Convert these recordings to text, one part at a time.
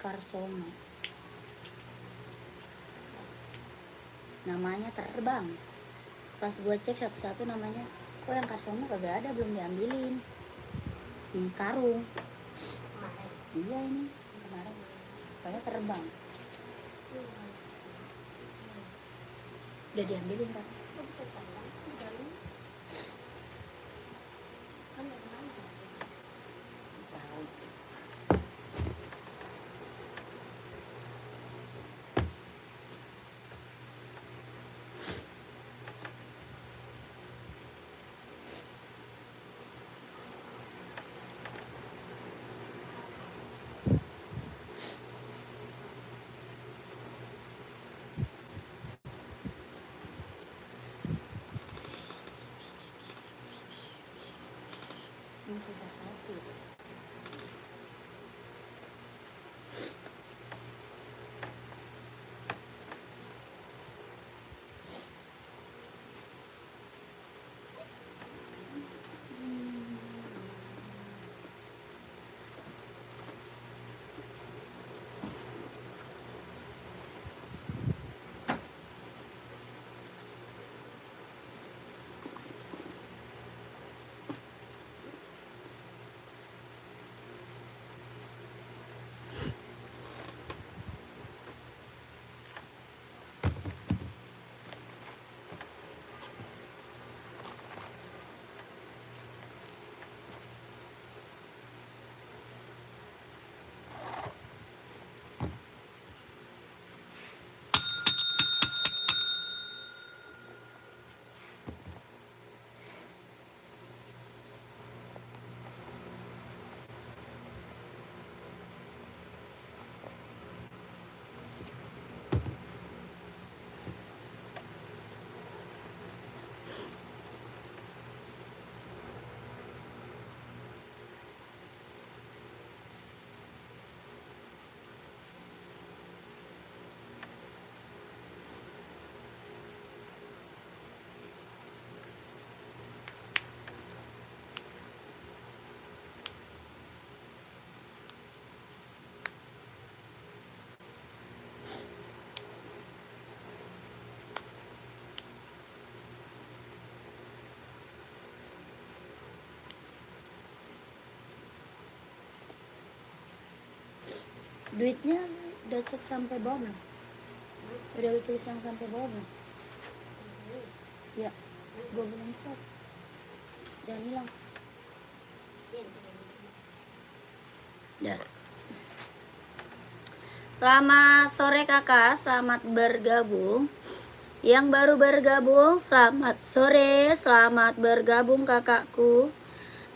Karsono. Namanya terbang. Pas gue cek satu-satu namanya, kok yang Karsono kagak ada, belum diambilin. Ini karung. Iya ini kemarin. Pokoknya terbang. Udah diambilin kan? Tahu. Ini susah satu. Duitnya udah cek sampai bawah belum? Udah tulis yang sampai bawah belum? Ya, gue belum cek. Jangan hilang. Selamat sore kakak, selamat bergabung. Yang baru bergabung, selamat sore, selamat bergabung kakakku.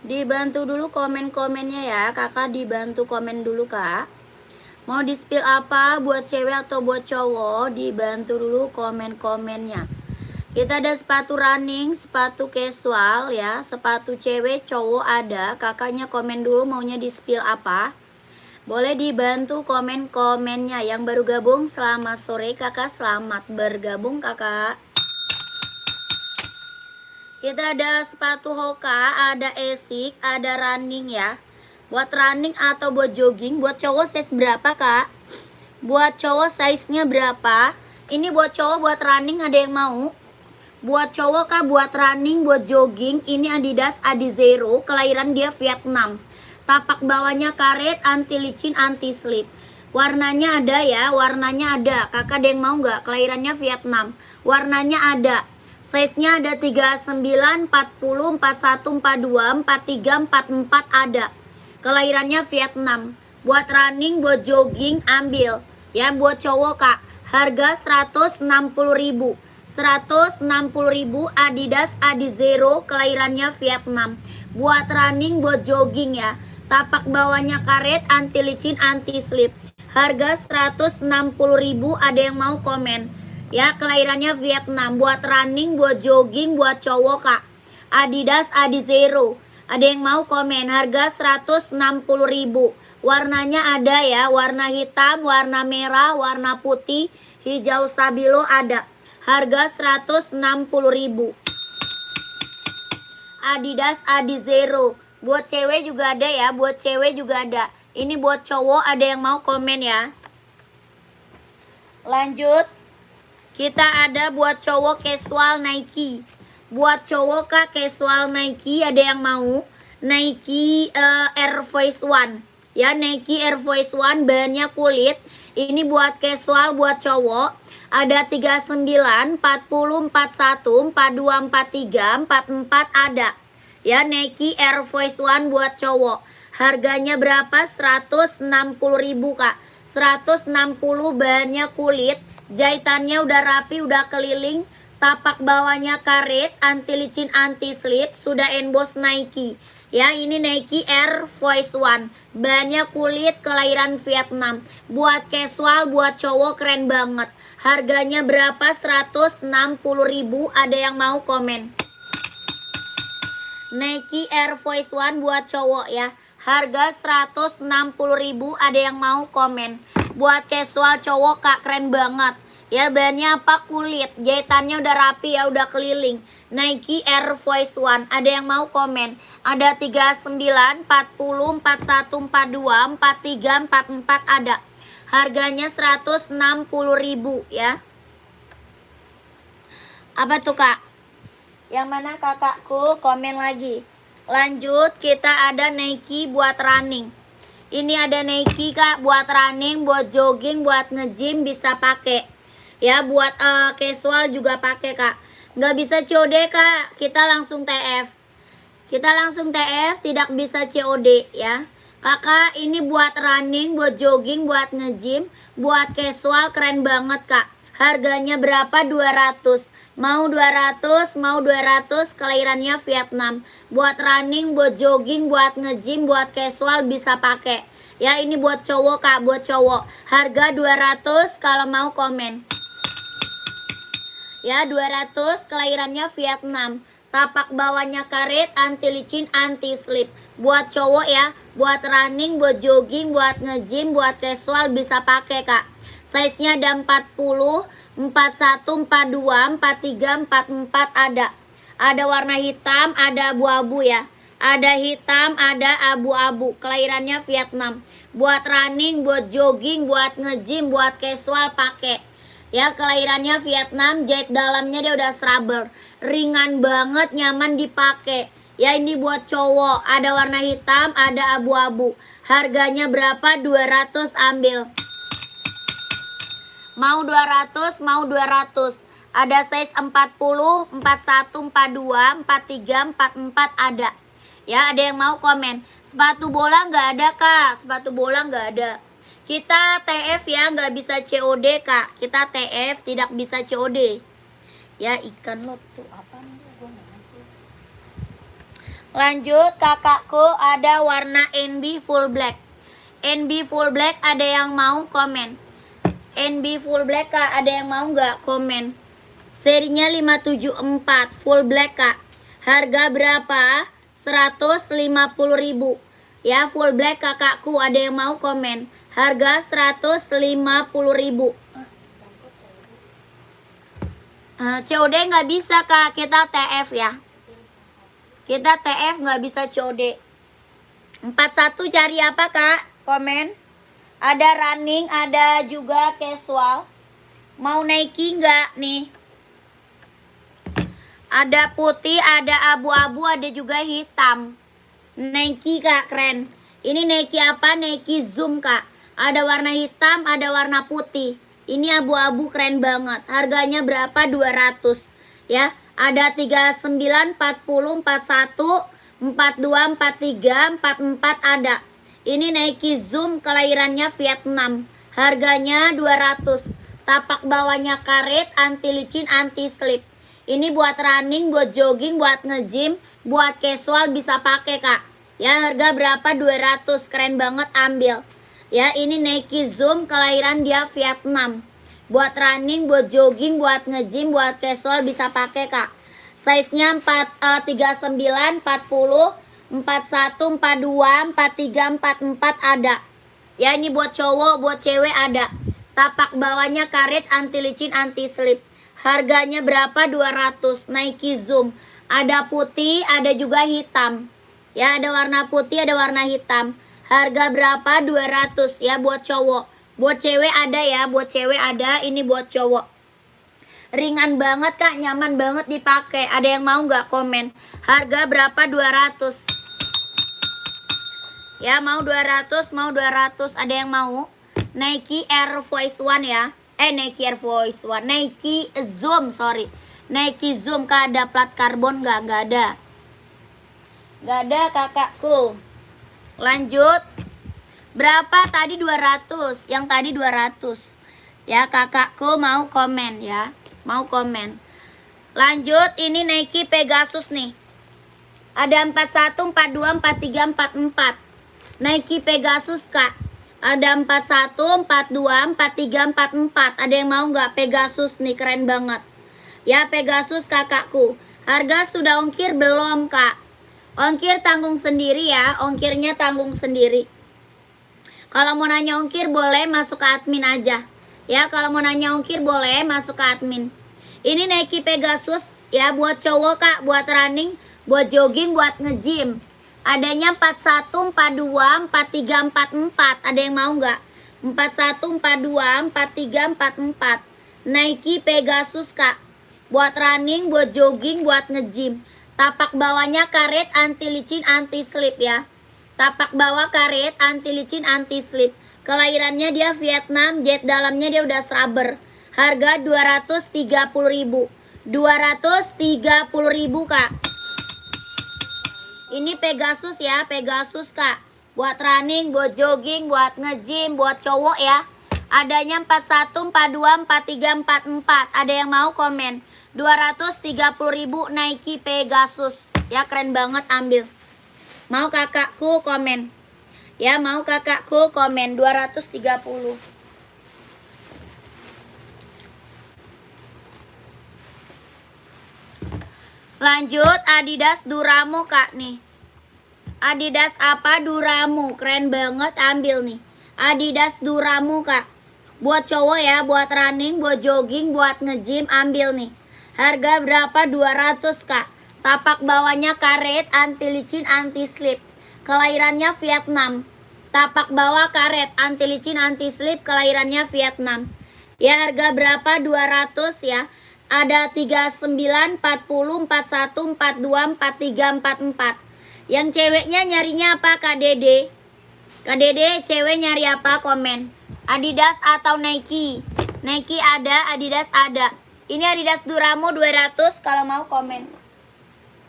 Dibantu dulu komen-komennya ya, kakak dibantu komen dulu kak. Mau di-spill apa buat cewek atau buat cowok, dibantu dulu komen-komennya. Kita ada sepatu running, sepatu casual ya, sepatu cewek, cowok ada. Kakaknya komen dulu maunya di-spill apa. Boleh dibantu komen-komennya. Yang baru gabung, selamat sore kakak, selamat bergabung kakak. Kita ada sepatu Hoka, ada Asics, ada running ya. Buat running atau buat jogging, buat cowok size berapa kak? Buat cowok size-nya berapa? Ini buat cowok, buat running ada yang mau? Buat cowok kak, buat running, buat jogging, ini Adidas Adizero, kelahiran dia Vietnam. Tapak bawahnya karet, anti licin, anti slip. Warnanya ada ya, warnanya ada. Kakak ada yang mau nggak? Kelahirannya Vietnam. Warnanya ada. Size-nya ada 39, 40, 41, 42, 43, 44 ada. Kelahirannya Vietnam. Buat running, buat jogging, ambil. Ya, buat cowok kak. Harga 160.000. 160.000 Adidas Adizero, kelahirannya Vietnam. Buat running, buat jogging ya. Tapak bawahnya karet, anti licin, anti slip. Harga 160.000, ada yang mau komen. Ya, kelahirannya Vietnam. Buat running, buat jogging, buat cowok kak. Adidas Adizero. Ada yang mau komen, harga 160.000. Warnanya ada ya, warna hitam, warna merah, warna putih, hijau stabilo ada. Harga 160.000. Adidas Adizero. Buat cewek juga ada ya, buat cewek juga ada. Ini buat cowok, ada yang mau komen ya. Lanjut. Kita ada buat cowok casual Nike. Buat cowok kak casual Nike, ada yang mau? Nike Air Force One. Ya, Nike Air Force One bahannya kulit. Ini buat casual, buat cowok. Ada 39, 40, 41, 42, 43, 44 ada. Ya, Nike Air Force One buat cowok. Harganya berapa? 160.000 kak. 160, bahannya kulit. Jahitannya udah rapi, udah keliling. Tapak bawahnya karet, anti licin, anti slip. Sudah emboss Nike. Ya, ini Nike Air Force One. Bahannya kulit, kelahiran Vietnam. Buat casual, buat cowok keren banget. Harganya berapa? 160.000. Ada yang mau komen? Nike Air Force One buat cowok ya. Harga 160.000. Ada yang mau komen? Buat casual cowok kak, keren banget. Ya, bahannya apa? Kulit. Jahitannya udah rapi ya, udah keliling. Nike Air Force One. Ada yang mau komen? Ada 39, 40, 41, 42, 43, 44 ada. Harganya 160.000 ya. Apa tuh kak? Yang mana kakakku? Komen lagi. Lanjut, kita ada Nike buat running. Ini ada Nike kak buat running, buat jogging, buat nge-gym bisa pakai. Ya, buat casual juga pakai kak. Nggak bisa COD kak, kita langsung TF. Kita langsung TF, tidak bisa COD ya. Kakak, ini buat running, buat jogging, buat nge-gym, buat casual keren banget kak. Harganya berapa? 200. Mau 200, mau 200, kelahirannya Vietnam. Buat running, buat jogging, buat nge-gym, buat casual bisa pakai. Ya, ini buat cowok kak, buat cowok. Harga 200, kalau mau komen. Ya, 200, kelahirannya Vietnam. Tapak bawahnya karet, anti licin, anti slip. Buat cowok ya, buat running, buat jogging, buat nge-gym, buat casual bisa pakai kak. Size-nya ada 40, 41, 42, 43, 44 ada. Ada warna hitam, ada abu-abu ya. Ada hitam, ada abu-abu. Kelahirannya Vietnam. Buat running, buat jogging, buat nge-gym, buat casual pakai. Ya, kelahirannya Vietnam, jahit dalamnya dia udah serabel. Ringan banget, nyaman dipakai. Ya, ini buat cowok. Ada warna hitam, ada abu-abu. Harganya berapa? 200, ambil. Mau 200, mau 200. Ada size 40, 41, 42, 43, 44 ada. Ya, ada yang mau komen. Sepatu bola nggak ada kak. Sepatu bola nggak ada. Kita TF ya, nggak bisa COD kak. Kita TF, tidak bisa COD. Ya, ikan lo tuh apa nih? Lanjut, kakakku ada warna NB full black. NB full black, ada yang mau komen? NB full black kak, ada yang mau nggak komen? Serinya 574 full black kak. Harga berapa? 150.000. Ya, full black kakakku, ada yang mau komen? Harga 150.000. COD nggak bisa kak, kita TF ya. Kita TF nggak bisa COD. 41 cari apa kak? Komen. Ada running, ada juga casual. Mau Nike nggak nih? Ada putih, ada abu-abu, ada juga hitam. Nike kak, keren. Ini Nike apa? Nike Zoom kak. Ada warna hitam, ada warna putih. Ini abu-abu keren banget. Harganya berapa? 200. Ya, ada 39, 40, 41, 42, 43, 44 ada. Ini Nike Zoom, kelahirannya Vietnam. Harganya 200. Tapak bawahnya karet, anti licin, anti slip. Ini buat running, buat jogging, buat nge-gym, buat casual bisa pakai kak. Ya, harga berapa? 200. Keren banget, ambil. Ya, ini Nike Zoom, kelahiran dia Vietnam. Buat running, buat jogging, buat nge-gym, buat casual bisa pakai kak. Size-nya 39, 40, 41, 42, 43, 44 ada. Ya, ini buat cowok, buat cewek ada. Tapak bawahnya karet, anti licin, anti slip. Harganya berapa? 200. Nike Zoom. Ada putih, ada juga hitam. Ya, ada warna putih, ada warna hitam. Harga berapa? 200 ya buat cowok. Buat cewek ada ya, buat cewek ada, ini buat cowok. Ringan banget Kak, nyaman banget dipakai. Ada yang mau nggak komen? Harga berapa? 200. Ya, mau 200, mau 200. Ada yang mau? Nike Air Force One ya. Nike Air Force One. Nike Zoom, sorry. Nike Zoom, Kak, ada plat karbon nggak? Nggak ada. Nggak ada kakakku. Lanjut. Berapa tadi? 200. Yang tadi 200. Ya, kakakku mau komen ya. Mau komen. Lanjut, ini Nike Pegasus nih. Ada 41, 42, 43, 44. Nike Pegasus, Kak. Ada 41, 42, 43, 44. Ada yang mau nggak? Pegasus nih, keren banget. Ya, Pegasus kakakku. Harga sudah ongkir belum, Kak? Ongkir tanggung sendiri ya. Ongkirnya tanggung sendiri. Kalau mau nanya ongkir boleh masuk ke admin aja. Ya, kalau mau nanya ongkir boleh masuk ke admin. Ini Nike Pegasus ya, buat cowok Kak, buat running, buat jogging, buat nge-gym. Adanya 41, 42, 43, 44. Ada yang mau nggak? 41, 42, 43, 44. Nike Pegasus, Kak. Buat running, buat jogging, buat nge-gym. Tapak bawahnya karet, anti licin, anti slip ya. Tapak bawah karet, anti licin, anti slip. Kelahirannya dia Vietnam, jet dalamnya dia udah rubber. Harga 230.000. 230.000, Kak. Ini Pegasus ya, Pegasus, Kak. Buat running, buat jogging, buat nge-gym, buat cowok ya. Adanya 41, 42, 43, 44. Ada yang mau komen? 230.000 Nike Pegasus. Ya, keren banget, ambil. Mau kakakku komen. Ya, mau kakakku komen 230. Lanjut, Adidas Duramo, Kak nih. Adidas apa? Duramo, keren banget, ambil nih. Adidas Duramo, Kak. Buat cowok ya, buat running, buat jogging, buat nge-gym, ambil nih. Harga berapa? 200, Kak. Tapak bawahnya karet, anti licin, anti slip. Kelahirannya Vietnam. Tapak bawah karet, anti licin, anti slip. Kelahirannya Vietnam. Ya, harga berapa? 200 ya. Ada 39, 40, 41, 42, 43, 44. Yang ceweknya nyarinya apa, Kak Dede? Kak Dede, cewek nyari apa? Komen. Adidas atau Nike? Nike ada, Adidas ada. Ini Adidas Duramo 200, kalau mau komen.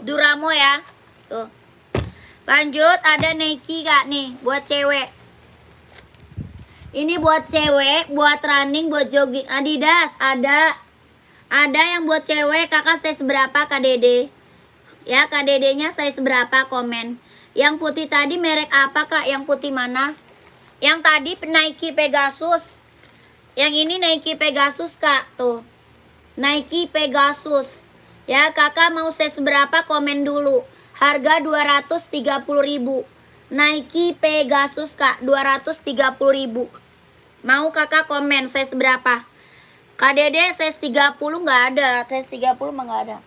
Duramo ya. Tuh. Lanjut, ada Nike, Kak nih, buat cewek. Ini buat cewek, buat running, buat jogging. Adidas ada. Ada yang buat cewek, kakak size berapa, Kak Dede? Ya, Kak Dedenya size berapa? Komen. Yang putih tadi merek apa, Kak? Yang putih mana? Yang tadi Nike Pegasus. Yang ini Nike Pegasus, Kak. Tuh. Nike Pegasus. Ya, kakak mau size berapa? Komen dulu. Harga 230.000. Nike Pegasus, Kak. 230.000. Mau kakak komen size berapa? Kak Dede size 30 nggak ada. Size 30 mah nggak ada.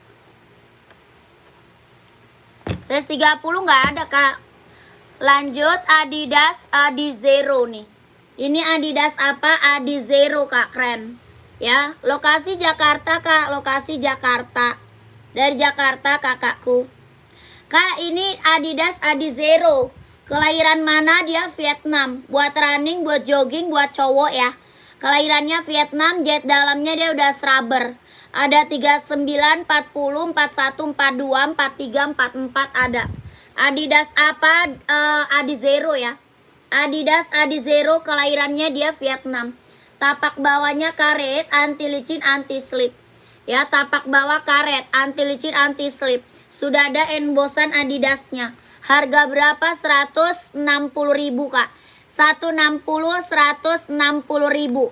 Size 30 nggak ada, Kak. Lanjut, Adidas Adizero nih. Ini Adidas apa? Adizero, Kak, keren. Ya, lokasi Jakarta, Kak. Lokasi Jakarta. Dari Jakarta, kakakku. Kak, ini Adidas Adizero. Kelahiran mana? Dia Vietnam. Buat running, buat jogging, buat cowok ya. Kelahirannya Vietnam, jet dalamnya dia udah rubber. Ada 39, 40, 41, 42, 43, 44 ada. Adidas apa? Adizero ya. Adidas Adizero, kelahirannya dia Vietnam. Tapak bawahnya karet, anti licin, anti slip. Ya, tapak bawah karet, anti licin, anti slip. Sudah ada embosan Adidasnya. Harga berapa? 160.000, Kak. 160, 160.000.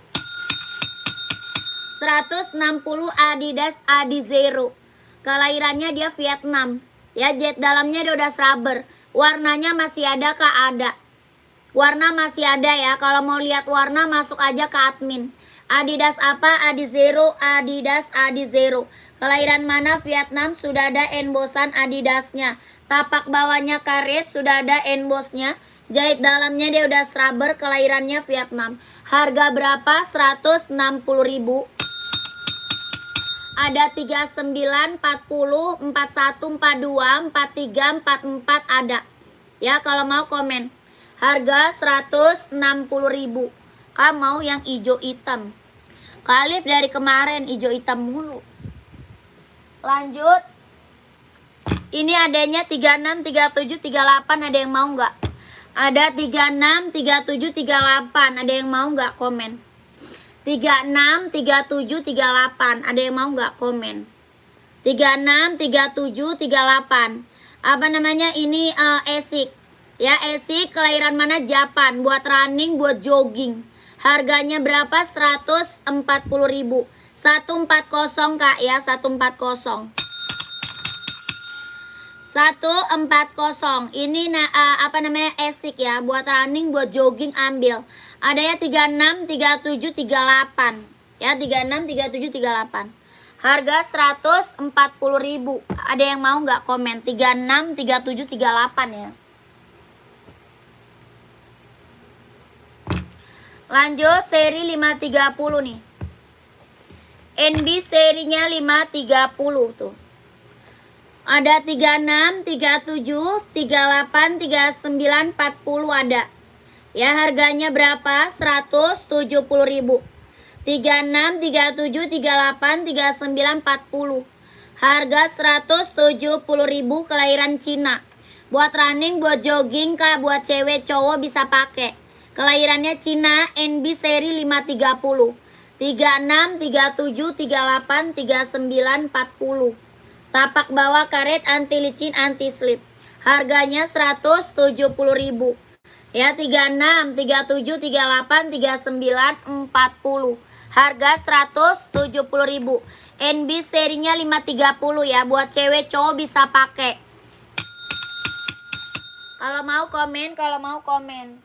160 Adidas Adizero. Kelahirannya dia Vietnam. Ya, jet dalamnya dia udah rubber. Warnanya masih ada, Kak, ada. Warna masih ada ya. Kalau mau lihat warna masuk aja ke admin. Adidas apa? Adizero, Adidas Adizero. Kelahiran mana? Vietnam. Sudah ada embosan Adidasnya. Tapak bawahnya karet, sudah ada embossnya. Jahit dalamnya dia udah rubber, kelahirannya Vietnam. Harga berapa? 160.000. Ada 39, 40, 41, 42, 43, 44 ada. Ya, kalau mau komen. Harga 160.000. Kamu mau yang hijau hitam. Kalif dari kemarin hijau hitam mulu. Lanjut. Ini adanya 36, 37, 38, ada yang mau nggak? Ada 36, 37, 38, ada yang mau nggak komen? 36, 37, 38, ada yang mau nggak komen? 36, 37, 38. Apa namanya ini esik. Ya, esik kelahiran mana? Japan. Buat running, buat jogging. Harganya berapa? 140.000. 140 Kak ya, 140. 140. Ini apa namanya? Esik ya, buat running, buat jogging ambil. Adanya 36, 37, 38. Ya, 36, 37, 38. Harga 140.000. Ada yang mau nggak komen? 36, 37, 38 ya. Lanjut seri 530 nih. NB serinya 530 tuh. Ada 36, 37, 38, 39, 40 ada. Ya, harganya berapa? 170.000. 36, 37, 38, 39, 40. Harga 170.000, kelahiran Cina. Buat running, buat jogging Kak, buat cewek cowok bisa pakai. Kelahirannya Cina, NB seri 530. 36, 37, 38, 39, 40. Tapak bawah karet, anti licin, anti slip. Harganya 170.000. Ya, 36, 37, 38, 39, 40. Harga 170.000. NB serinya 530 ya, buat cewek cowok bisa pakai. Kalau mau komen, kalau mau komen.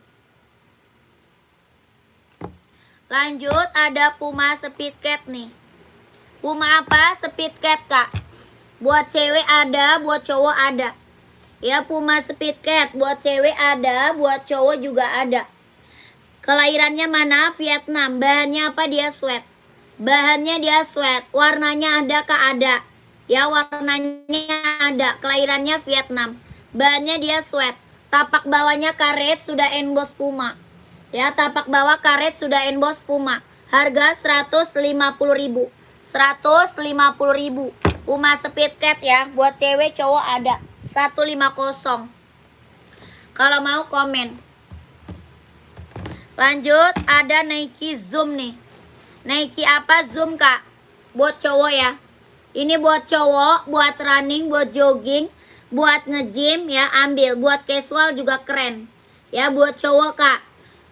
Lanjut, ada Puma Speed Cat nih. Puma apa? Speed Cat Kak. Buat cewek ada, buat cowok ada. Ya, Puma Speed Cat. Buat cewek ada, buat cowok juga ada. Kelahirannya mana? Vietnam. Bahannya apa? Dia sweat. Bahannya dia sweat. Warnanya ada Kak? Ada. Ya, warnanya ada. Kelahirannya Vietnam. Bahannya dia sweat. Tapak bawahnya karet, sudah emboss Puma. Ya, tapak bawah karet sudah emboss Puma. Harga 150.000. 150.000. Puma Speed Cat ya, buat cewek cowok ada. 150. Kalau mau komen. Lanjut, ada Nike Zoom nih. Nike apa? Zoom Kak. Buat cowok ya. Ini buat cowok, buat running, buat jogging, buat nge-gym ya, ambil. Buat casual juga keren. Ya, buat cowok Kak.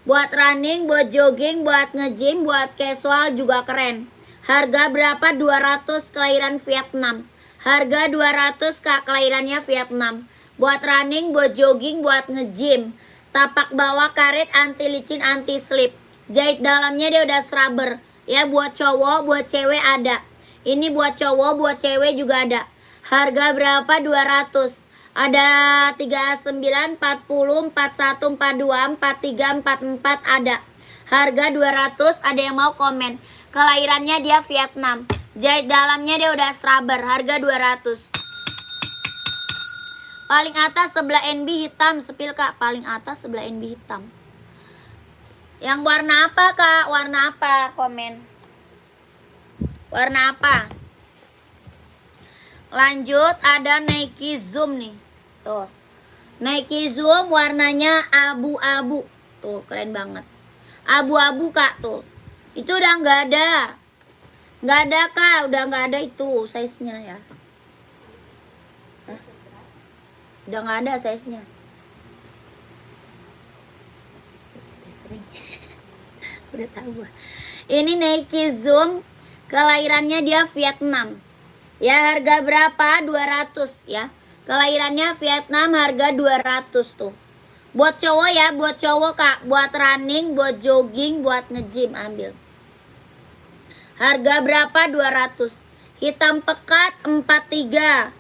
Buat running, buat jogging, buat nge-gym, buat casual juga keren. Harga berapa? 200, kelahiran Vietnam. Harga 200 Kak, kelahirannya Vietnam. Buat running, buat jogging, buat nge-gym. Tapak bawah karet, anti licin, anti slip. Jahit dalamnya dia udah rubber. Ya, buat cowok, buat cewek ada. Ini buat cowok, buat cewek juga ada. Harga berapa? 200. Ada 39, 40, 41, 42, 43, 44 ada. Harga 200, ada yang mau komen. Kelahirannya dia Vietnam. Jahit dalamnya dia udah rubber. Harga 200. Paling atas sebelah NB hitam, sepil Kak. Paling atas sebelah NB hitam. Yang warna apa Kak? Warna apa? Komen. Warna apa? Lanjut, ada Nike Zoom nih. Tuh. Nike Zoom warnanya abu-abu. Tuh, keren banget. Abu-abu Kak tuh. Itu udah nggak ada. Nggak ada Kak, udah nggak ada itu size-nya ya. Hah? Udah nggak ada size-nya. Udah tahu gua. Ini Nike Zoom, kelahirannya dia Vietnam. Ya, harga berapa? 200 ya. Kelahirannya Vietnam, harga 200 tuh. Buat cowok ya, buat cowok Kak. Buat running, buat jogging, buat nge-gym ambil. Harga berapa? 200. Hitam pekat 43.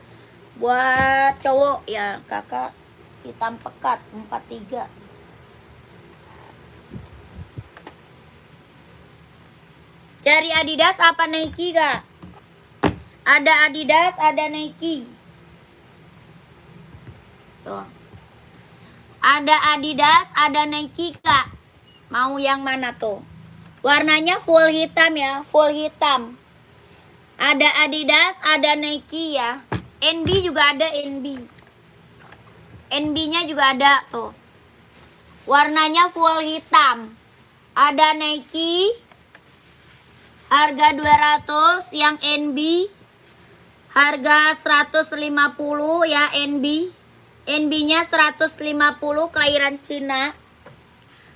Buat cowok ya Kakak, hitam pekat 43. Cari Adidas apa Nike, Kak? Ada Adidas, ada Nike. Tuh. Ada Adidas, ada Nike, Kak. Mau yang mana tuh? Warnanya full hitam ya, full hitam. Ada Adidas, ada Nike ya. NB juga ada, NB. NB-nya juga ada tuh. Warnanya full hitam. Ada Nike. Harga 200 yang NB. Harga 150 ya NB. NB-nya 150 kelahiran Cina.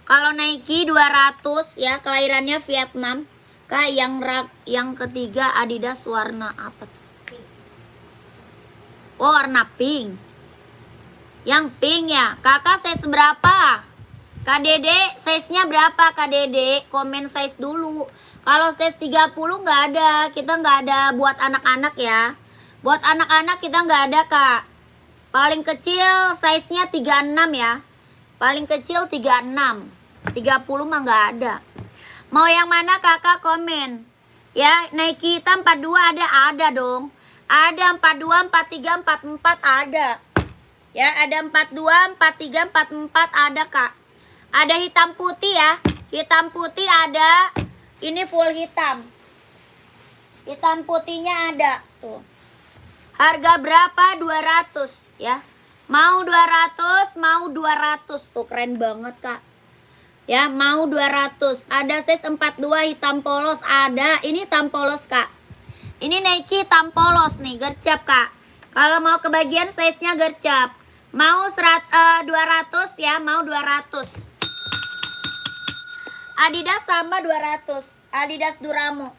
Kalau Nike 200 ya, kelahirannya Vietnam. Kak, yang ketiga Adidas warna apa tuh? Oh, warna pink. Yang pink ya. Kakak size berapa? Kak Dede size-nya berapa Kak Dede? Komen size dulu. Kalau size 30 nggak ada. Kita nggak ada buat anak-anak ya. Buat anak-anak kita nggak ada, Kak. Paling kecil size-nya 36 ya. Paling kecil 36. 30 mah nggak ada. Mau yang mana Kakak komen? Ya, Nike hitam 42 ada dong. Ada 42, 43, 44 ada. Ya, ada 42, 43, 44 ada, Kak. Ada hitam putih ya. Hitam putih ada. Ini full hitam. Hitam putihnya ada tuh. Harga berapa? 200 ya. Mau 200, mau 200 tuh, keren banget, Kak. Ya, mau 200. Ada size 42 hitam polos ada. Ini hitam polos, Kak. Ini Nike hitam polos nih, gercep, Kak. Kalau mau kebagian size-nya gercep. Mau 200 ya, mau 200. Adidas sama 200. Adidas Duramo.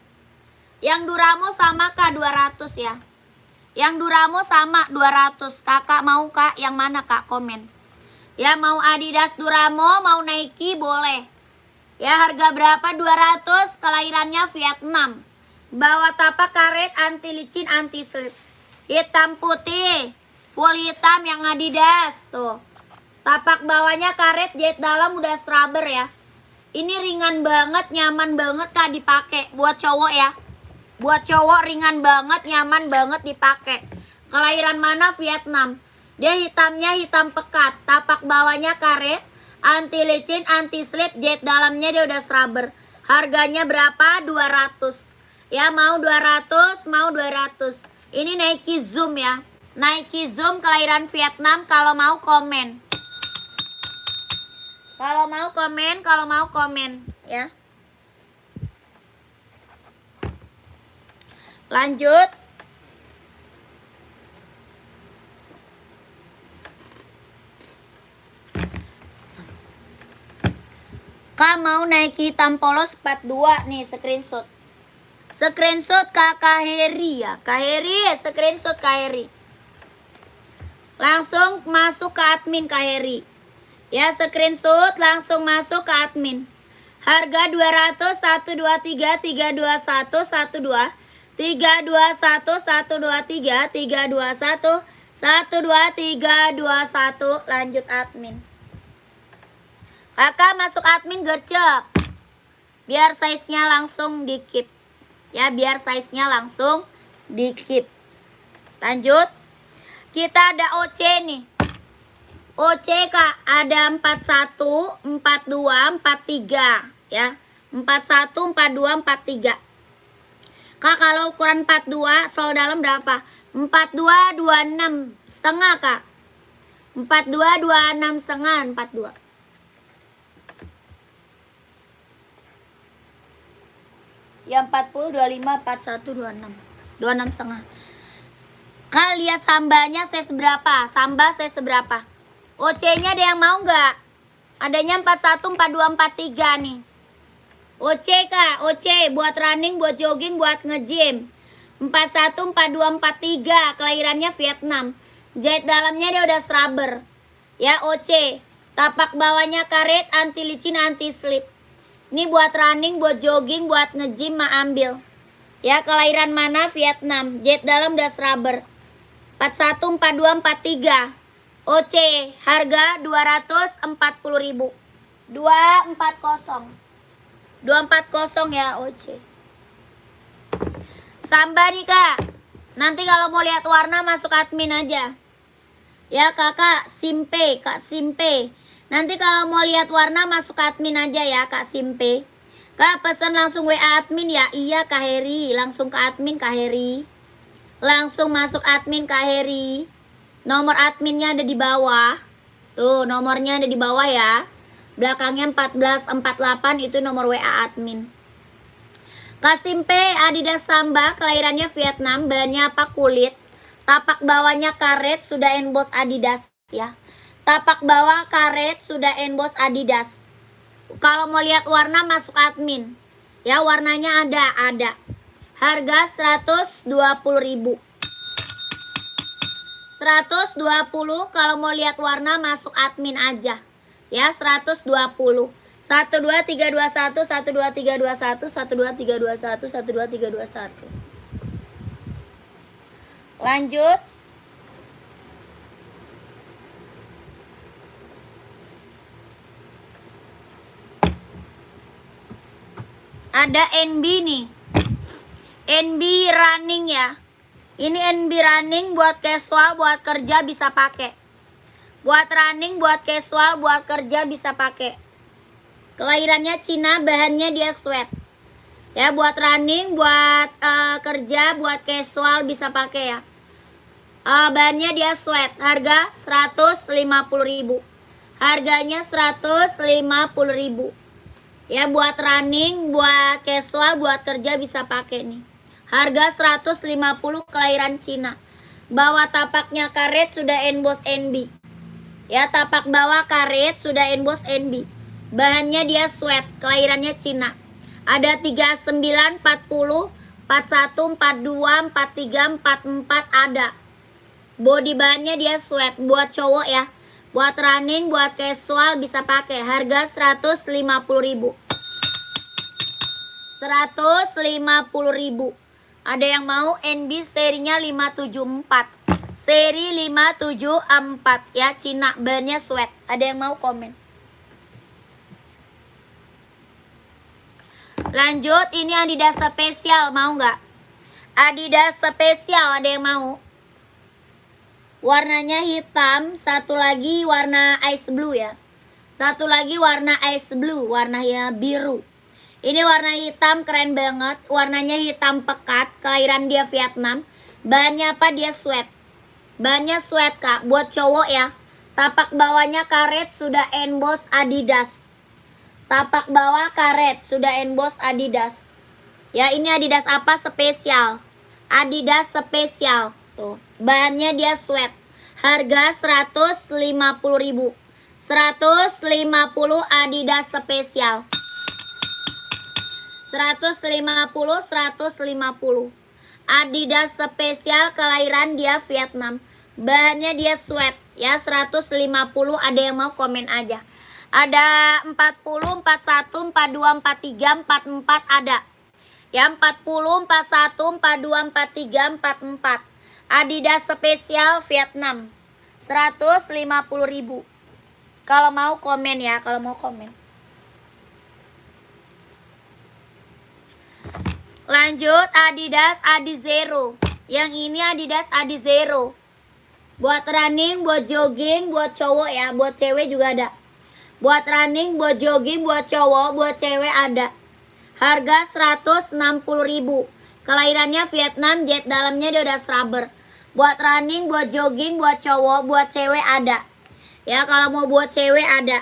Yang Duramo sama Kak 200 ya. Yang Duramo sama 200. Kakak mau Kak yang mana Kak? Komen. Ya, mau Adidas Duramo, mau Nike boleh. Ya, harga berapa? 200. Kelahirannya Vietnam. Bawa tapak karet, anti licin, anti slip. Hitam putih. Full hitam yang Adidas tuh. Tapak bawahnya karet, jahit dalam udah rubber ya. Ini ringan banget, nyaman banget Kak dipakai buat cowok ya. Buat cowok ringan banget, nyaman banget dipakai. Kelahiran mana? Vietnam. Dia hitamnya hitam pekat, tapak bawahnya karet, anti licin, anti slip, jahit dalamnya dia udah rubber. Harganya berapa? 200. Ya, mau 200, mau 200. Ini Nike Zoom ya. Nike Zoom kelahiran Vietnam. Kalau mau komen. Kalau mau komen ya. Lanjut. Kak mau Nike hitam polos 42 nih, screenshot. Screenshot Kakak Heri ya. Kak Heri, screenshot Kak Heri. Langsung masuk ke admin Kak Heri. Ya, screenshot langsung masuk ke admin. Harga 200, 123, 321, 12, 321, 123, 321, 123, 21. Lanjut admin. Kakak masuk admin gercep. Biar size-nya langsung di keep. Ya, biar size-nya langsung di keep. Lanjut. Kita ada OC nih. OC Kak, ada 41, 42, 43 ya. 41, 42, 43. Kak, kalau ukuran 42 sol dalam berapa? 42, 26 setengah Kak. 42, 26 setengah, 42. Ya 40, 25, 41, 26. 26 setengah. Kak, lihat sambanya size berapa? Samba size berapa? OC-nya ada yang mau nggak? Adanya 41, 42, 43 nih. OC Kak, OC buat running, buat jogging, buat nge-gym. 41, 42, 43, kelahirannya Vietnam. Jahit dalamnya dia udah rubber. Ya, OC. Tapak bawahnya karet, anti licin, anti slip. Ini buat running, buat jogging, buat nge-gym mah ambil. Ya, kelahiran mana? Vietnam. Jahit dalam udah rubber. 41, 42, 43. OC, harga 240.000. 240. 240 ya OC. Samba nih kak. Nanti kalau mau lihat warna masuk admin aja. Ya kakak Simpe, kak Simpe. Nanti kalau mau lihat warna masuk admin aja ya kak Simpe. Kak pesan langsung WA admin ya. Iya kak Heri, langsung ke admin kak Heri. Langsung masuk admin kak Heri. Nomor adminnya ada di bawah. Tuh nomornya ada di bawah ya. Belakangnya 1448 itu nomor WA admin. Kasimpe Adidas Samba, kelahirannya Vietnam, bahannya apa? Kulit. Tapak bawahnya karet, sudah emboss Adidas ya. Tapak bawah karet, sudah emboss Adidas. Kalau mau lihat warna masuk admin. Ya, warnanya ada. Harga 120.000. 120 kalau mau lihat warna masuk admin aja. Ya, 120. 12321 12321 12321 12321. Lanjut. Ada NB nih. NB running ya. Ini NB running buat casual, buat kerja bisa pakai. Buat running, buat casual, buat kerja bisa pakai. Kelahirannya Cina, bahannya dia sweat. Ya, buat running, buat kerja, buat casual bisa pakai ya. Bahannya dia sweat. Harga 150.000. Harganya 150.000. Ya, buat running, buat casual, buat kerja bisa pakai nih. Harga 150, kelahiran Cina. Bawah tapaknya karet, sudah emboss NB. Ya, tapak bawah karet, sudah emboss NB. Bahannya dia sweat, kelahirannya Cina. Ada 39, 40, 41, 42, 43, 44 ada. Body bahannya dia sweat, buat cowok ya. Buat running, buat casual bisa pakai. Harga 150.000. 150.000. Ada yang mau NB serinya 574. Seri 574 ya, Cina, bahannya sweat. Ada yang mau komen? Lanjut, ini Adidas spesial, mau nggak? Adidas spesial, ada yang mau? Warnanya hitam, satu lagi warna ice blue ya. Satu lagi warna ice blue, warnanya biru. Ini warna hitam, keren banget. Warnanya hitam pekat, kelahiran dia Vietnam. Bahannya apa? Dia sweat. Bahannya sweat kak, buat cowok ya. Tapak bawahnya karet, sudah emboss Adidas. Tapak bawah karet, sudah emboss Adidas. Ya, ini Adidas apa? Spesial. Adidas spesial. Tuh, bahannya dia sweat. Harga 150.000. 150 Adidas spesial. 150. Adidas spesial, kelahiran dia Vietnam. Bahannya dia sweat. Ya, 150. Ada yang mau komen aja. Ada 40, 41, 42, 43, 44 ada. Ya, 40, 41, 42, 43, 44. Adidas spesial Vietnam. 150.000. Kalau mau komen ya, kalau mau komen. Lanjut, Adidas Adizero. Yang ini Adidas Adizero. Buat running, buat jogging, buat cowok ya, buat cewek juga ada. Buat running, buat jogging, buat cowok, buat cewek ada. Harga 160.000. Kelahirannya Vietnam, jet dalamnya dia udah scrubber. Buat running, buat jogging, buat cowok, buat cewek ada. Ya, kalau mau buat cewek ada.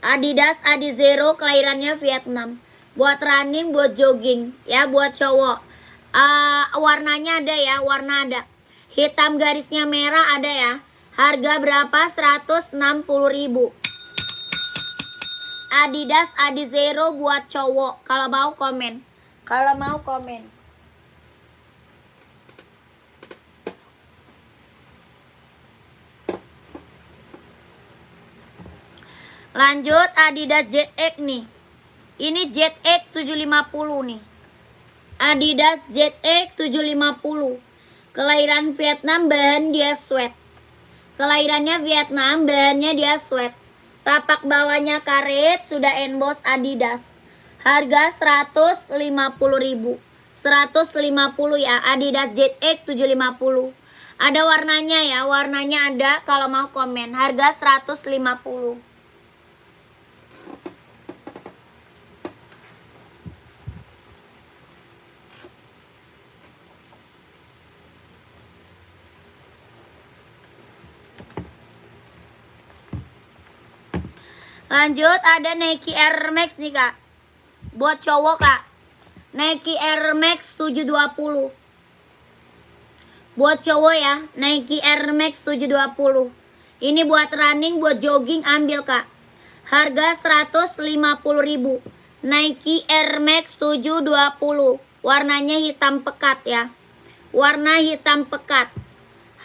Adidas Adizero, kelahirannya Vietnam. Buat running, buat jogging, ya, buat cowok. Warnanya ada ya, warna ada. Hitam garisnya merah ada ya. Harga berapa? 160.000. Adidas Adizero buat cowok. Kalau mau komen. Kalau mau komen. Lanjut, Adidas ZX nih. Ini ZX 750 nih. Adidas ZX 750. Kelahiran Vietnam, bahan dia sweat. Kelahirannya Vietnam, bahannya dia sweat. Tapak bawahnya karet, sudah emboss Adidas. Harga 150.000. 150 ya. Adidas ZX 750. Ada warnanya ya, warnanya ada kalau mau komen. Harga 150. Lanjut, ada Nike Air Max nih kak, buat cowok kak. Nike Air Max 720 buat cowok ya. Nike Air Max 720 ini buat running, buat jogging, ambil kak. Harga 150.000. Nike Air Max 720, warnanya hitam pekat ya, warna hitam pekat.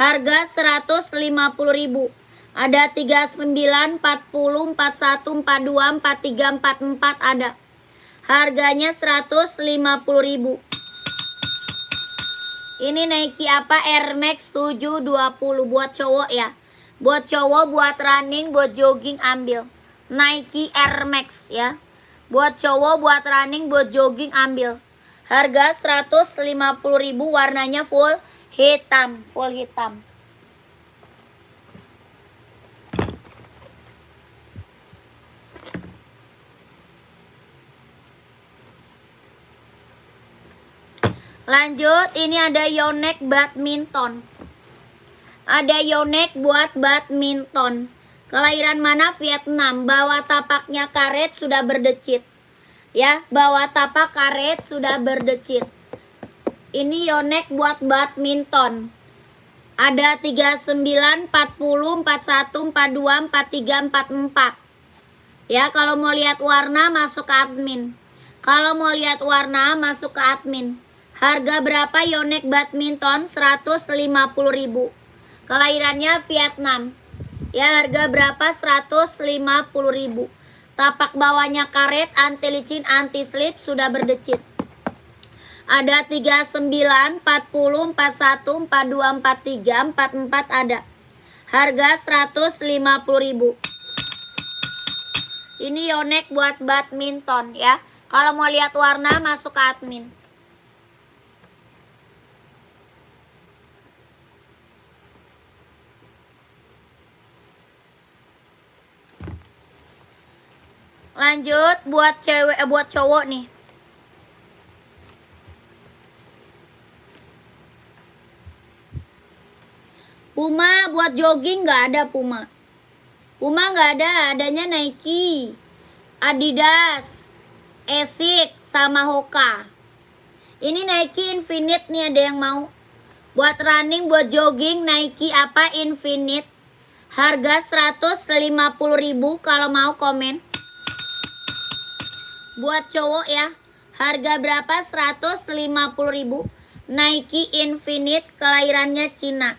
Harga 150.000. Ada 39, 40, 41, 42, 43, 44 ada. Harganya 150.000. Ini Nike apa? Air Max 720 buat cowok ya. Buat cowok, buat running, buat jogging, ambil. Nike Air Max ya. Buat cowok, buat running, buat jogging, ambil. Harga 150.000, warnanya full hitam, full hitam. Lanjut, ini ada Yonex badminton. Ada Yonex buat badminton. Kelahiran mana? Vietnam. Bawah tapaknya karet sudah berdecit. Ya, bawah tapak karet sudah berdecit. Ini Yonex buat badminton. Ada 39, 40, 41, 42, 43, 44. Ya, kalau mau lihat warna masuk ke admin. Kalau mau lihat warna masuk ke admin. Harga berapa Yonex badminton? 150.000. Kelahirannya Vietnam. Ya, harga berapa? 150.000. Tapak bawahnya karet, anti licin, anti slip, sudah berdecit. Ada 39, 40, 41, 42, 43, 44 ada. Harga 150.000. Ini Yonex buat badminton ya. Kalau mau lihat warna masuk ke admin. Lanjut, buat cewek, buat cowok nih. Puma buat jogging nggak ada Puma. Puma nggak ada, adanya Nike, Adidas, Asics sama Hoka. Ini Nike Infinite nih, ada yang mau? Buat running, buat jogging, Nike apa? Infinite. Harga 150.000, kalau mau komen. Buat cowok ya, harga berapa? 150.000. Nike Infinite, kelahirannya Cina.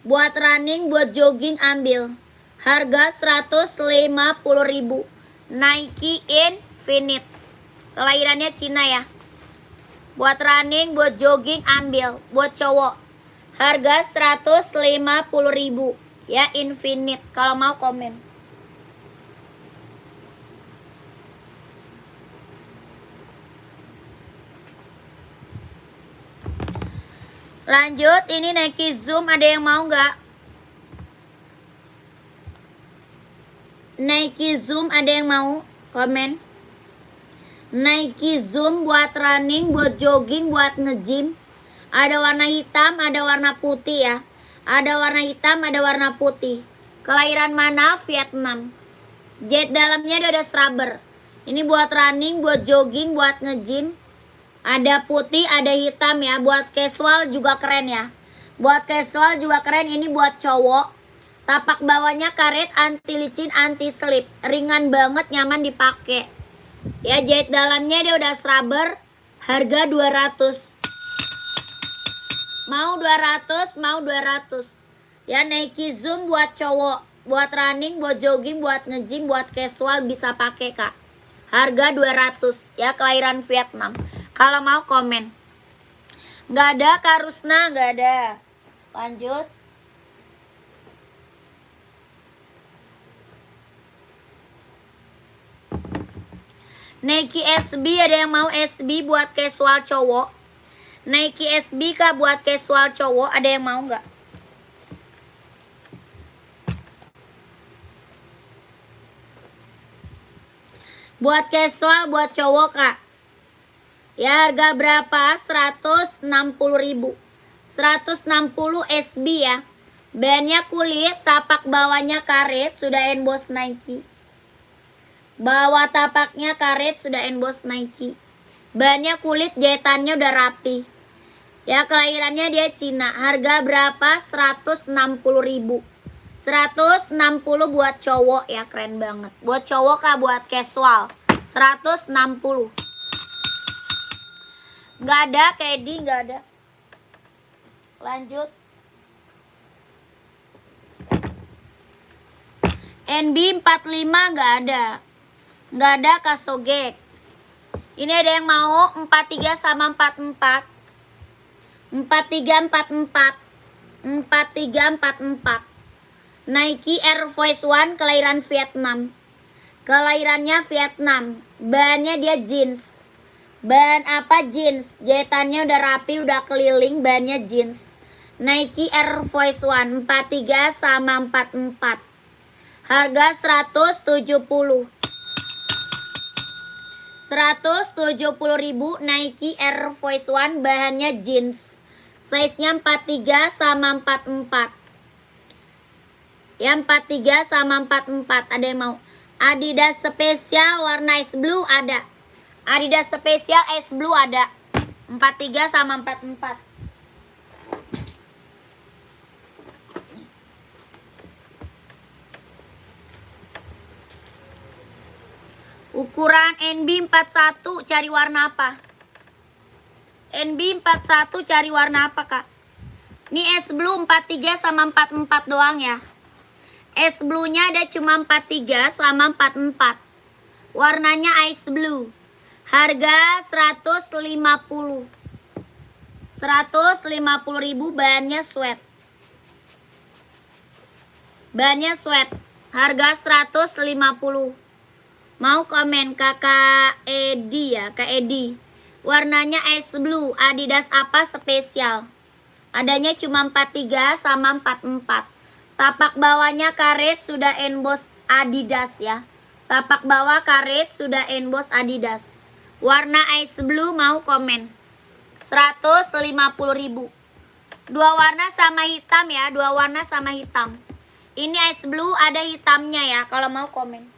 Buat running, buat jogging, ambil. Harga 150.000. Nike Infinite, kelahirannya Cina ya. Buat running, buat jogging, ambil. Buat cowok, harga 150.000 ya, Infinite. Kalau mau komen. Lanjut, ini Nike Zoom, ada yang mau nggak? Nike Zoom, ada yang mau? Komen. Nike Zoom buat running, buat jogging, buat nge-gym. Ada warna hitam, ada warna putih ya. Ada warna hitam, ada warna putih. Kelahiran mana? Vietnam. Jet dalamnya ada rubber. Ini buat running, buat jogging, buat nge-gym. Ada putih, ada hitam ya. Buat casual juga keren ya. Buat casual juga keren. Ini buat cowok. Tapak bawahnya karet, anti licin, anti slip. Ringan banget, nyaman dipakai. Ya, jahit dalamnya dia udah rubber. Harga 200. Mau 200, mau 200. Ya, Nike Zoom buat cowok. Buat running, buat jogging, buat nge-gym, buat casual bisa pakai kak. Harga 200 ya, kelahiran Vietnam. Kalau mau komen. Nggak ada Kak Rusna, nggak ada. Lanjut. Nike SB, ada yang mau SB buat casual cowok? Nike SB kak buat casual cowok, ada yang mau nggak? Buat casual buat cowok kak. Ya harga berapa? 160.000. 160 SB ya. Bandnya kulit, tapak bawahnya karet, sudah emboss Nike. Bawah tapaknya karet, sudah emboss Nike. Bandnya kulit, jahitannya udah rapi. Ya kelahirannya dia Cina. Harga berapa? 160.000. 160 buat cowok ya, keren banget. Buat cowok kah buat casual? 160. Nggak ada, Kedi nggak ada. Lanjut. NB 45 nggak ada. Nggak ada Kasogek. Ini ada yang mau 43 sama 44. 4344. 4344. Nike Air Force One kelahiran Vietnam. Kelahirannya Vietnam. Bahannya dia jeans. Bahan apa? Jeans. Jahitannya udah rapi, udah keliling, bahannya jeans. Nike Air Force One 43 sama 44. Harga 170. 170.000 Nike Air Force One, bahannya jeans. Size-nya 43 sama 44. Yang 43 sama 44 ada yang mau? Adidas spesial warna ice blue ada. Adidas spesial ice blue ada. 43 sama 44. Ukuran NB 41 cari warna apa? NB 41 cari warna apa kak? Ini S blue 43 sama 44 doang ya. S blue nya ada cuma 43 sama 44. Warnanya ice blue. Harga 150. 150.000 bahannya sweat. Bahannya sweat. Harga 150. Mau komen kakak Edi ya, kak Edi. Warnanya ice blue, Adidas apa spesial? Adanya cuma 43 sama 44. Tapak bawahnya karet, sudah emboss Adidas ya. Tapak bawah karet, sudah emboss Adidas. Warna ice blue mau komen. 150.000. Dua warna sama hitam ya, dua warna sama hitam. Ini ice blue ada hitamnya ya, kalau mau komen.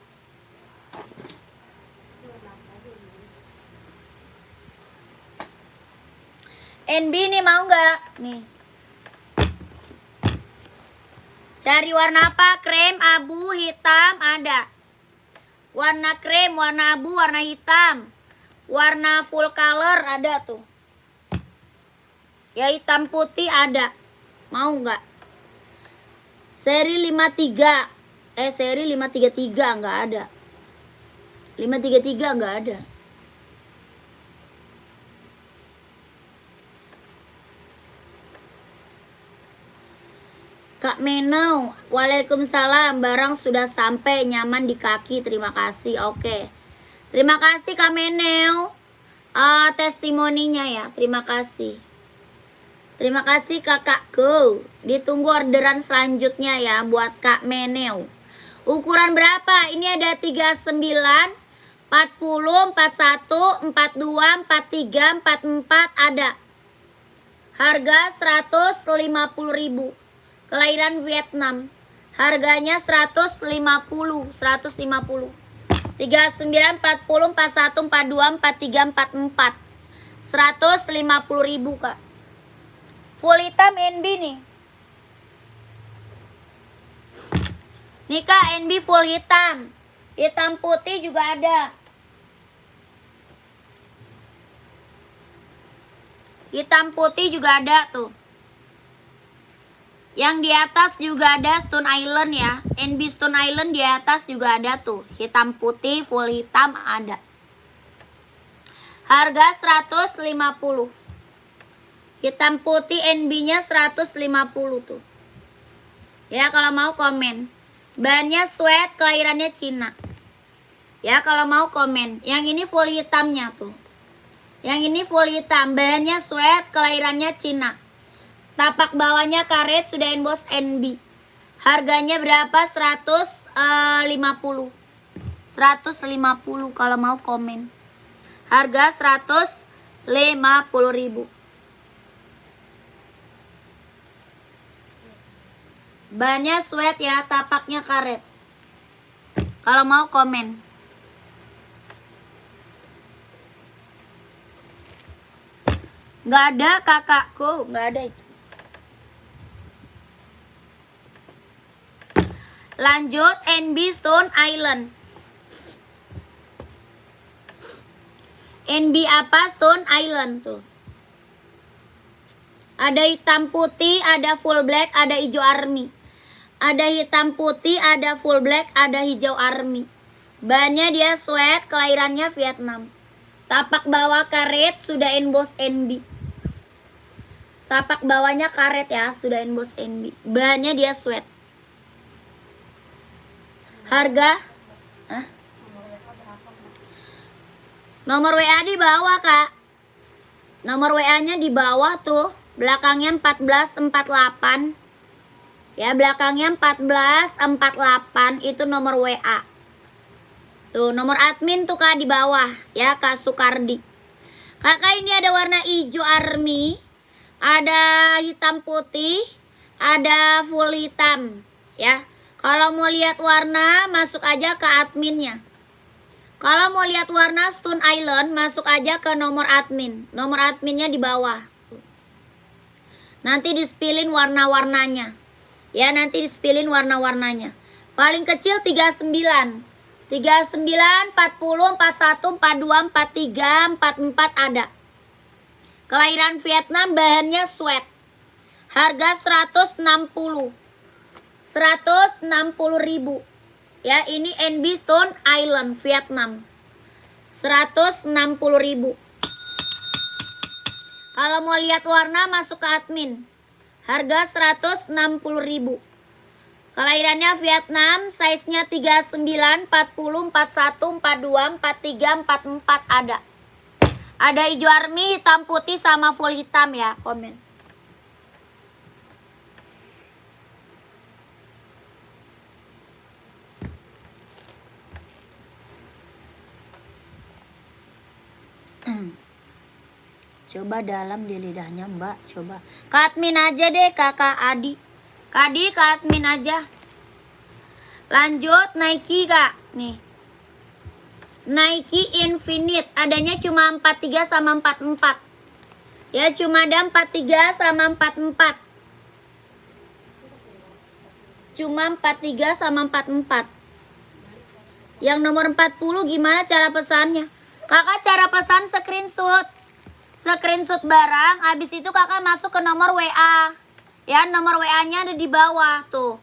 NB nih mau nggak? Nih. Cari warna apa? Krem, abu, hitam ada. Warna krem, warna abu, warna hitam. Warna full color ada tuh. Ya hitam putih ada. Mau nggak? Seri 53. Seri 533 nggak ada. 533 nggak ada. Kak Menau, waalaikumsalam. Barang sudah sampai, nyaman di kaki. Terima kasih. Oke. Terima kasih Kak Menau. Testimoninya ya. Terima kasih. Terima kasih kakakku. Ditunggu orderan selanjutnya ya buat Kak Menau. Ukuran berapa? Ini ada 39, 40, 41, 42, 43, 44 ada. Harga 150.000. Kelahiran Vietnam. Harganya 150. 39, 40, 41, 42, 43, 44. 150.000 kak. Full hitam NB nih. Nih kak, NB full hitam. Hitam putih juga ada. Hitam putih juga ada tuh. Yang di atas juga ada Stone Island ya. NB Stone Island di atas juga ada tuh. Hitam putih, full hitam ada. Harga 150. Hitam putih NB-nya 150 tuh. Ya kalau mau komen. Bahannya sweat, kelahirannya Cina. Ya kalau mau komen. Yang ini full hitamnya tuh. Yang ini full hitam, bahannya sweat, kelahirannya Cina. Tapak bawahnya karet, sudah emboss NB. Harganya berapa? 150. 150 kalau mau komen. Harga 150.000. Bahannya sweat ya, tapaknya karet. Kalau mau komen. Nggak ada kakakku, nggak ada itu. Lanjut NB Stone Island. NB apa? Stone Island tuh. Ada hitam putih, ada full black, ada hijau army. Ada hitam putih, ada full black, ada hijau army. Bahannya dia sweat, kelahirannya Vietnam. Tapak bawah karet, sudah emboss NB. Tapak bawahnya karet ya, sudah emboss NB. Bahannya dia sweat. Harga? Nomor WA di bawah, Kak. Nomor WA-nya di bawah tuh. Belakangnya 1448. Ya, belakangnya 1448 itu nomor WA. Tuh, nomor admin tuh Kak di bawah. Ya, Kak Sukardi. Kakak ini ada warna hijau army. Ada hitam putih. Ada full hitam. Ya. Kalau mau lihat warna, masuk aja ke adminnya. Kalau mau lihat warna Stone Island, masuk aja ke nomor admin. Nomor adminnya di bawah. Nanti di-spillin warna-warnanya. Ya, nanti di-spillin warna-warnanya. Paling kecil 39. 39, 40, 41, 42, 43, 44 ada. Kelahiran Vietnam, bahannya sweat. Harga 160. 160.000. Ya, ini NB Stone Island Vietnam. 160.000. Kalau mau lihat warna, masuk ke admin. Harga 160.000. Kelahirannya Vietnam, size-nya 39, 40, 41, 42, 43, 44 ada. Ada hijau army, hitam putih sama full hitam ya, komen. Coba dalam di lidahnya Mbak, coba. Ke admin aja deh Kakak Adi. Kak Adi ke admin aja. Lanjut Nike Kak, nih. Nike Infinite, adanya cuma 43 sama 44. Ya, cuma ada 43 sama 44. Cuma 43 sama 44. Yang nomor 40 gimana cara pesannya? Kakak cara pesan screenshot. Screenshot barang, habis itu kakak masuk ke nomor WA. Ya, nomor WA-nya ada di bawah tuh.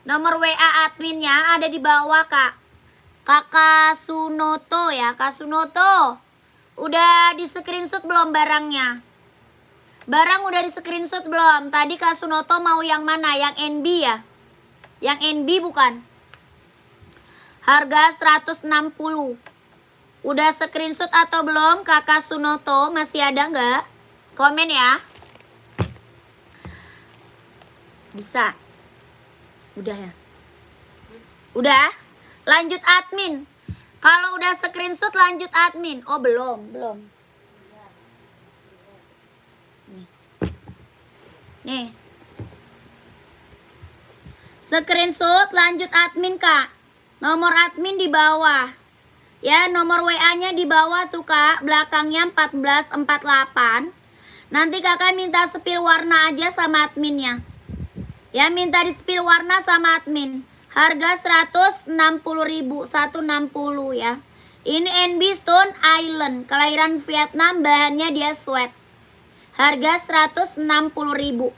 Nomor WA adminnya ada di bawah, Kak. Kakak Sunoto ya, Kak Sunoto. Udah di screenshot belum barangnya? Barang udah di screenshot belum? Tadi Kak Sunoto mau yang mana? Yang NB ya? Yang NB bukan? Harga 160. Udah screenshot atau belum Kakak Sunoto? Masih ada nggak? Komen ya. Bisa. Udah ya? Udah? Lanjut admin. Kalau udah screenshot lanjut admin. Oh belum. Nih. Screenshot lanjut admin Kak. Nomor admin di bawah. Ya, nomor WA-nya di bawah tuh Kak, belakangnya 1448. Nanti Kakak minta spill warna aja sama adminnya. Ya, minta di spill warna sama admin. Harga 160.000, 160 ya. Ini NB Stone Island, kelahiran Vietnam, bahannya dia sweat. Harga 160.000. 1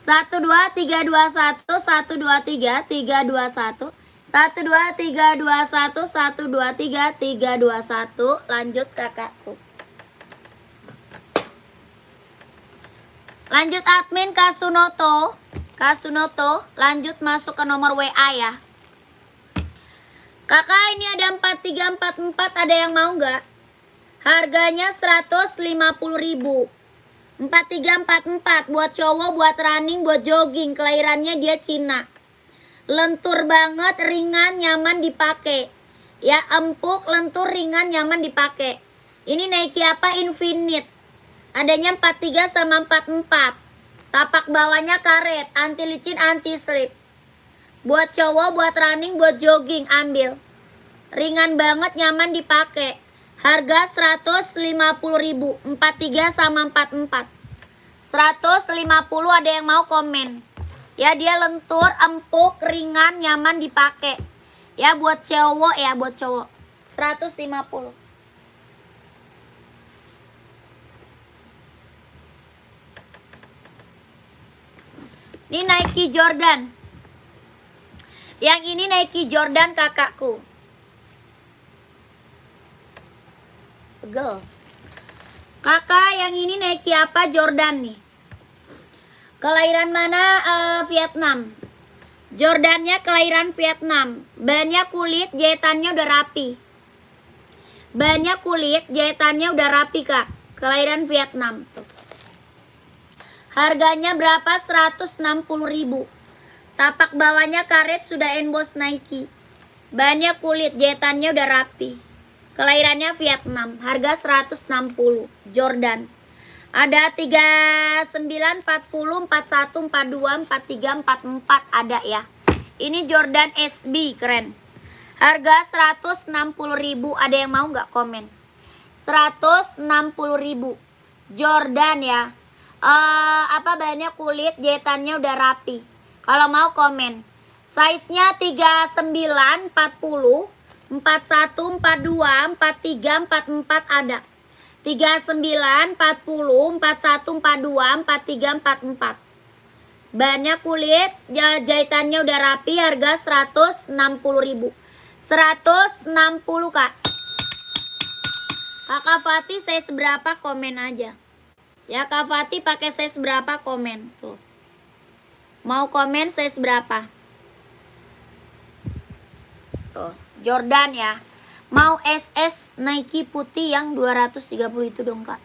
2 3 2 1 1 2 3 3 2 1 1 2 3 2 1 1 2 3 3 2 1. Lanjut kakakku. Lanjut admin Kak Sunoto. Kak Sunoto, lanjut masuk ke nomor WA ya. Kakak ini ada 4344, ada yang mau nggak? Harganya 150.000. 4344 buat cowok, buat running, buat jogging. Kelahirannya dia Cina. Lentur banget, ringan, nyaman dipakai. Ya, empuk, lentur, ringan, nyaman dipakai. Ini Nike apa? Infinite. Adanya 43 sama 44. Tapak bawahnya karet, anti licin, anti slip. Buat cowok, buat running, buat jogging, ambil. Ringan banget, nyaman dipakai. Harga 150.000. 43 sama 44. 150, ada yang mau komen. Ya, dia lentur, empuk, ringan, nyaman dipakai. Ya, buat cowok ya, buat cowok. 150. Ini Nike Jordan. Yang ini Nike Jordan kakakku. Pegel. Kakak, yang ini Nike apa? Jordan nih. Kelahiran mana? Vietnam. Jordannya kelahiran Vietnam. Bahannya kulit, jahitannya udah rapi. Bahannya kulit, jahitannya udah rapi kak. Kelahiran Vietnam. Tuh. Harganya berapa? 160.000. Tapak bawahnya karet, sudah emboss Nike. Bahannya kulit, jahitannya udah rapi. Kelahirannya Vietnam. Harga 160. Jordan. Ada 39, 40, 41, 42, 43, 44 ada ya. Ini Jordan SB, keren. Harga 160.000. Ada yang mau nggak komen? 160.000. Jordan ya. Apa bahannya kulit, jahitannya udah rapi. Kalau mau komen. Size-nya 39, 40, 41, 42, 43, 44 ada. 39, 40, 41, 42, 43, 44. Bahannya kulit, jahitannya udah rapi, harga 160.000. 160 kak. Kakak Fatih size berapa? Komen aja. Ya, Kak Fatih pakai size berapa? Komen tuh. Mau komen size berapa? Tuh, Jordan ya. Mau SS Nike putih yang 230 itu dong kak.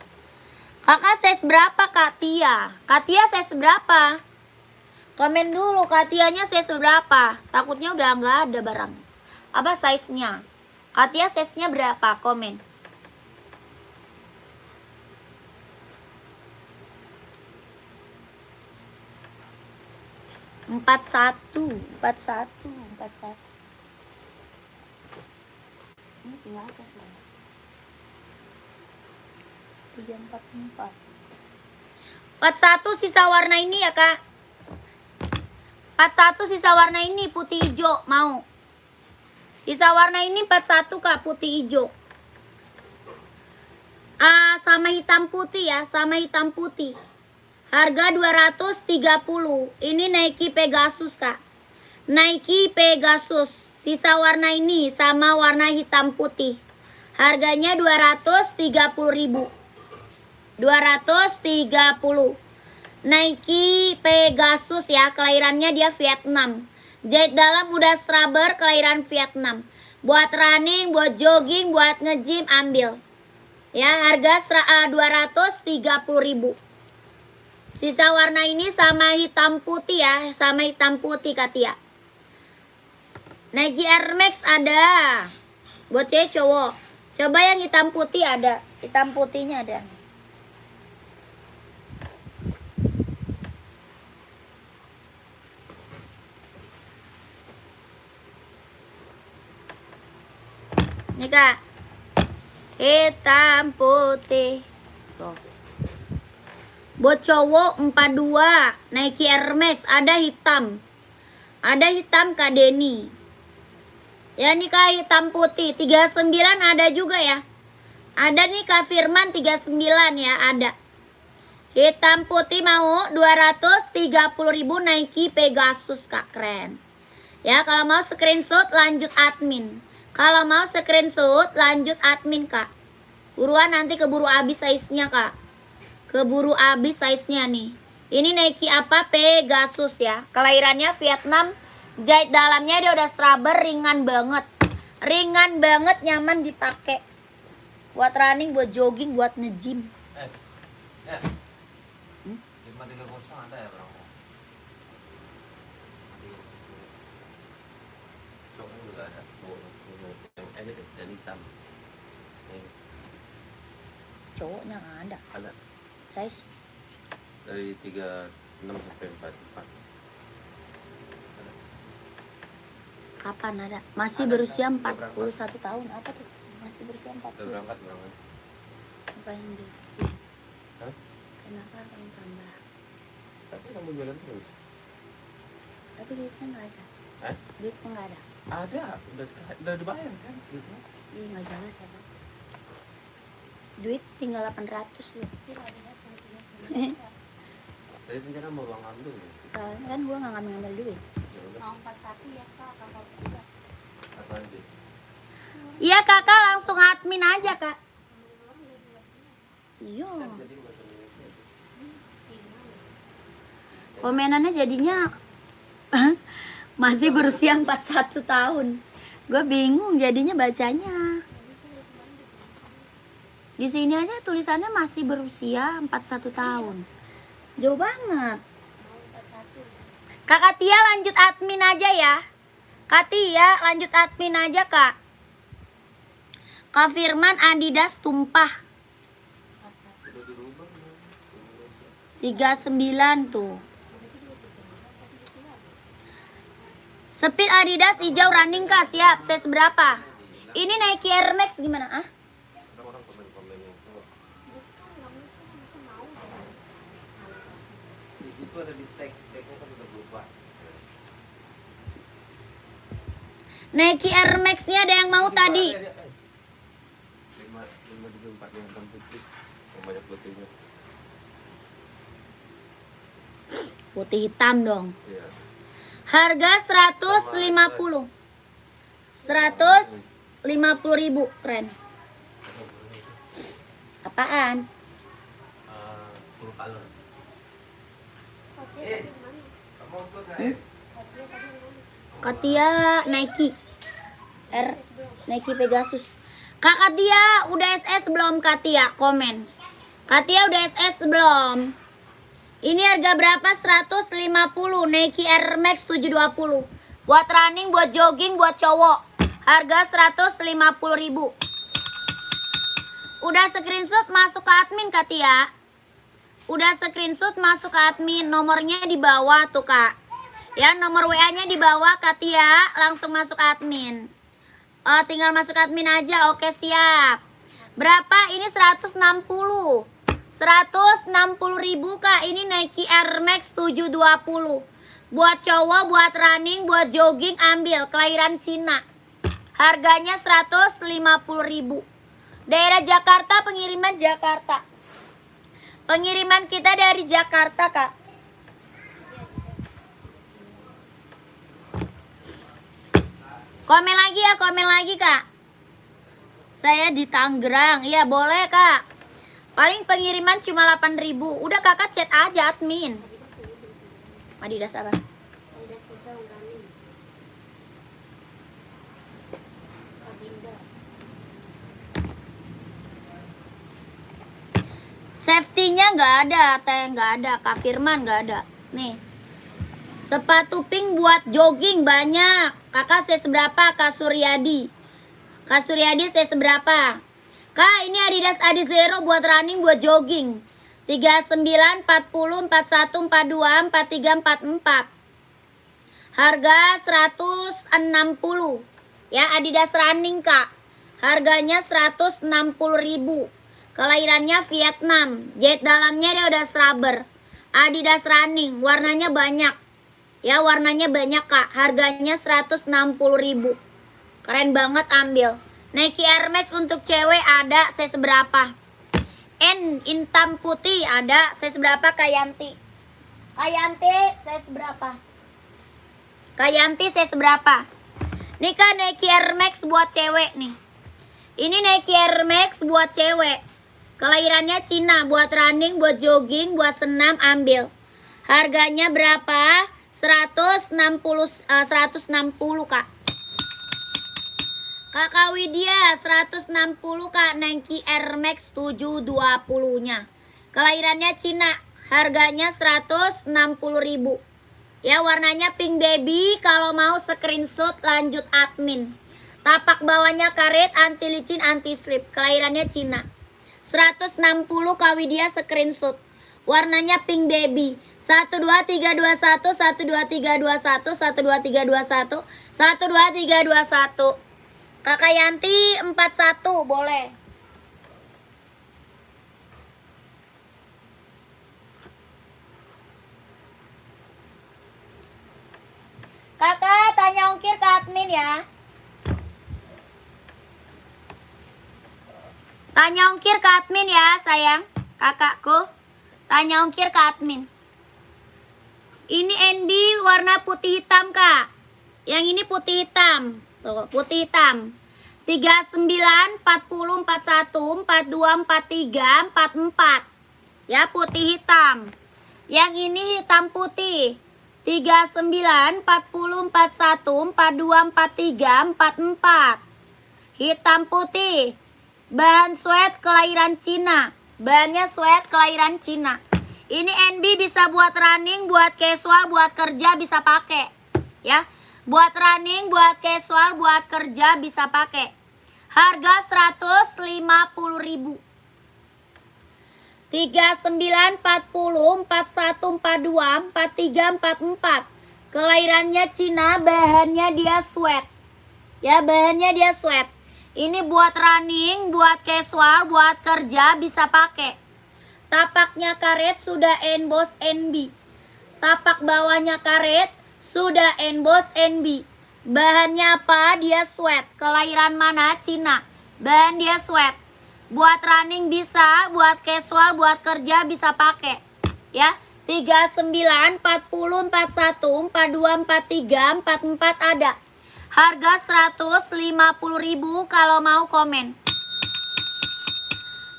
Kakak size berapa Kak Tia? Kak Tia size berapa? Komen dulu Kak Tianya size berapa? Takutnya udah nggak ada barang. Apa size-nya? Kak Tia size-nya berapa? Komen. Empat satu. Ini tinggal size lah. 344. 41 sisa warna ini ya kak. 41 sisa warna ini putih hijau, mau. Sisa warna ini 41 kak, putih hijau. Sama hitam putih ya, sama hitam putih. Harga 230. Ini Nike Pegasus kak. Nike Pegasus. Sisa warna ini sama warna hitam putih. Harganya 230.000. 230. Nike Pegasus ya, kelahirannya dia Vietnam. Jahit dalam udah scrubber, kelahiran Vietnam. Buat running, buat jogging, buat nge-gym ambil. Ya, harga 230.000. Sisa warna ini sama hitam putih ya, sama hitam putih Katia. Nike Air Max ada. Buat cewek cowok. Coba yang hitam putih ada. Hitam putihnya ada. Nih kak. Hitam putih. Tuh. Buat cowok 42. Nike Air Max ada hitam. Ada hitam Kak Denny. Ya nih kak, hitam putih 39 ada juga ya. Ada nih Kak Firman 39 ya, ada. Hitam putih mau 230.000 Nike Pegasus kak, keren. Ya, kalau mau screenshot lanjut admin. Kalau mau screenshot lanjut admin kak. Buruan, nanti keburu habis size-nya kak. Keburu habis size-nya nih. Ini Nike apa? Pegasus ya. Kelahirannya Vietnam. Jahit dalamnya dia udah scrubber, ringan banget. Ringan banget, nyaman dipakai. Buat running, buat jogging, buat nge-gym. 530 ada ya bro? Cowok juga ada, cowok yang edit dan hitam. Cowoknya nggak ada. Ada Size dari 36 sampai 44. kapan ada? Masih Ada, berusia udah 41 tahun. Apa tuh? Masih berusia Udah 41. berangkat. Apa yang di? Hah? Kenapa pengen tambah? Tapi kamu jalan terus. Tapi duitnya nggak ada. Duitnya nggak ada. Ada, udah dibayar kan? Duitnya. Ih, nggak jelas ya, Pak. Duit tinggal 800 loh. Tadi rencana mau uang ambil ya? Soalnya kan gua nggak ngambil duit. Ya udah. Mau 41 ya kak, kakak juga. Apa aja? Iya kakak, langsung admin aja kak. Iya. Jadi bahasa Indonesia. Komenannya jadinya masih berusia 41 tahun. Gue bingung jadinya bacanya. Di sini aja tulisannya masih berusia 41 tahun. Jauh banget. Kakak Tia lanjut admin aja ya. Kak Tia lanjut admin aja kak. Kak Firman Adidas tumpah. Udah dirubah. 39 tuh. Speed Adidas hijau running kak, siap. Size berapa? Ini Nike Air Max gimana? Ah? Orang-orang komen-komennya itu ada di tag-nya kan udah berubah. Nike Air Max-nya ada yang mau tadi. 574 yang hitam putih. Yang banyak putihnya. Putih hitam dong. Iya. Harga 150. 150.000, keren. Apaan? Full color. Kamu ikut nggak? Katia Nike Nike Pegasus. Kak Katia udah SS belum Katia? Komen. Katia udah SS belum? Ini harga berapa? 150 Nike Air Max 720. Buat running, buat jogging, buat cowok. Harga 150.000. Udah screenshot masuk ke admin Katia. Udah screenshot masuk ke admin. Nomornya di bawah tuh Kak. Ya, nomor WA-nya di bawah Katia, langsung masuk admin. Tinggal masuk admin aja. Oke, siap. Berapa? Ini 160. 160.000 Kak. Ini Nike Air Max 720. Buat cowok, buat running, buat jogging ambil. Kelahiran Cina. Harganya 150.000. Daerah Jakarta, pengiriman Jakarta. Pengiriman kita dari Jakarta, Kak. Komen lagi ya, komen lagi Kak. Saya di Tangerang. Iya boleh Kak. Paling pengiriman cuma 8.000. Udah kakak chat aja admin. Adidas apa? Adidas hijau running. Adinda. Safety-nya nggak ada, teh nggak ada, Kak Firman nggak ada. Nih. Sepatu pink buat jogging banyak. Kakak saya seberapa? Kak Suryadi. Kak Suryadi saya seberapa? Kak ini Adidas Adizero buat running, buat jogging. 39, 40, 41, 42, 43, 44. Harga 160. Ya Adidas running Kak. Harganya 160.000. Kelahirannya Vietnam. Jahit dalamnya dia udah rubber. Adidas running, warnanya banyak. Ya warnanya banyak Kak. Harganya 160.000. Keren banget ambil. Nike Air Max untuk cewek ada saya seberapa? Hitam putih ada saya seberapa Kayanti? Kayanti saya seberapa? Kayanti saya seberapa? Nih kan Nike Air Max buat cewek nih. Ini Nike Air Max buat cewek. Kelahirannya Cina, buat running, buat jogging, buat senam ambil. Harganya berapa? 160 Kak. Kakak Widya 160 Kak, Nike Air Max 720-nya. Kelahirannya Cina, harganya 160.000. Ya, warnanya pink baby. Kalau mau screenshot lanjut admin. Tapak bawahnya karet, anti licin, anti slip. Kelahirannya Cina. 160 Kak Widya screenshot. Warnanya pink baby. 12321 12321 12321 12321. Kakak Yanti 41 boleh. Kakak tanya ongkir ke admin ya. Tanya ongkir ke admin ya sayang. Kakakku tanya ongkir ke admin. Ini NB warna putih hitam kak. Yang ini putih hitam. Tuh, putih hitam. 39, 40, 41, 42, 43, 44. Ya, putih hitam. Yang ini hitam putih. 39, 40, 41, 42, 43, 44. Hitam putih. Bahan sweat kelahiran Cina. Bahannya sweat kelahiran Cina. Ini NB bisa buat running, buat casual, buat kerja bisa pakai. Ya. Buat running, buat casual, buat kerja bisa pakai. Harga 150.000. 39, 40, 41, 42, 43, 44. Kelahirannya Cina, bahannya dia sweat. Ya, bahannya dia sweat. Ini buat running, buat casual, buat kerja bisa pakai. Tapaknya karet sudah emboss NB. Tapak bawahnya karet sudah emboss NB. Bahannya apa? Dia sweat. Kelahiran mana? Cina. Bahan dia sweat. Buat running bisa, buat casual, buat kerja bisa pakai. Ya. 39, 40, 41, 42, 43, 44 ada. Harga 150.000 kalau mau komen.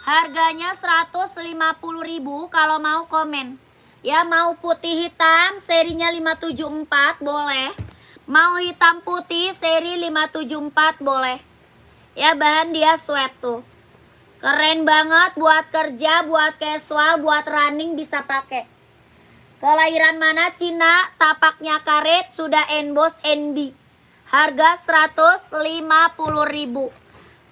Harganya 150.000 kalau mau komen. Ya, mau putih hitam serinya 574 boleh. Mau hitam putih seri 574 boleh. Ya, bahan dia sweat tuh. Keren banget buat kerja, buat casual, buat running bisa pakai. Kelahiran mana? Cina, tapaknya karet, sudah emboss NB. Harga 150.000.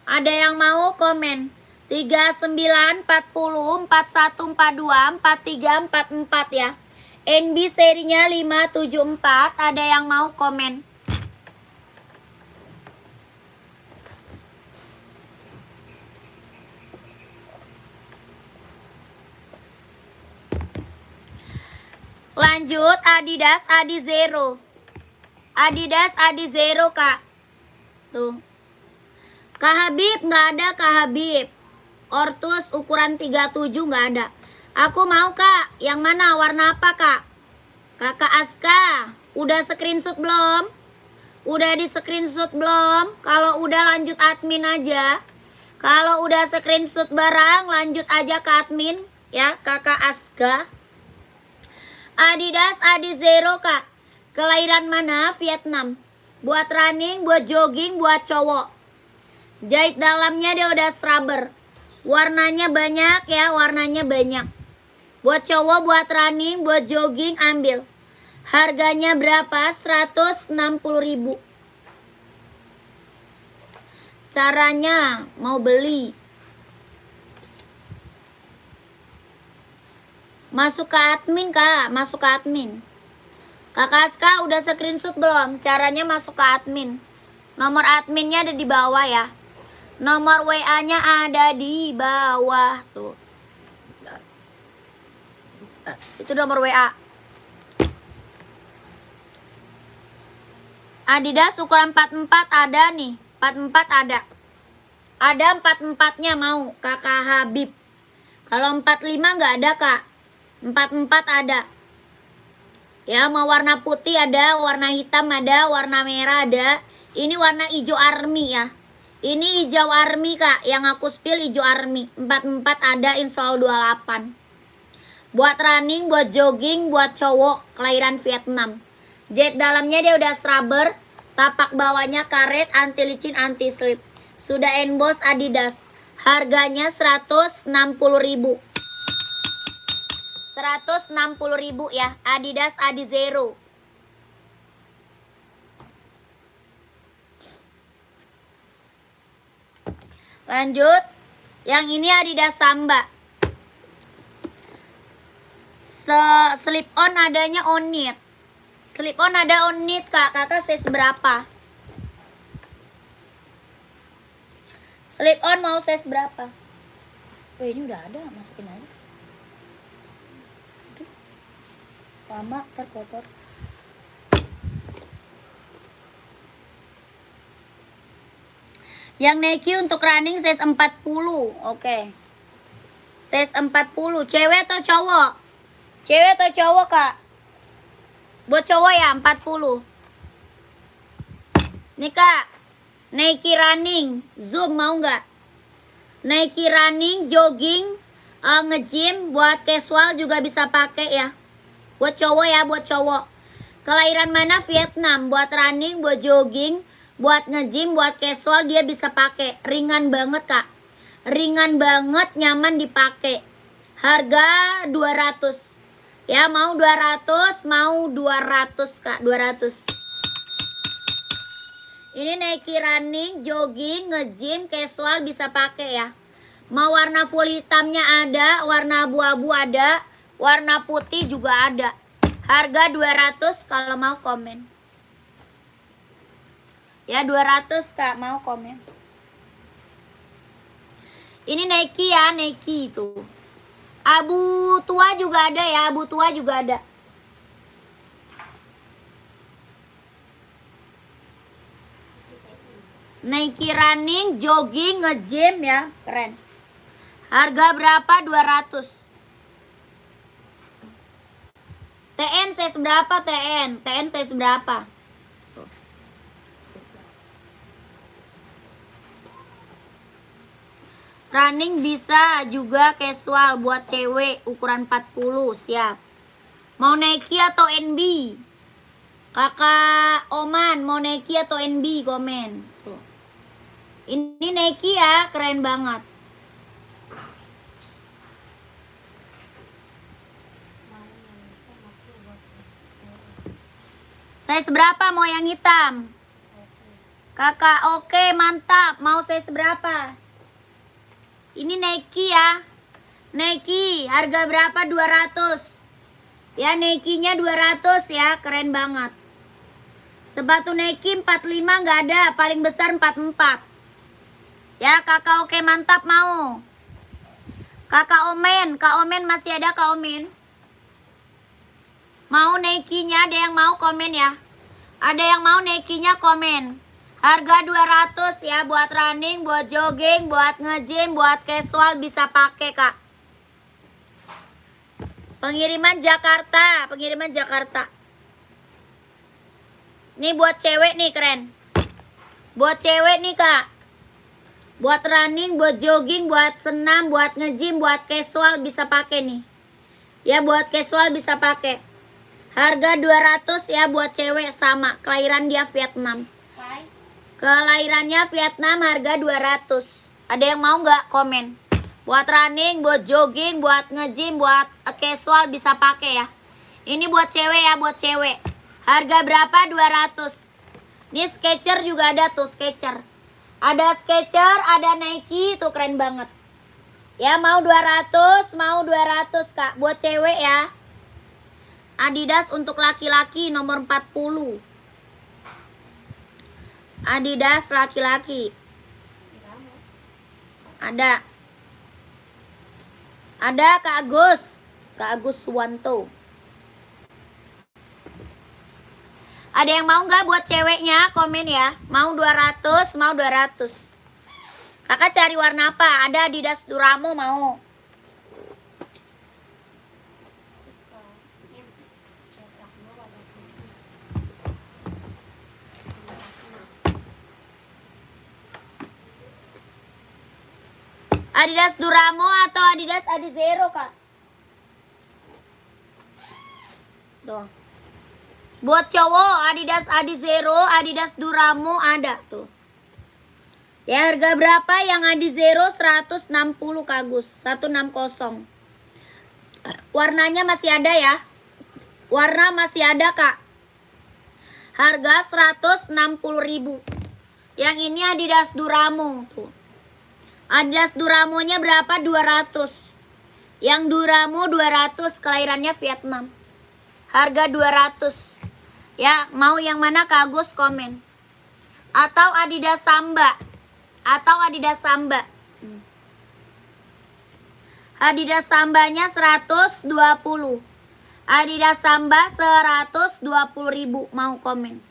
Ada yang mau komen? 39, 40, 41, 42, 43, 44 ya. NB serinya 574. Ada yang mau komen? Lanjut Adidas Adi Zero. Adidas Adi Zero kak. Tuh. Kak Habib nggak ada Kak Habib. Ortus ukuran 37 nggak ada. Aku mau kak. Yang mana? Warna apa kak? Kakak Aska. Udah screenshot belum? Udah di screenshot belum? Kalau udah lanjut admin aja. Kalau udah screenshot barang lanjut aja ke admin. Ya kakak Aska. Adidas Adi Zero kak. Kelahiran mana? Vietnam. Buat running, buat jogging, buat cowok. Jahit dalamnya dia udah scrubber. Warnanya banyak ya, warnanya banyak. Buat cowok, buat running, buat jogging ambil. Harganya berapa? 160.000. Caranya mau beli. Masuk ke admin kak, masuk ke admin. Kakak Aska udah screenshot belum? Caranya masuk ke admin. Nomor adminnya ada di bawah ya. Nomor WA-nya ada di bawah tuh. Itu nomor WA. Adidas ukuran 44 ada nih. 44 ada. Ada 44-nya mau kakak Habib. Kalau 45 nggak ada kak. 44 ada. Ya, mau warna putih ada, warna hitam ada, warna merah ada. Ini warna hijau army ya. Ini hijau army kak, yang aku spill hijau army. 44 ada, install 28. Buat running, buat jogging, buat cowok, kelahiran Vietnam. Jet dalamnya dia udah scrubber, Tapak bawahnya karet, anti licin, anti slip. Sudah emboss Adidas. Harganya 160.000. 160.000 ya. Adidas Adizero. Lanjut. Yang ini Adidas Samba. Slip on adanya on knit. Slip on ada on knit kak. Kakak size berapa? Slip on mau size berapa? Oh ini udah ada, masukin aja. Aduh. Sama terkotor. Yang Nike untuk running size 40. Oke. Size 40. Cewek atau cowok? Cewek atau cowok kak? Buat cowok ya 40. Nih kak, Nike running, zoom mau nggak? Nike running, jogging, nge-gym, buat casual juga bisa pakai ya. Buat cowok ya, buat cowok. Kelahiran mana? Vietnam. Buat running, buat jogging, buat nge-gym, buat casual dia bisa pakai. Ringan banget kak. Ringan banget, nyaman dipakai. Harga 200. Ya mau 200, mau 200 kak, 200. Ini Nike running, jogging, nge-gym, casual bisa pakai ya. Mau warna full hitamnya ada, warna abu-abu ada, warna putih juga ada. Harga 200 kalau mau komen. Ya 200 kak, mau komen. Ini Nike ya, Nike itu. Abu tua juga ada ya, abu tua juga ada. Nike running, jogging, nge-gym ya, keren. Harga berapa? 200. TN size berapa TN? TN size berapa? Running bisa juga casual buat cewek ukuran 40, siap. Mau Nike atau NB? Kakak Oman mau Nike atau NB komen. Tuh. Ini Nike ya, keren banget. Size berapa mau yang hitam? Kakak oke, mantap. Mau size berapa? Ini Nike ya. Nike harga berapa? 200. Ya Nike-nya 200 ya, keren banget. Sepatu Nike 45 nggak ada, paling besar 44. Ya kakak oke, mantap mau. Kakak Omen, Kak Omen masih ada Kak Omen? Mau Nike-nya, ada yang mau komen ya? Ada yang mau Nike-nya komen. Harga 200 ya, buat running, buat jogging, buat nge-gym, buat casual bisa pakai kak. Pengiriman Jakarta, pengiriman Jakarta. Ini buat cewek nih, keren. Buat cewek nih kak. Buat running, buat jogging, buat senam, buat nge-gym, buat casual bisa pakai nih. Ya buat casual bisa pakai. Harga 200 ya buat cewek, sama. Kelahiran dia Vietnam. Kelahirannya Vietnam, harga 200. Ada yang mau nggak komen? Buat running, buat jogging, buat nge-gym, buat casual bisa pakai ya. Ini buat cewek ya, buat cewek. Harga berapa? 200. Ini Skechers juga ada tuh, Skechers. Ada Skechers, ada Nike, tuh keren banget. Ya mau 200, mau 200 kak. Buat cewek ya. Adidas untuk laki-laki nomor 40. Adidas laki-laki. Ada. Ada Kak Agus. Kak Agus Suwanto. Ada yang mau nggak buat ceweknya? Komen ya. Mau 200, mau 200. Kakak cari warna apa? Ada Adidas Duramo mau. Adidas Duramo atau Adidas Adizero kak? Tuh. Buat cowok Adidas Adizero, Adidas Duramo ada tuh. Ya harga berapa yang Adizero? 160 Kak Gus, 160. Warnanya masih ada ya. Warna masih ada Kak. Harga 160.000. Yang ini Adidas Duramo tuh. Adidas Duramonya berapa? 200. Yang Duramo 200, kelahirannya Vietnam. Harga 200. Ya, mau yang mana Kak Agus komen. Atau Adidas Samba. Atau Adidas Samba. Adidas Sambanya 120. Adidas Samba 120.000, mau komen.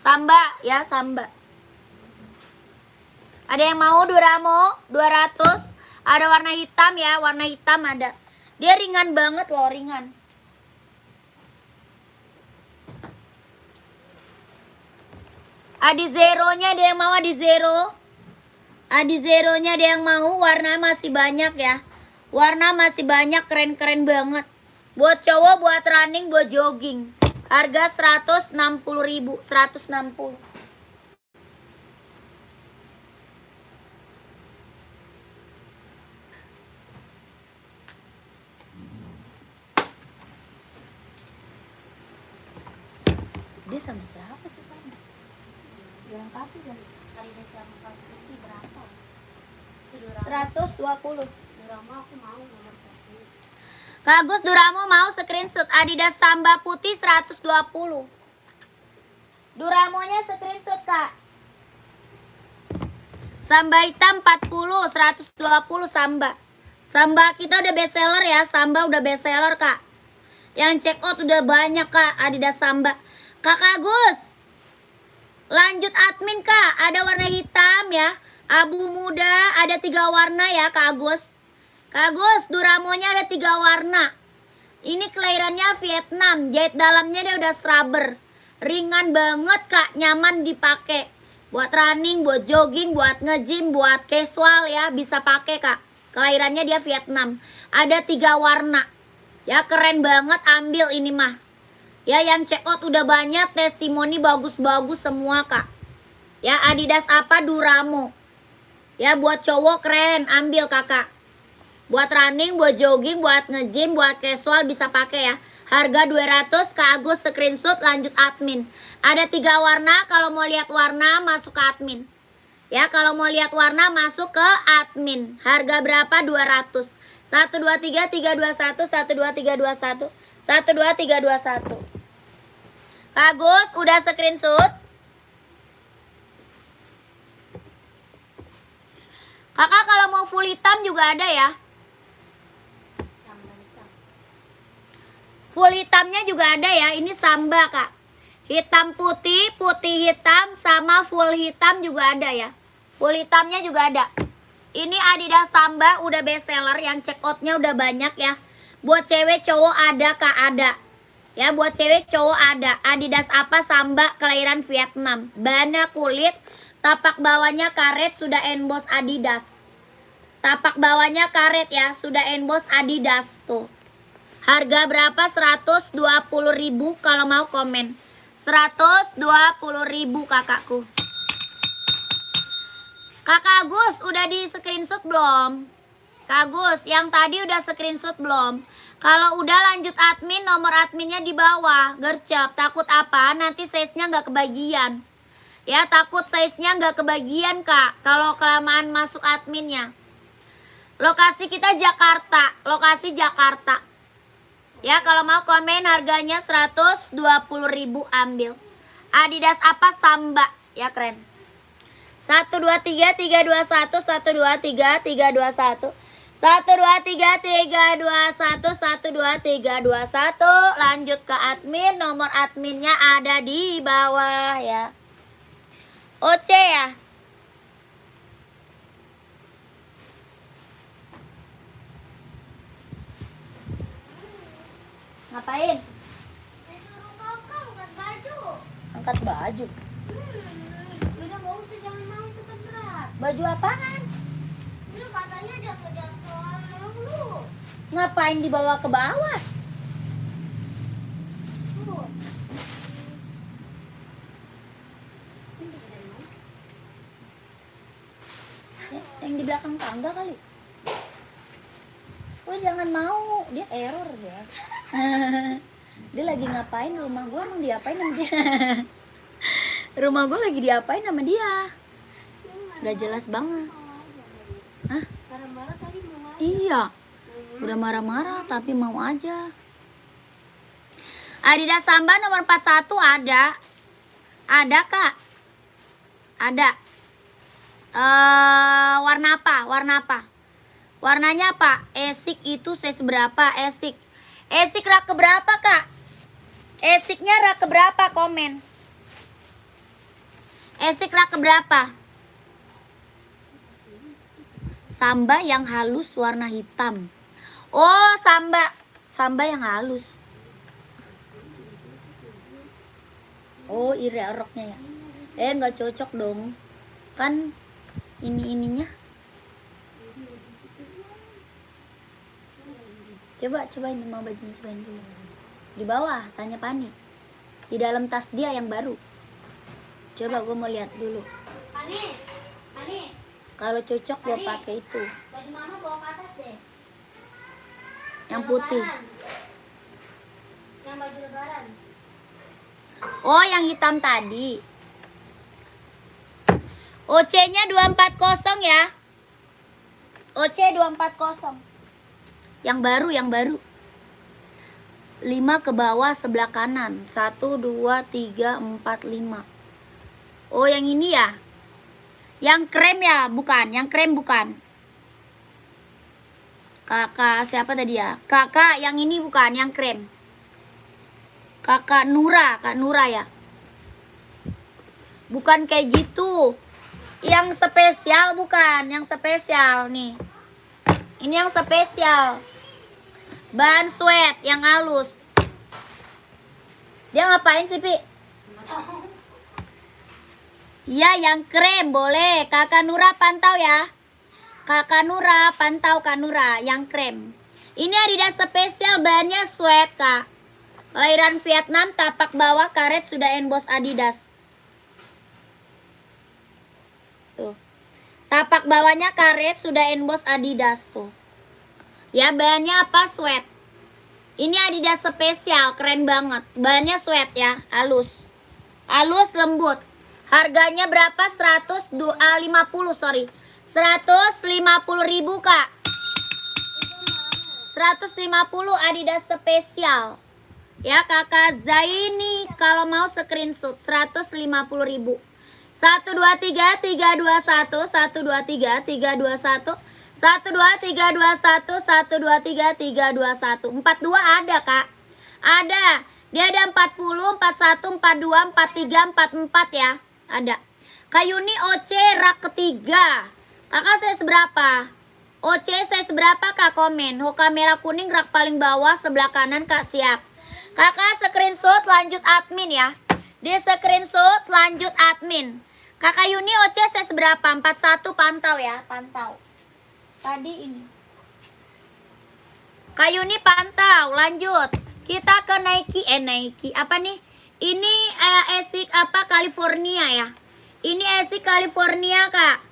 Samba ya, Samba. Ada yang mau Duramo 200? Ada warna hitam ya, warna hitam ada. Dia ringan banget loh, ringan. Adizero-nya ada yang mau Adizero? Adizero-nya ada yang mau? Warna masih banyak ya. Warna masih banyak, keren-keren banget. Buat cowok, buat running, buat jogging. Harga 160.000, 160. Dia sama siapa sih Pak? Yang kapi kan? Adidas yang putih berapa? 120. Duramo aku mau nomor 1. Kak Gus, Duramo mau screenshot. Adidas Samba putih 120. Duramonya screenshot Kak. Samba hitam 40, 120 Samba. Samba kita udah best seller ya. Samba udah best seller Kak. Yang check out udah banyak Kak. Adidas Samba. Kak Agus, lanjut admin Kak. Ada warna hitam ya. Abu muda ada 3 warna ya Kak Agus. Kak Agus, Duramonya ada 3 warna. Ini kelahirannya Vietnam. Jahit dalamnya dia udah scrubber. Ringan banget Kak, nyaman dipakai. Buat running, buat jogging, buat nge-gym, buat casual ya, bisa pakai Kak. Kelahirannya dia Vietnam. Ada 3 warna. Ya keren banget, ambil ini mah. Ya yang check out udah banyak, testimoni bagus-bagus semua Kak. Ya Adidas apa? Duramo. Ya buat cowok keren, ambil Kakak. Buat running, buat jogging, buat nge-gym, buat casual bisa pakai ya. Harga 200, Kak Agus screenshot lanjut admin. Ada 3 warna, kalau mau lihat warna masuk ke admin. Ya, kalau mau lihat warna masuk ke admin. Harga berapa? 200. 1 2 3 3 2 1 1 2 3 2 1 1 2 3 2 1. Kak Agus udah screenshot? Kakak kalau mau full hitam juga ada ya. Samba hitam. Full hitamnya juga ada ya. Ini Samba Kak. Hitam putih, putih hitam, sama full hitam juga ada ya. Full hitamnya juga ada. Ini Adidas Samba udah best seller. Yang check outnya udah banyak ya. Buat cewek cowok ada Kak, ada. Ya buat cewek cowok ada. Adidas apa? Samba kelahiran Vietnam. Bahannya kulit. Tapak bawahnya karet, sudah emboss Adidas. Tapak bawahnya karet ya, sudah emboss Adidas tuh. Harga berapa? 120.000 kalau mau komen. 120.000 kakakku. Kakak Agus udah di screenshot belum? Kak Agus yang tadi udah screenshot belum? Kalau udah lanjut admin, nomor adminnya di bawah. Gercep, takut apa? Nanti size-nya nggak kebagian. Ya takut size-nya nggak kebagian Kak. Kalau kelamaan masuk adminnya. Lokasi kita Jakarta. Lokasi Jakarta. Ya kalau mau komen harganya 120.000 ambil. Adidas apa? Samba. Ya keren. 1 2 3 3 2 1 1 2 3 3 2 1 1 2 3 3 2 1 1 2 3 2 1. Lanjut ke admin. Nomor adminnya ada di bawah ya. Oce ya. Ngapain? Disuruh kakak angkat baju. Angkat baju. Udah gak usah, jangan mau, itu kan berat. Baju apaan? Dia katanya jatuh-jatuhan lu. Ngapain dibawa ke bawah? yang di belakang tangga kali. Oh jangan mau, dia error dia. Dia lagi ngapain rumah gue, emang diapain sama dia? Rumah gue lagi diapain sama dia? Gak jelas banget. Hah? Marah-marah tadi mau aja. Iya, udah marah-marah tapi mau aja. Adidas Samba nomor 41 ada. Ada kak. Ada. Warna apa? Warna apa? Warnanya apa? Esik itu size berapa? Esik. Esik rak keberapa kak? Esiknya rak keberapa? Komen. Esik rak keberapa? Samba yang halus warna hitam. Oh, samba. Samba yang halus. Oh, iri roknya ya. Nggak cocok dong. Kan ininya. Cobain mau bajunya, cobain dulu. Di bawah, tanya Pani. Di dalam tas dia yang baru. Coba gue mau lihat dulu. Ani. Kalau cocok gue pakai itu. Baju mama bawa ke atas deh. Yang putih. Lebaran. Yang baju lebaran. Oh, yang hitam tadi. OC-nya 240 ya. OC 240. Yang baru. 5 ke bawah sebelah kanan. 1 2 3 4 5. Oh, yang ini ya. Yang krem ya, bukan. Yang krem bukan. Kakak siapa tadi ya? Kakak yang ini bukan, yang krem. Kakak Nura, Kak Nura ya. Bukan kayak gitu. Yang spesial bukan, yang spesial nih. Ini yang spesial. Bahan sweat yang halus. Dia ngapain sih, Pi? Iya, yang krem boleh. Kakak Nura pantau ya. Kakak Nura pantau, Kak Nura yang krem. Ini Adidas spesial, bahannya sweat, Kak. Kelahiran Vietnam, tapak bawah karet sudah emboss Adidas. Tuh. Tapak bawahnya karet sudah emboss Adidas tuh. Ya, bahannya apa? Sweat. Ini Adidas spesial, keren banget. Bahannya sweat ya, halus. Halus, lembut. Harganya berapa? 150, sorry. 150.000, Kak. 150 Adidas spesial. Ya, Kakak Zaini kalau mau screenshot 150.000. 1 2 3 3 2 1 1 2 3 3 2 1 1 2 3 2 1 1 2 3 3 2 1. 42 ada, Kak. Ada. Dia ada 40, 41, 42, 43, 44 ya. Ada. Kak Yuni OC rak ketiga. Kakak saya seberapa? OC saya seberapa, Kak? Komen. Hoka merah kuning rak paling bawah sebelah kanan, Kak. Siap. Kakak screenshot lanjut admin ya. Di screenshot lanjut admin. Kakak Yuni OC saya seberapa? 41 pantau ya. Pantau. Tadi ini. Kak Yuni pantau. Lanjut. Kita ke Nike. Nike. Apa nih? Ini Esik apa California ya. Ini Esik California, Kak.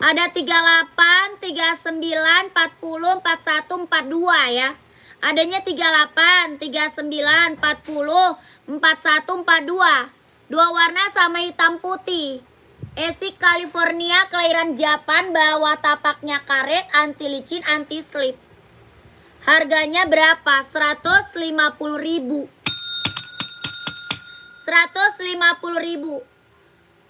Ada 38, 39, 40, 41, 42 ya. Adanya 38, 39, 40, 41, 42. Dua warna sama hitam putih. Esik California kelahiran Japan, bawah tapaknya karet, anti licin, anti slip. Harganya berapa? 150.000. 150.000.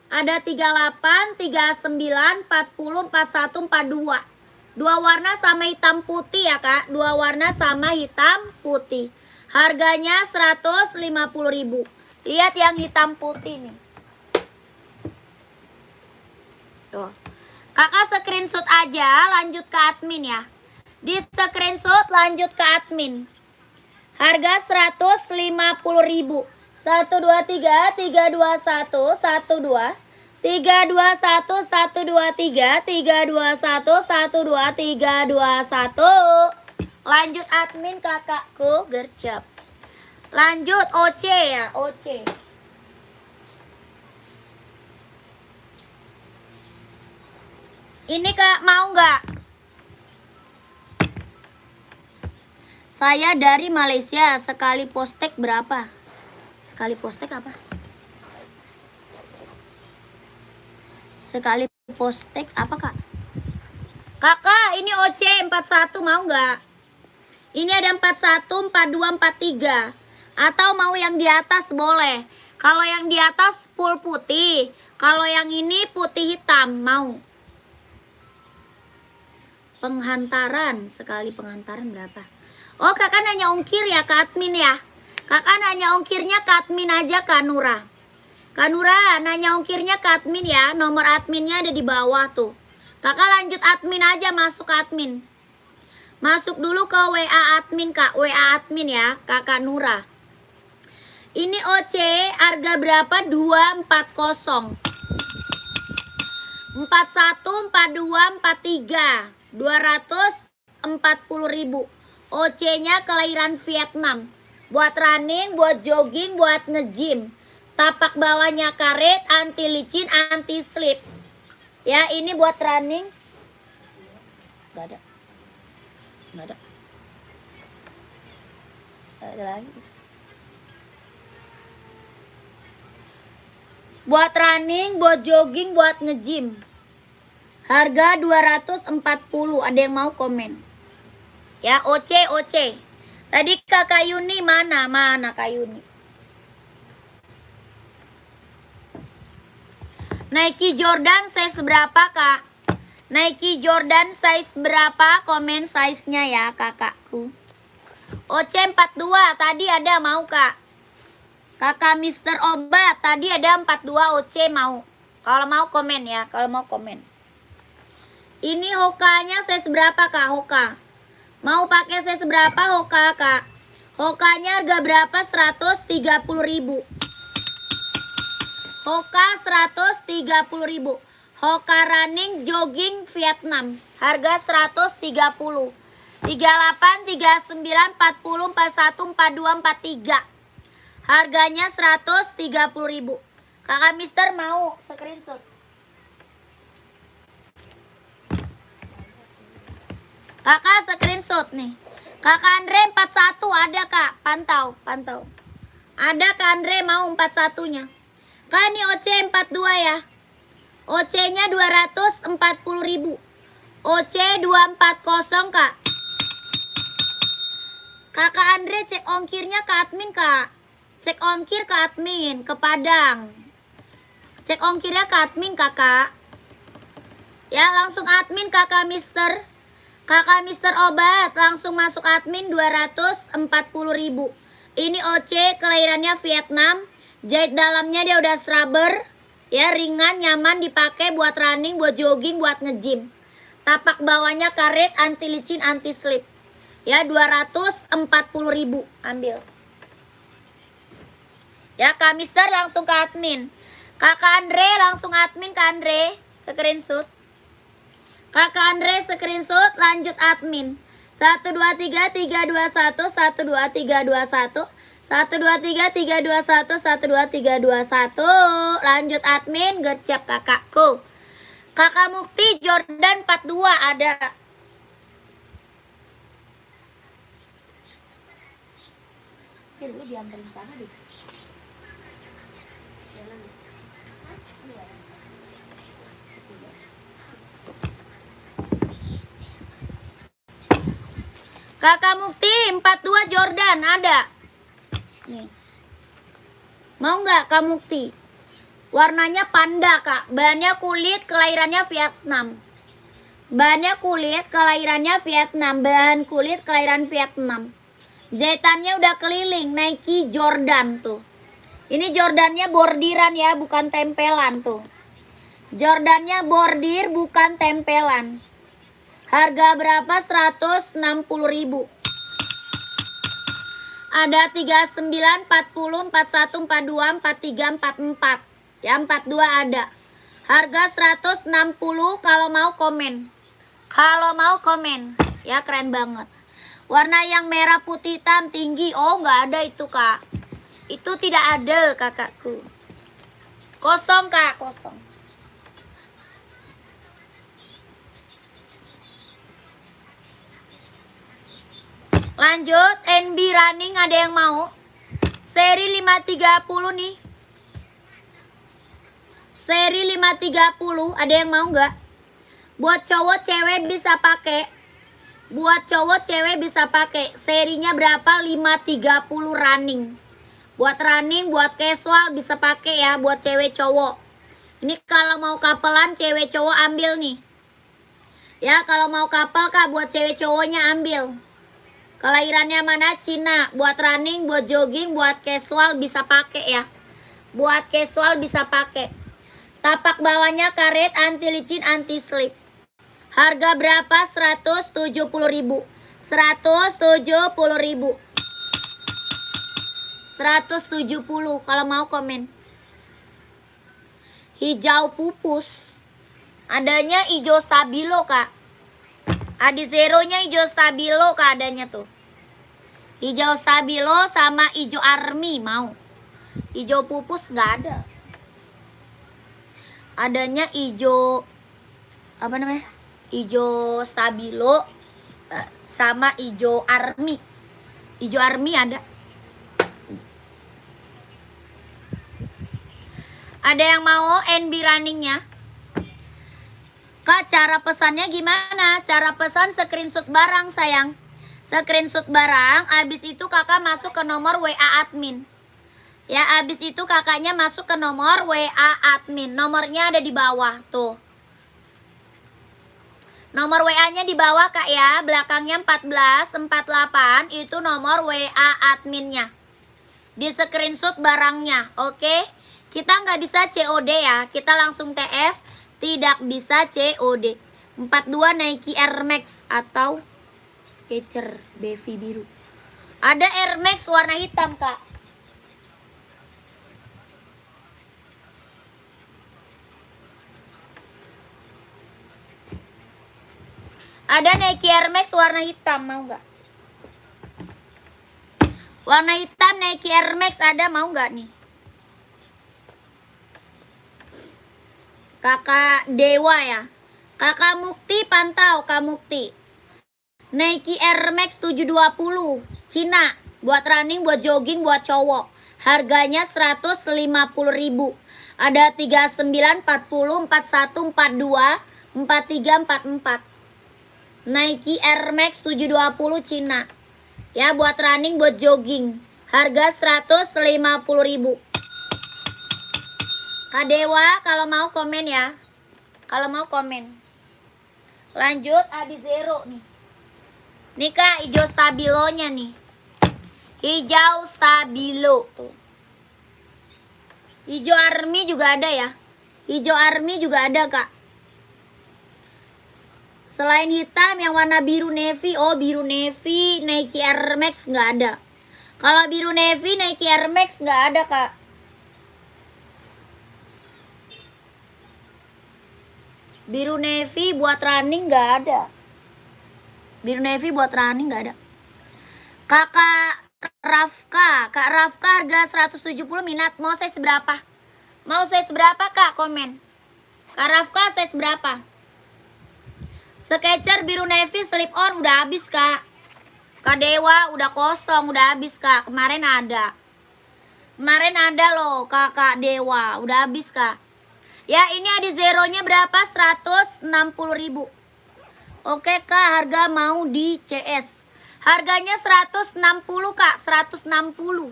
Ada 38, 39, 40, 41, 42. Dua warna sama hitam putih ya, Kak. Dua warna sama hitam putih. Harganya 150.000. Lihat yang hitam putih nih. Tuh. Kakak screenshot aja, lanjut ke admin ya. Di screenshot lanjut ke admin. Harga 150.000. 1 2 3 3 2 1 1 2 3 2 1 1 2 3 3 2 1 1 2 3 2 1. Lanjut admin kakakku gercep. Lanjut OC ya, OC. Ini Kak, mau nggak? Saya dari Malaysia. Sekali postek berapa? Sekali postek apa? Sekali postek apa Kak? Kakak, ini OC 41 mau nggak? Ini ada 41, 42, 43. Atau mau yang di atas boleh. Kalau yang di atas full putih. Kalau yang ini putih hitam, mau. Penghantaran, sekali penghantaran berapa? Oh, kakak nanya ongkir ya ke admin ya. Kakak nanya ongkirnya ke admin aja Kak Nura. Kak Nura, nanya ongkirnya ke admin ya. Nomor adminnya ada di bawah tuh. Kakak lanjut admin aja, masuk ke admin. Masuk dulu ke WA admin Kak. WA admin ya, Kakak Nura. Ini OC harga berapa? 240. 41, 42, 43. 240.000. OC-nya kelahiran Vietnam. Buat running, buat jogging, buat nge-gym. Tapak bawahnya karet, anti licin, anti slip. Ya, ini buat running. Gak ada. Gak ada. Gak ada lagi. Buat running, buat jogging, buat nge-gym. Harga 240. Ada yang mau komen? Ya, OC. Tadi Kakak Yuni mana? Mana Kak Yuni? Nike Jordan size berapa Kak? Nike Jordan size berapa? Komen size-nya ya kakakku. OC 42 tadi ada mau Kak? Kakak Mister Obat tadi ada 42 OC mau. Kalau mau komen ya, kalau mau komen. Ini Hoka-nya size berapa Kak? Hoka. Mau pakai size berapa Hoka Kak? Hoka-nya harga berapa? 130.000. Hoka 130.000. Hoka running jogging Vietnam. Harga 130. 38, 39, 40, 41, 42, 43. Harganya 130.000. Kakak Mister mau screenshot. Kakak screenshot nih. Kakak Andre 41 ada Kak. Pantau. Ada Kak Andre mau 41-nya. Kak ini OC 42 ya. OC-nya 240.000. OC 240 Kak. Kakak Andre cek ongkirnya ke admin Kak. Cek ongkir ke admin ke Padang. Cek ongkirnya ke admin Kakak. Ya langsung admin Kakak Mister. Kakak Mister Obat langsung masuk admin 240.000. Ini OC kelahirannya Vietnam. Jahit dalamnya dia udah scrubber. Ya ringan, nyaman dipakai buat running, buat jogging, buat nge-gym. Tapak bawahnya karet, anti licin, anti slip. Ya 240.000. Ambil. Ya Kak Mister langsung ke admin. Kakak Andre langsung admin Kak Andre. Screenshot. Kakak Andre screenshot lanjut admin. 1 2 3 3 2 1 1 2 3 2 1 1 2 3 3 2 1 1 2 3 2 1. Lanjut admin, gercep kakakku. Kakak Mukti Jordan 42 ada. Lu diambilin sana deh. Kakak Mukti 42 Jordan ada. Nih. Mau nggak Kak Mukti? Warnanya panda Kak. Bahannya kulit, kelahirannya Vietnam. Bahannya kulit, kelahirannya Vietnam. Bahan kulit, kelahiran Vietnam. Jahitannya udah keliling. Nike Jordan tuh. Ini Jordannya bordiran ya, bukan tempelan tuh. Jordannya bordir, bukan tempelan. Harga berapa? 160.000. Ada 39, 40, 41, 42, 43, 44. Ya 42 ada. Harga 160 kalau mau komen. Kalau mau komen. Ya keren banget. Warna yang merah putih hitam tinggi. Oh nggak ada itu Kak. Itu tidak ada kakakku. Kosong Kak, kosong. Lanjut, NB running ada yang mau? Seri 530 nih. Seri 530 ada yang mau nggak? Buat cowok cewek bisa pakai. Buat cowok cewek bisa pakai. Serinya berapa? 530 running. Buat running, buat casual bisa pakai ya. Buat cewek cowok. Ini kalau mau kapelan cewek cowok ambil nih. Ya kalau mau couple kak, buat cewek cowoknya ambil. Kelahirannya mana? Cina. Buat running, buat jogging, buat casual bisa pakai ya. Buat casual bisa pakai. Tapak bawahnya karet, anti licin, anti slip. Harga berapa? 170.000. 170.000. 170 kalau mau komen. Hijau pupus. Adanya hijau stabilo kak. Adizeronya hijau stabilo kak adanya tuh. Hijau stabilo sama hijau army mau. Hijau pupus nggak ada. Adanya hijau apa namanya? Hijau stabilo sama hijau army. Hijau army ada. Ada yang mau NB runningnya? Kak, cara pesannya gimana? Cara pesan screenshot barang sayang. Screenshot barang, habis itu kakak masuk ke nomor WA admin. Ya, abis itu kakaknya masuk ke nomor WA admin. Nomornya ada di bawah tuh. Nomor WA-nya di bawah kak ya. Belakangnya 1448 itu nomor WA adminnya. Di screenshot barangnya. Oke. Kita nggak bisa COD ya. Kita langsung TF. Tidak bisa COD. 42 Nike Air Max atau Skechers Baby biru. Ada Air Max warna hitam kak. Ada Nike Air Max warna hitam, mau nggak? Warna hitam Nike Air Max ada, mau nggak nih? Kakak Dewa ya. Kakak Mukti pantau, Kak Mukti. Nike Air Max 720 Cina. Buat running, buat jogging, buat cowok. Harganya 150.000. Ada 39, 40, 41, 42, 43, 44. Nike Air Max 720 Cina. Ya buat running, buat jogging. Harga 150.000. Kak Dewa kalau mau komen ya. Kalau mau komen. Lanjut Adizero nih. Nih kak, hijau stabilonya nih. Hijau stabilo tuh. Hijau army juga ada ya. Hijau army juga ada kak. Selain hitam yang warna biru navy, oh biru navy Nike Air Max nggak ada. Kalau biru navy Nike Air Max nggak ada kak. Biru navy buat running nggak ada. Biru navy buat running nggak ada. Kakak Rafka, Kak Rafka harga 170 minat. Mau size berapa? Mau size berapa kak? Komen. Kak Rafka size berapa? Skechers biru navy slip on udah habis kak. Kak Dewa udah kosong, udah habis kak. Kemarin ada. Kemarin ada loh kakak Dewa, udah habis kak. Ya ini ada zeronya berapa? 160.000. Oke kak, harga mau di CS. Harganya 160 kak, 160.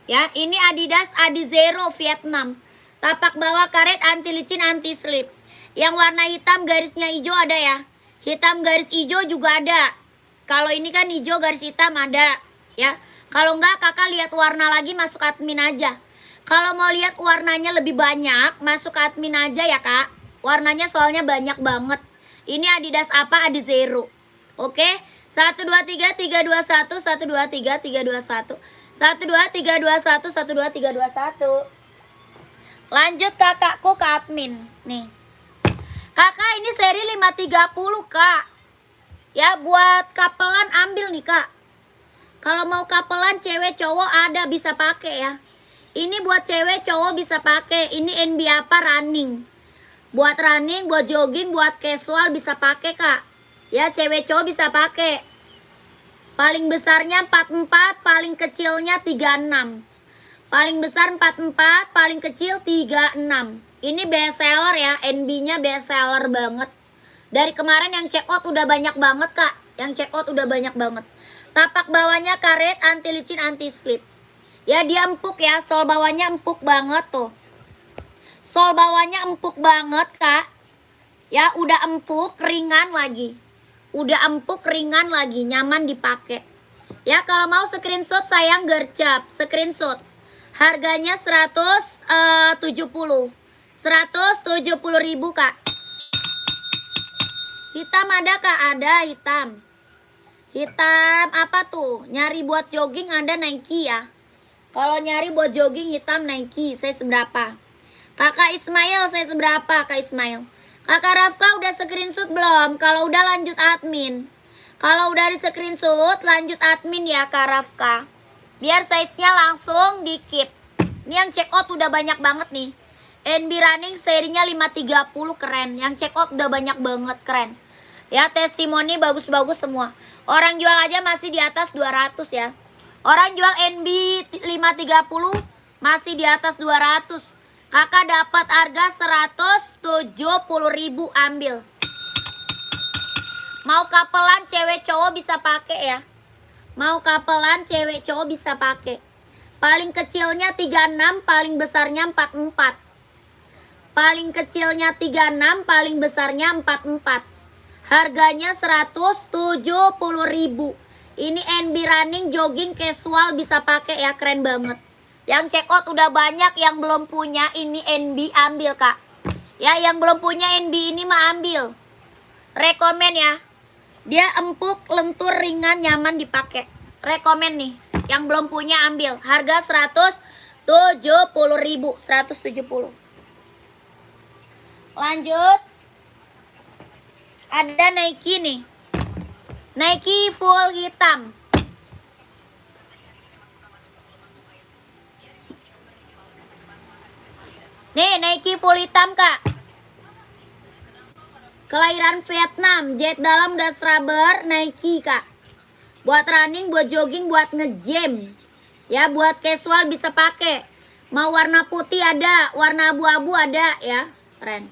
Ya ini Adidas Adizero Vietnam. Tapak bawah karet, anti licin, anti slip. Yang warna hitam garisnya hijau ada ya. Hitam garis hijau juga ada. Kalau ini kan hijau garis hitam ada ya. Kalau enggak kakak lihat warna lagi masuk admin aja. Kalau mau lihat warnanya lebih banyak masuk admin aja ya kak. Warnanya soalnya banyak banget. Ini Adidas apa? Adizero. Oke. 1 2 3 3 2 1 1 2 3 3 2 1 1 2 3 2 1 1 2 3 2 1. Lanjut kakakku ke admin. Nih. Kakak ini seri 530 kak. Ya buat kapelan ambil nih kak. Kalau mau kapelan cewek cowok ada bisa pakai ya. Ini buat cewek cowok bisa pakai. Ini NB apa running. Buat running, buat jogging, buat casual bisa pakai kak. Ya cewek cowok bisa pakai. Paling besarnya 44, paling kecilnya 36. Paling besar 44, paling kecil 36. Ini best seller ya, NB-nya best seller banget. Dari kemarin yang check out udah banyak banget kak. Yang check out udah banyak banget. Tapak bawahnya karet, anti licin, anti slip. Ya dia empuk ya, sol bawahnya empuk banget tuh. Sol bawahnya empuk banget kak. Ya udah empuk, ringan lagi. Udah empuk, ringan lagi, nyaman dipakai. Ya kalau mau screenshot sayang gercep, screenshot. Harganya 170. 170.000 kak. Hitam ada kak? Ada hitam. Hitam apa tuh? Nyari buat jogging ada Nike ya. Kalau nyari buat jogging hitam Nike. Saya seberapa? Kakak Ismail saya seberapa Kak Ismail? Kakak Rafka udah screenshot belum? Kalau udah lanjut admin. Kalau udah di screenshot lanjut admin ya Kak Rafka. Biar size-nya langsung di keep. Ini yang check out udah banyak banget nih. NB running serinya 530 keren. Yang check out udah banyak banget keren. Ya testimoni bagus-bagus semua. Orang jual aja masih di atas 200 ya. Orang jual NB 530 masih di atas 200. Kakak dapat harga 170.000 ambil. Mau kapelan cewek cowok bisa pakai ya. Mau kapelan cewek cowok bisa pakai. Paling kecilnya 36, paling besarnya 44. Paling kecilnya 36, paling besarnya 44. Harganya 170.000. Ini NB running jogging casual bisa pakai ya, keren banget. Yang check out udah banyak, yang belum punya ini NB ambil kak. Ya yang belum punya NB ini mah ambil. Rekomen ya. Dia empuk, lentur, ringan, nyaman dipakai. Rekomen nih. Yang belum punya ambil. Harga 170.000. 170. Lanjut. Ada Nike nih. Nike full hitam. Nih Nike full hitam kak. Kelahiran Vietnam. Jet dalam das rubber Nike kak. Buat running, buat jogging, buat nge-gym. Ya buat casual bisa pakai. Mau warna putih ada, warna abu-abu ada ya. Keren.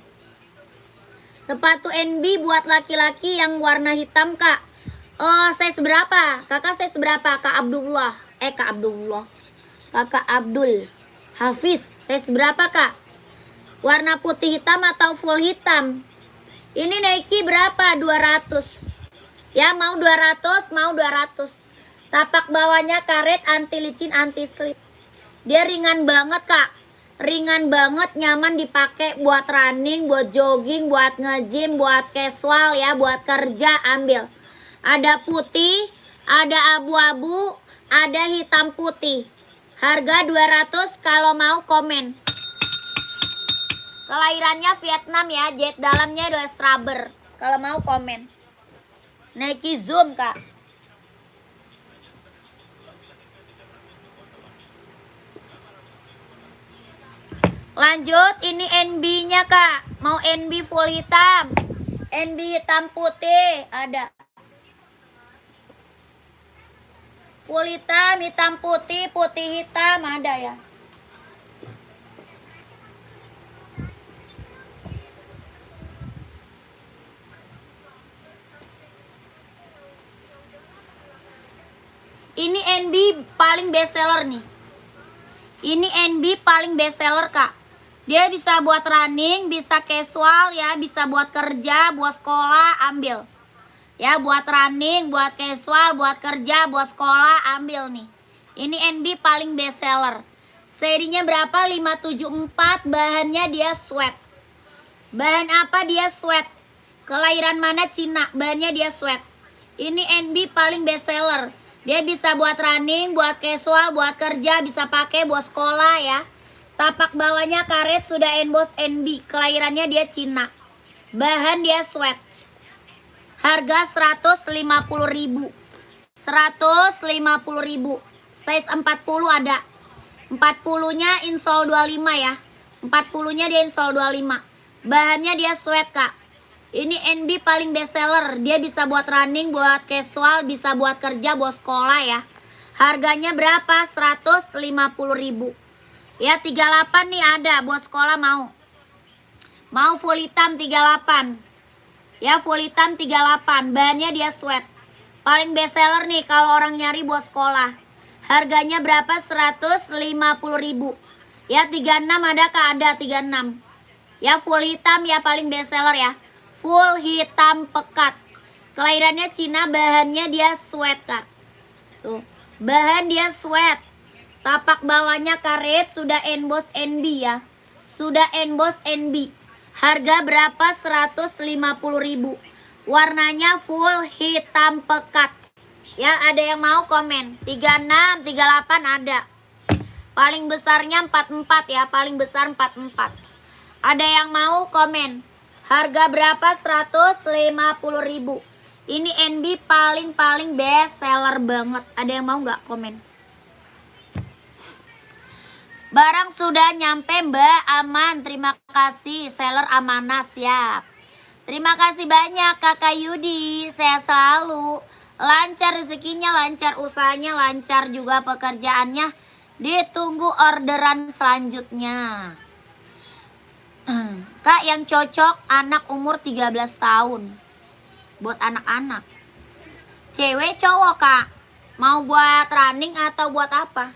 Sepatu NB buat laki-laki yang warna hitam kak. Size berapa? Kakak size berapa? Kak Abdullah. Kak Abdullah. Kakak Abdul Hafiz. Size berapa kak? Warna putih hitam atau full hitam? Ini Nike berapa? 200. Ya mau 200, mau 200. Tapak bawahnya karet, anti licin, anti slip. Dia ringan banget kak. Ringan banget, nyaman dipakai buat running, buat jogging, buat nge-gym, buat casual ya, buat kerja ambil. Ada putih, ada abu-abu, ada hitam putih. Harga 200 kalau mau komen. Kelahirannya Vietnam ya, jet dalamnya udah rubber. Kalau mau komen. Nike Zoom kak. Lanjut, ini NB-nya kak. Mau NB full hitam, NB hitam putih ada. Full hitam, hitam putih, putih hitam ada ya. Ini NB paling best seller nih. Ini NB paling best seller kak. Dia bisa buat running, bisa casual ya, bisa buat kerja, buat sekolah, ambil. Ya, buat running, buat casual, buat kerja, buat sekolah, ambil nih. Ini NB paling best seller. Serinya berapa? 574, bahannya dia sweat. Bahan apa dia sweat? Kelahiran mana? Cina, bahannya dia sweat. Ini NB paling best seller. Dia bisa buat running, buat casual, buat kerja, bisa pakai buat sekolah ya. Tapak bawahnya karet, sudah emboss NB. Kelahirannya dia Cina. Bahan dia sweat. Harga 150.000. 150.000. Size 40 ada. 40-nya insole 25 ya. 40-nya dia insole 25. Bahannya dia sweat kak. Ini NB paling best seller. Dia bisa buat running, buat casual, bisa buat kerja, buat sekolah ya. Harganya berapa? 150.000. Ya 38 nih ada buat sekolah mau. Mau full hitam 38. Ya full hitam 38. Bahannya dia sweat. Paling best seller nih kalau orang nyari buat sekolah. Harganya berapa? 150.000. Ya 36 ada Kak? Ada 36. Ya full hitam ya paling best seller ya. Full hitam pekat. Kelahirannya Cina, bahannya dia sweat Kak. Tuh, bahan dia sweat. Tapak bawahnya karet, sudah emboss NB ya. Sudah emboss NB. Harga berapa? 150.000. Warnanya full hitam pekat. Ya, ada yang mau komen? 36, 38 ada. Paling besarnya 44 ya, paling besar 44. Ada yang mau komen? Harga berapa? 150.000. Ini NB paling best seller banget. Ada yang mau nggak komen? Barang sudah nyampe Mbak, aman. Terima kasih, seller amanah, siap. Terima kasih banyak Kakak Yudi. Sehat selalu. Lancar rezekinya, lancar usahanya, lancar juga pekerjaannya. Ditunggu orderan selanjutnya. Kak, yang cocok anak umur 13 tahun. Buat anak-anak. Cewek cowok Kak? Mau buat running atau buat apa?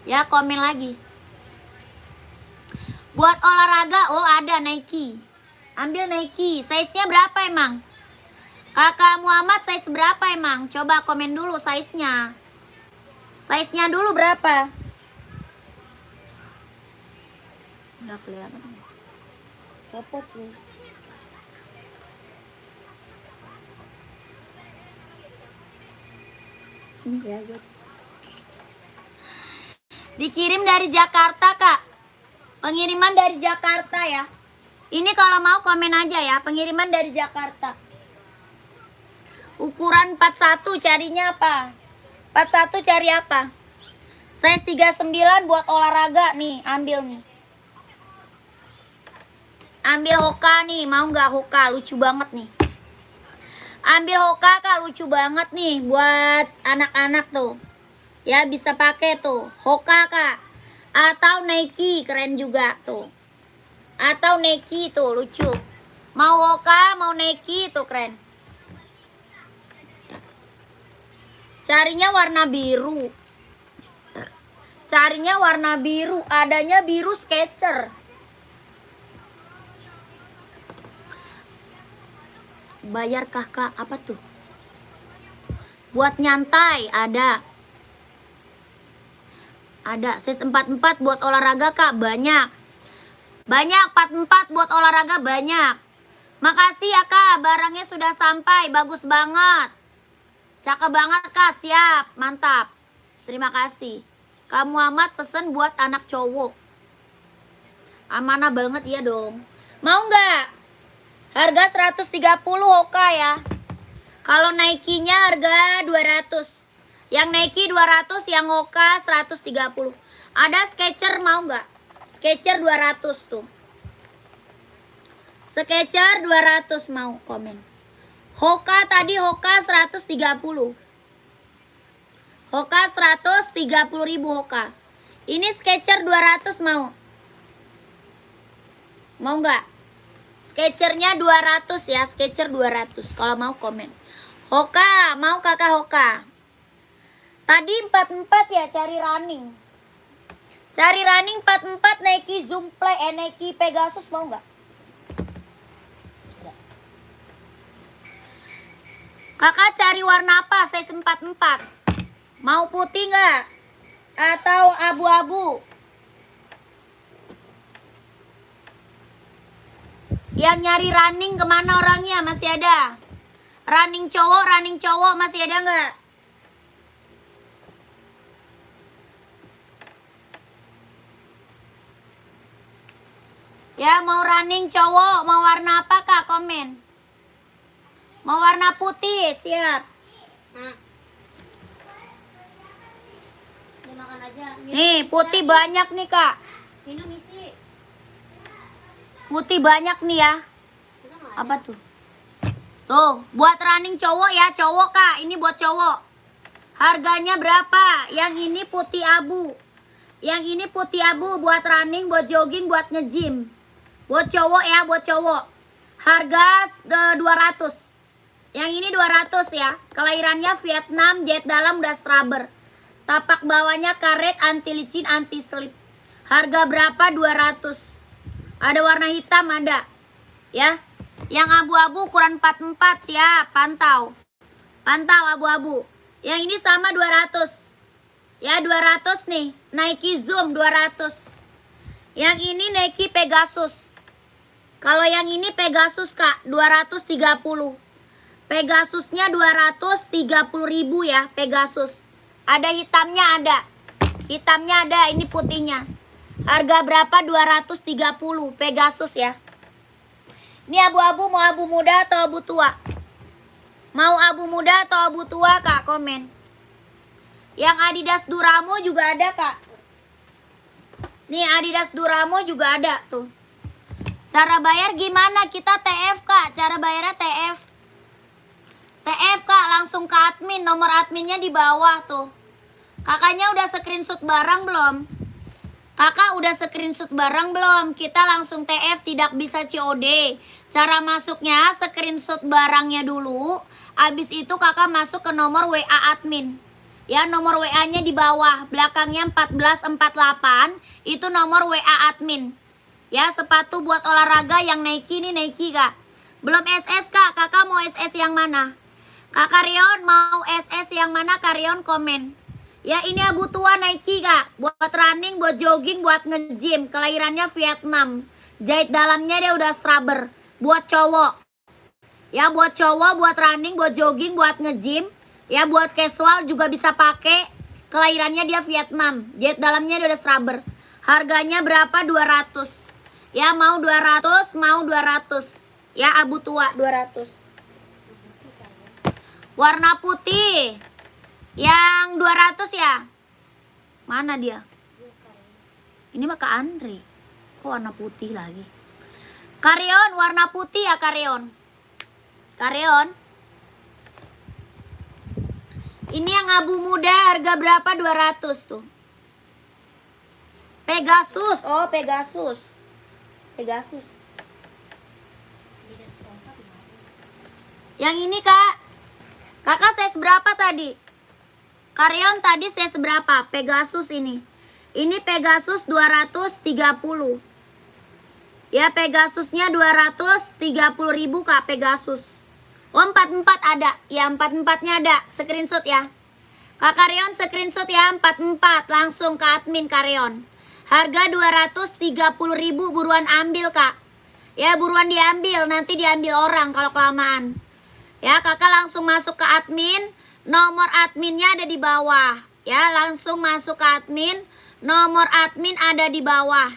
Ya komen lagi. Buat olahraga, oh ada Nike. Ambil Nike. Size-nya berapa emang? Kakak Muhammad size berapa emang? Coba komen dulu size-nya. Size-nya dulu berapa? Nggak kelihatan. Copot nih. Ya, dikirim dari Jakarta Kak. Pengiriman dari Jakarta ya. Ini kalau mau komen aja ya. Pengiriman dari Jakarta. Ukuran 41 carinya apa? 41 cari apa? Size 39 buat olahraga nih, ambil nih. Ambil Hoka nih, mau nggak Hoka? Lucu banget nih. Ambil Hoka Kak, lucu banget nih buat anak-anak tuh. Ya bisa pakai tuh, Hoka Kak. Atau Nike, keren juga tuh. Atau Nike tuh, lucu. Mau Hoka, mau Nike tuh keren. Carinya warna biru. Carinya warna biru. Adanya biru Skechers. Bayar kakak apa tuh? Buat nyantai ada. Ada size 44 buat olahraga Kak, banyak. Banyak 44 buat olahraga banyak. Makasih ya Kak, barangnya sudah sampai, bagus banget. Cakep banget Kak, siap, mantap. Terima kasih. Kak Muhammad pesen buat anak cowok. Amanah banget ya dong. Mau nggak? Harga 130 Hoka ya. Kalau Nike-nya harga 200. Yang Nike 200, yang Hoka 130. Ada Skechers mau nggak? Skechers 200 tuh. Skechers 200 mau komen. Hoka tadi Hoka 130. Hoka 130.000 Hoka. Ini Skechers 200 mau. Mau nggak? Skechersnya 200 ya, Skechers 200. Kalau mau komen. Hoka, mau kakak Hoka. Tadi 44 ya cari running. Cari running 44 Nike Zoom Play, Nike Pegasus mau nggak? Kakak cari warna apa? Size 44. Mau putih nggak? Atau abu-abu? Yang nyari running kemana orangnya? Masih ada? Running cowok masih ada nggak? Ya mau running cowok, mau warna apa Kak? Komen. Mau warna putih, siap. makan aja. Nih, putih banyak nih, Kak. Minum isi. Putih banyak nih ya. Kita nggak ada. Apa tuh? Tuh, buat running cowok ya, cowok Kak. Ini buat cowok. Harganya berapa? Yang ini putih abu. Yang ini putih abu buat running, buat jogging, buat nge-gym. Buat cowok ya, buat cowok. Harga 200. Yang ini 200 ya. Kelahirannya Vietnam, jahit dalam udah rubber. Tapak bawahnya karet, anti licin, anti slip. Harga berapa? 200. Ada warna hitam ada. Ya. Yang abu-abu ukuran 44 siap, pantau. Pantau abu-abu. Yang ini sama 200. Ya, 200 nih. Nike Zoom 200. Yang ini Nike Pegasus. Kalau yang ini Pegasus Kak, 230. Pegasusnya 230.000 ya, Pegasus. Ada hitamnya ada. Hitamnya ada, ini putihnya. Harga berapa? 230 Pegasus ya. Ini abu-abu, mau abu muda atau abu tua? Mau abu muda atau abu tua Kak? Komen. Yang Adidas Duramo juga ada Kak. Nih Adidas Duramo juga ada tuh. Cara bayar gimana? Kita TF Kak. Cara bayarnya TF. TF Kak, langsung ke admin. Nomor adminnya di bawah tuh. Kakaknya udah screenshot barang belum? Kakak udah screenshot barang belum? Kita langsung TF, tidak bisa COD. Cara masuknya screenshot barangnya dulu. Abis itu kakak masuk ke nomor WA admin. Ya, nomor WA-nya di bawah. Belakangnya 1448. Itu nomor WA admin. Ya, sepatu buat olahraga yang Nike nih, Nike Kak. Belum SS Kak, kakak mau SS yang mana? Kakak Rion mau SS yang mana? Kak Rion komen. Ya, ini abu tua Nike Kak. Buat running, buat jogging, buat nge-gym. Kelahirannya Vietnam. Jahit dalamnya dia udah rubber. Buat cowok. Ya, buat cowok, buat running, buat jogging, buat nge-gym. Ya, buat casual juga bisa pakai. Kelahirannya dia Vietnam. Jahit dalamnya dia udah rubber. Harganya berapa? 200. Ya, mau 200, mau 200. Ya, abu tua 200. Warna putih. Yang 200 ya. Mana dia? Ini mah Kak Andri. Kok warna putih lagi? Karyon, warna putih ya Karyon. Karyon. Ini yang abu muda harga berapa? 200 tuh. Pegasus. Oh, Pegasus. Pegasus. Yang ini Kak. Kakak size berapa tadi? Karyon tadi size berapa? Pegasus ini. Ini Pegasus 230. Ya, Pegasusnya 230.000 Kak, Pegasus. Oh, 44 ada. Ya, 44-nya ada. Screenshot ya. Kak Karyon screenshot ya, 44. Langsung ke admin Karyon. Harga 230.000, buruan ambil Kak. Ya, buruan diambil. Nanti diambil orang kalau kelamaan. Ya, kakak langsung masuk ke admin. Nomor adminnya ada di bawah. Ya, langsung masuk ke admin. Nomor admin ada di bawah.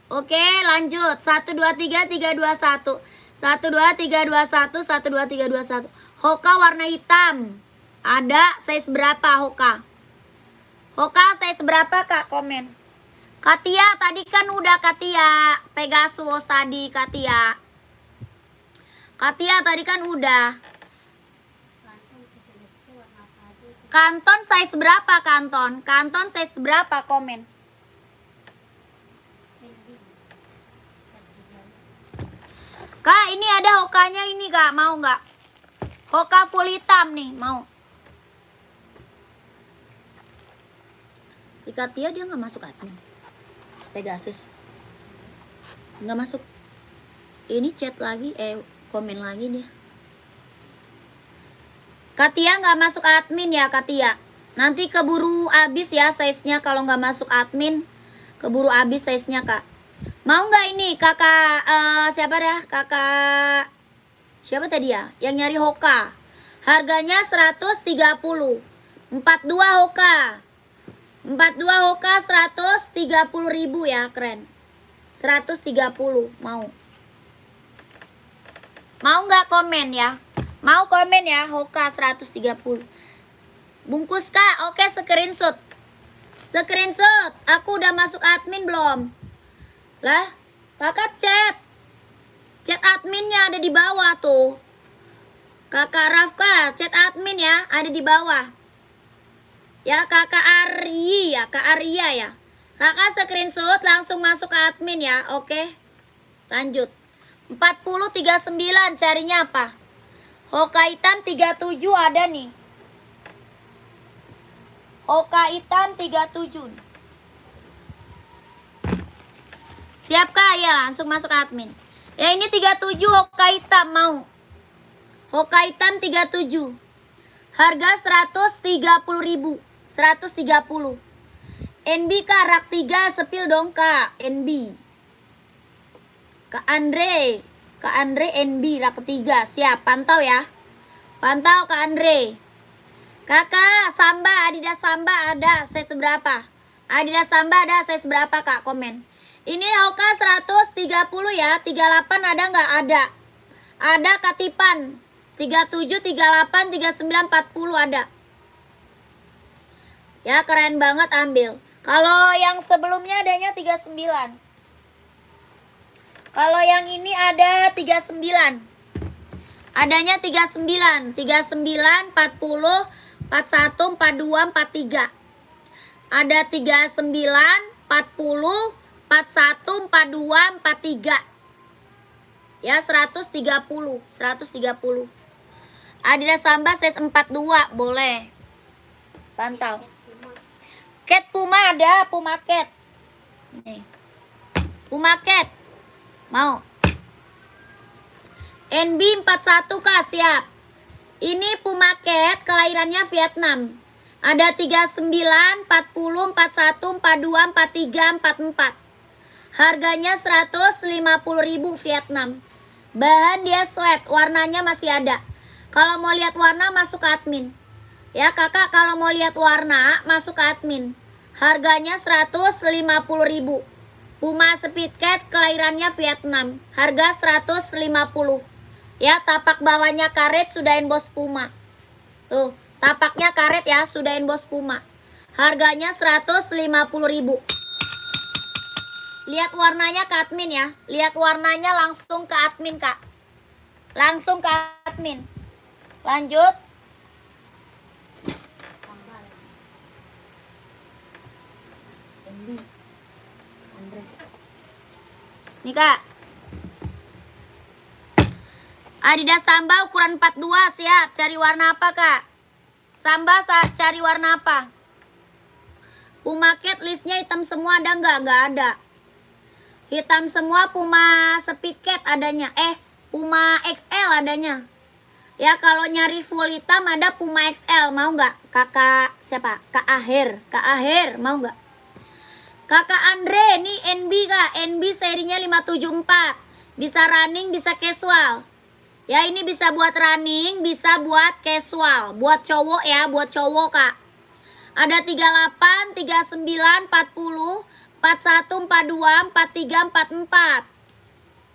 Oke, lanjut. 1, 2, 3, 3, 2, 1. 1, 2, 3, 2, 1. 1, 2, 3, 2, 1. Hoka warna hitam. Ada size berapa Hoka? Hoka size berapa Kak? Komen. Katia, tadi kan udah Katia. Pegasus tadi Katia. Katia tadi kan udah. Kanton size berapa kanton? Kanton size berapa? Komen. Kak, ini ada Hokanya ini Kak, mau nggak? Hoka full hitam nih, mau. Si Katia dia nggak masuk admin. Pegasus. Nggak masuk. Ini chat lagi, komen lagi dia. Katia nggak masuk admin ya Katia. Nanti keburu habis ya size-nya kalau nggak masuk admin. Keburu habis size-nya Kak. Mau nggak ini kakak siapa dah? Kakak siapa tadi ya? Yang nyari Hoka. Harganya 130. 42 Hoka. 42 Hoka 130.000 ya, keren. 130 mau. Mau nggak komen ya? Mau komen ya, Hoka 130. Bungkus Kak, oke screenshot. Screenshot. Aku udah masuk admin belum? Lah, kakak chat. Chat adminnya ada di bawah tuh. Kakak Rafka, chat admin ya, ada di bawah. Ya, kakak Ari ya, kak Arya ya. Kakak screenshot langsung masuk ke admin ya, oke? Lanjut. 4039 carinya apa? Hokkaitan 37 ada nih. Hokkaitan 37. Siap kak? Ya, langsung masuk admin. Ya ini 37 Hokkaitan mau. Hokkaitan 37. Harga 130.000. 130. NB kak, rak 3 sepil dong kak. NB. Kak Andre. Kak Andre NB rak 3. Siap, pantau ya. Pantau Kak Andre. Kakak, Samba, Adidas Samba ada size berapa? Adidas Samba ada size berapa kak? Komen. Ini Hoka 130 ya, 38 ada nggak? Ada. Ada katipan. 37, 38, 39, 40 ada. Ya keren banget ambil. Kalau yang sebelumnya adanya 39. Kalau yang ini ada 39. Adanya 39. 39, 40, 41, 42, 43. Ada 39, 40, 41, 42, 43. Ya 130. 130. Adidas Samba size 42 boleh. Pantau. Cat Puma ada, Puma Cat. Nih. Puma Cat. Mau. NB 41 kak, siap. Ini Puma Cat, kelahirannya Vietnam. Ada 39, 40, 41, 42, 43, 44. Harganya 150.000 Vietnam. Bahan dia sweat, warnanya masih ada. Kalau mau lihat warna masuk ke admin. Ya kakak, kalau mau lihat warna masuk ke admin. Harganya 150.000. Puma Speed Cat, kelahirannya Vietnam. Harga 150. Ya, tapak bawahnya karet, sudah emboss Puma. Tuh, tapaknya karet ya, sudah emboss Puma. Harganya 150.000. Lihat warnanya ke admin ya. Lihat warnanya langsung ke admin kak. Langsung ke admin. Lanjut. Nih kak. Adidas Samba ukuran 42 siap. Cari warna apa kak? Samba cari warna apa? Puma Cat listnya hitam semua ada nggak? Nggak ada. Hitam semua. Puma Speed Cat adanya. Puma XL adanya. Ya kalau nyari full hitam ada Puma XL. Mau nggak? Kakak siapa? Kak Aher. Kak Aher mau nggak? Kakak Andre, ini NB kak. NB serinya 574. Bisa running, bisa casual. Ya ini bisa buat running, bisa buat casual. Buat cowok ya, buat cowok kak. Ada 38, 39, 40, 41, 42, 43, 44.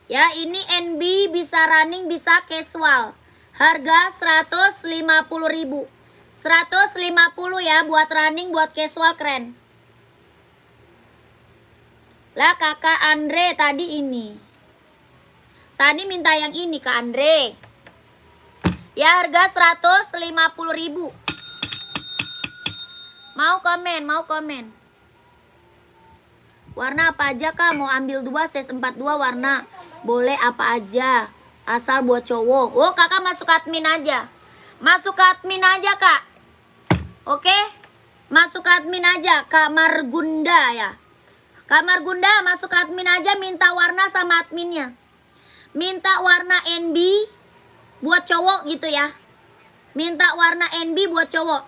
Ya ini NB bisa running, bisa casual. Harga 150.000. 150 ya buat running, buat casual keren. Lah kakak Andre tadi ini. Tadi minta yang ini kak Andre. Ya harga 150.000. Mau komen, mau komen. Warna apa aja kak? Mau ambil 2 size 42 warna. Boleh apa aja. Asal buat cowok. Oh kakak masuk admin aja. Masuk ke admin aja kak. Oke? Masuk ke admin aja. Kak Margunda ya. Kak Margunda masuk ke admin aja. Minta warna sama adminnya. Minta warna NB buat cowok gitu ya. Minta warna NB buat cowok.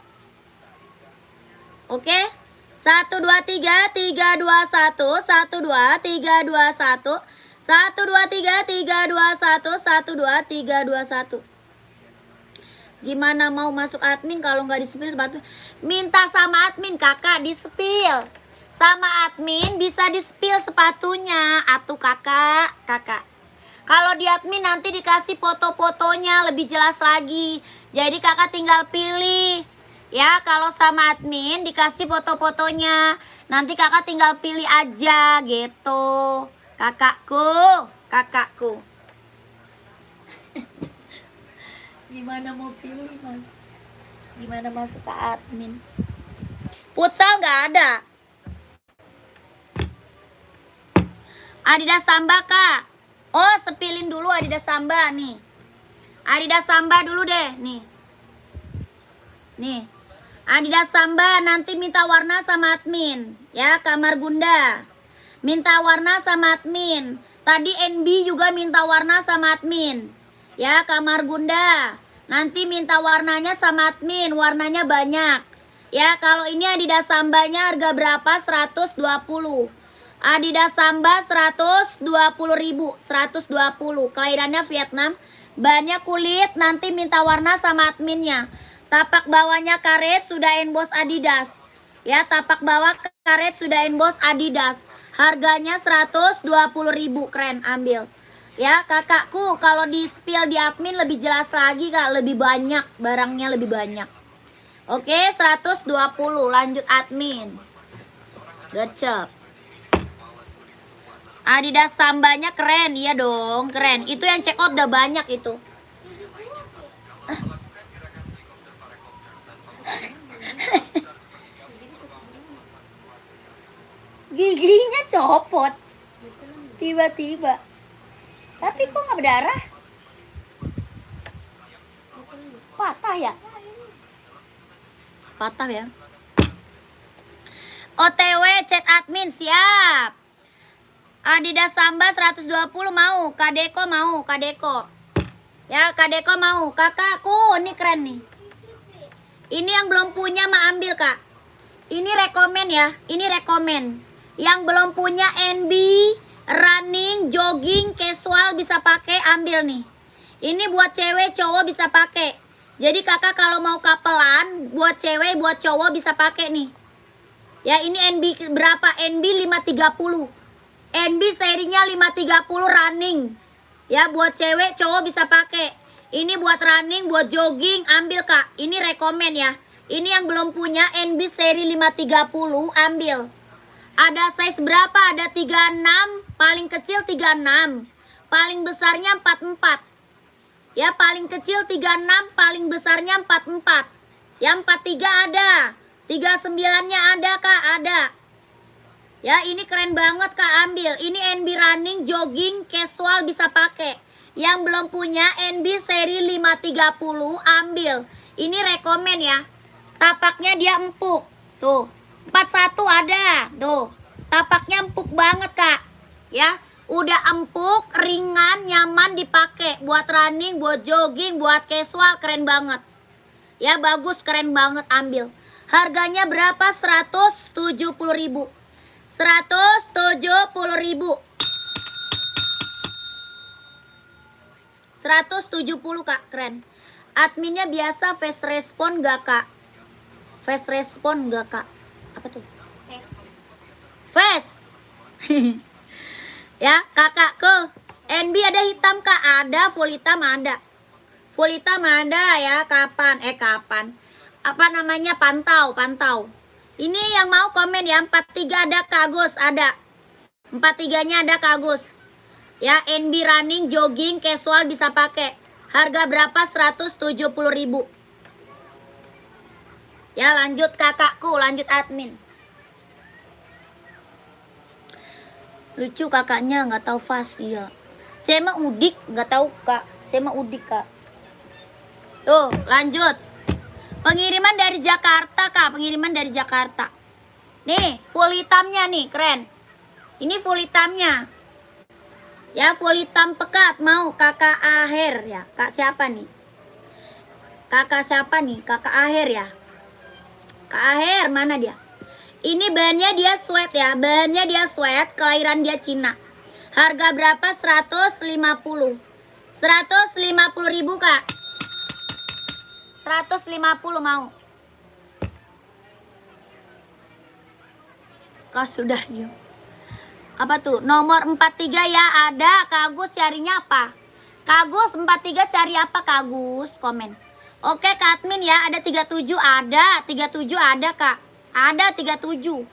Oke? 1, 2, 3, 3, 2, 1. 1, 2, 3, 2, 1. 1, 2, 3, 3, 2, 1. 1, 2, 3, 2, 1. Gimana mau masuk admin kalau nggak di-spill sepatu? Minta sama admin kakak di-spill. Sama admin bisa di-spill sepatunya. Atuh kakak. Kalau di admin nanti dikasih foto-fotonya lebih jelas lagi. Jadi kakak tinggal pilih. Ya, kalau sama admin dikasih foto-fotonya. Nanti kakak tinggal pilih aja gitu. Kakakku. Gimana mau pilih, Mas? Gimana masuk ke admin? Futsal nggak ada. Adidas Samba, Kak. Oh, sepilin dulu Adidas Samba nih. Adidas Samba dulu deh, nih. Nih. Adidas Samba nanti minta warna sama admin. Ya, Kamar Gunda. Minta warna sama admin. Tadi NB juga minta warna sama admin. Ya, Kamar Gunda. Nanti minta warnanya sama admin. Warnanya banyak. Ya, kalau ini Adidas Sambanya harga berapa? 120. Adidas Samba 120.000. 120. Kelahirannya Vietnam. Banyak kulit. Nanti minta warna sama adminnya. Tapak bawahnya karet sudah emboss Adidas. Ya, tapak bawah karet sudah emboss Adidas. Harganya 120.000. Keren, ambil. Ya, kakakku, kalau di spill di admin lebih jelas lagi, Kak. Lebih banyak, barangnya lebih banyak. Oke, 120. Lanjut admin. Gacep. Adidas Sambanya keren, iya dong, keren. Itu yang check out udah banyak itu. Giginya copot tiba-tiba, tapi kok nggak berdarah? Patah ya? Patah ya? OTW chat admin siap. Adidas Samba 120 mau, Kadeko mau, Kadeko. Ya, Kadeko mau. Kakakku, ini keren nih. Ini yang belum punya mah ambil, Kak. Ini rekomen ya, ini rekomen. Yang belum punya NB, running, jogging, casual bisa pakai, ambil nih. Ini buat cewek, cowok bisa pakai. Jadi kakak kalau mau kapelan, buat cewek, buat cowok bisa pakai nih. Ya, ini NB berapa? NB 530. NB serinya 530 running. Ya, buat cewek, cowok bisa pakai. Ini buat running, buat jogging, ambil, Kak. Ini rekomen ya. Ini yang belum punya NB seri 530, ambil. Ada size berapa? Ada 36, paling kecil 36. Paling besarnya 44. Ya, paling kecil 36, paling besarnya 44. Yang 43 ada. 39-nya ada, Kak, ada. Ya, ini keren banget, Kak, ambil. Ini NB running, jogging, casual bisa pakai. Yang belum punya NB seri 530, ambil. Ini rekomen ya. Tapaknya dia empuk. Tuh, 41 ada. Tuh, tapaknya empuk banget, Kak. Ya, udah empuk, ringan, nyaman dipakai. Buat running, buat jogging, buat casual, keren banget. Ya, bagus, keren banget, ambil. Harganya berapa? 170.000. 170.000. 170, Kak, keren. Adminnya biasa face respon gak, Kak? Face respon gak, Kak? Apa tuh? Face. Ya, kakakku. NB ada hitam, Kak? Ada, full hitam ada. Full hitam ada ya, kapan? Apa namanya? Pantau. Ini yang mau komen ya, 43 ada Kak Agus, ada. 43-nya ada Kak Agus. Ya, NB running, jogging, casual bisa pakai. Harga berapa? 170.000. Ya, lanjut kakakku, lanjut admin. Lucu kakaknya, nggak tahu fast, iya. Saya mah udik, nggak tahu, Kak. Saya mah udik, Kak. Tuh, lanjut. Pengiriman dari Jakarta, Kak. Pengiriman dari Jakarta. Nih, full hitamnya nih, keren. Ini full hitamnya. Ya, full hitam pekat. Mau kakak Aher ya. Kak siapa nih? Kakak siapa nih? Kakak Aher ya. Kak Aher, mana dia? Ini bahannya dia sweat ya. Bahannya dia sweat, kelahiran dia Cina. Harga berapa? 150. 150.000, Kak. 150 mau. Kak sudah yuk. Apa tuh? Nomor 43 ya, ada. Kak Agus carinya apa? Kak Agus 43 cari apa, Kak Agus? Komen. Oke Kak admin ya, ada 37 ada, 37 ada Kak. Ada 37.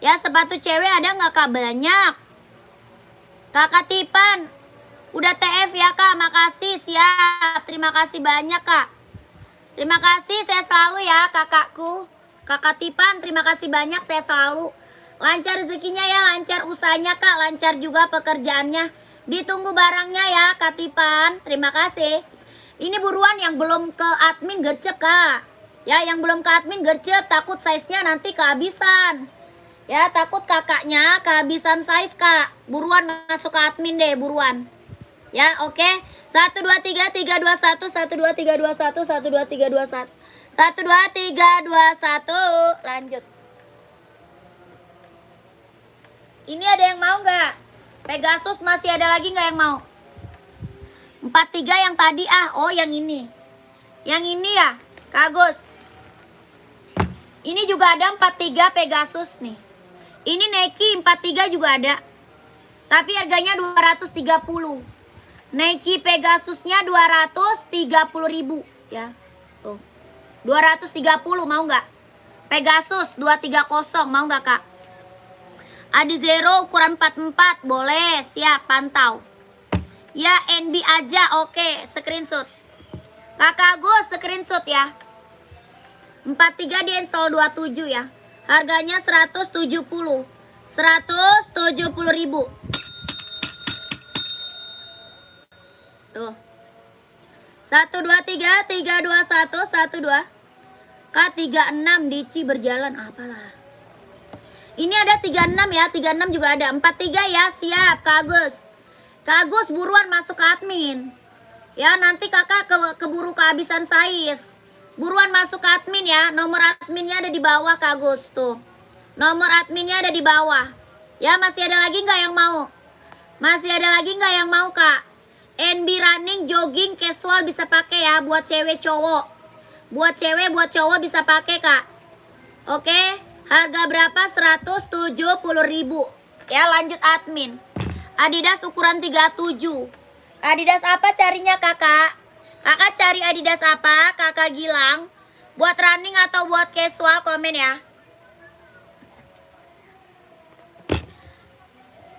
Ya sepatu cewek ada nggak Kak? Banyak. Kakak Tipan, udah TF ya Kak, makasih siap. Terima kasih banyak Kak. Terima kasih, saya selalu ya kakakku. Kakak Tipan, terima kasih banyak, saya selalu. Lancar rezekinya ya, lancar usahanya Kak, lancar juga pekerjaannya. Ditunggu barangnya ya Kak Tipan, terima kasih. Ini buruan yang belum ke admin gercep Kak. Ya yang belum ke admin gercep, takut size-nya nanti kehabisan. Ya takut kakaknya kehabisan size Kak. Buruan masuk ke admin deh, buruan. Ya oke. 1 2 3 3 2 1 1 2 3 2 1 1 2 3 2 1 1 2 3 2 1. Lanjut. Ini ada yang mau nggak? Pegasus masih ada lagi nggak yang mau? 43 yang tadi oh yang ini. Yang ini ya, Kak Agus. Ini juga ada 43 Pegasus nih. Ini Nike 43 juga ada. Tapi harganya 230. Nike Pegasusnya 230.000 ya. Tuh. 230 mau nggak? Pegasus 230 mau nggak Kak? Adizero ukuran 44 boleh, siap pantau. Ya NB aja, oke, screenshot. Kakak Agus screenshot ya. 43 di install 27 ya. Harganya 170. 170.000. Tuh. 1 2 3 3 2 1 1 2. K36 Dici berjalan apalah. Ini ada 36 ya, 36 juga ada. 43 ya, siap Kak Agus. Kak Agus buruan masuk ke admin. Ya nanti kakak keburu kehabisan size. Buruan masuk ke admin ya. Nomor adminnya ada di bawah Kak Agus tuh. Nomor adminnya ada di bawah. Ya masih ada lagi nggak yang mau? Masih ada lagi nggak yang mau Kak? NB running jogging casual bisa pakai ya buat cewek cowok. Buat cewek buat cowok bisa pakai Kak. Oke, harga berapa? 170.000. Ya lanjut admin. Adidas ukuran 37. Adidas apa carinya kakak? Kakak cari Adidas apa? Kakak Gilang. Buat running atau buat casual komen ya.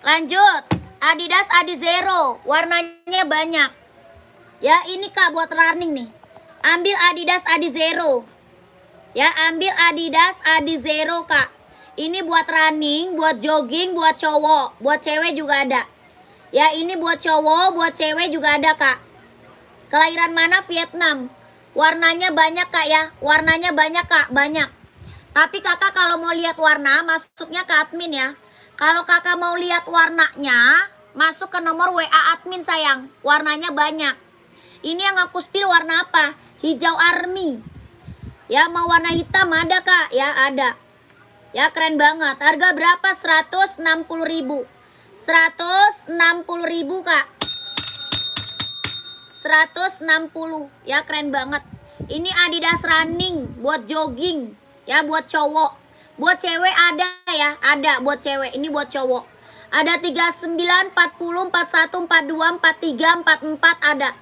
Lanjut. Adidas Adizero. Warnanya banyak. Ya ini kak buat running nih. Ambil Adidas Adizero. Ya ambil Adidas Adizero kak. Ini buat running, buat jogging, buat cowok, buat cewek juga ada. Ya ini buat cowok, buat cewek juga ada kak. Kelahiran mana? Vietnam. Warnanya banyak kak ya. Warnanya banyak kak, banyak. Tapi kakak kalau mau lihat warna, masuknya ke admin ya. Kalau kakak mau lihat warnanya, masuk ke nomor WA admin sayang. Warnanya banyak. Ini yang aku spill warna apa? Hijau army. Ya mau warna hitam ada kak? Ya ada. Ya keren banget. Harga berapa? 160.000. 160.000 kak. 160. Ya keren banget. Ini Adidas running buat jogging. Ya buat cowok. Buat cewek ada ya. Ada buat cewek. Ini buat cowok. Ada 39, 40, 41, 42, 43, 44 ada.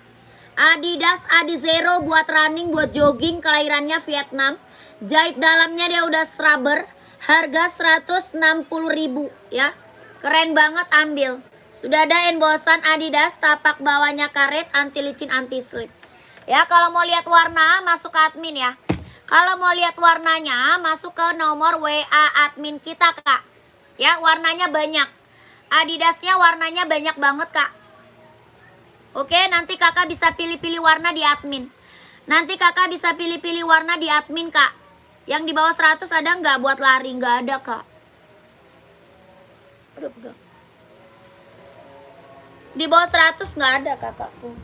Adidas Adizero buat running, buat jogging. Kelahirannya Vietnam. Jahit dalamnya dia udah scrubber. Harga 160.000 ya. Keren banget ambil. Sudah ada embosan Adidas, tapak bawahnya karet, anti licin, anti slip. Ya kalau mau lihat warna masuk ke admin ya. Kalau mau lihat warnanya masuk ke nomor WA admin kita kak. Ya warnanya banyak. Adidasnya warnanya banyak banget kak. Oke nanti kakak bisa pilih-pilih warna di admin. Nanti kakak bisa pilih-pilih warna di admin kak. Yang di bawah 100 ada nggak buat lari? Nggak ada kak. Aduh, pegang. Di bawah 100 nggak ada kakakku.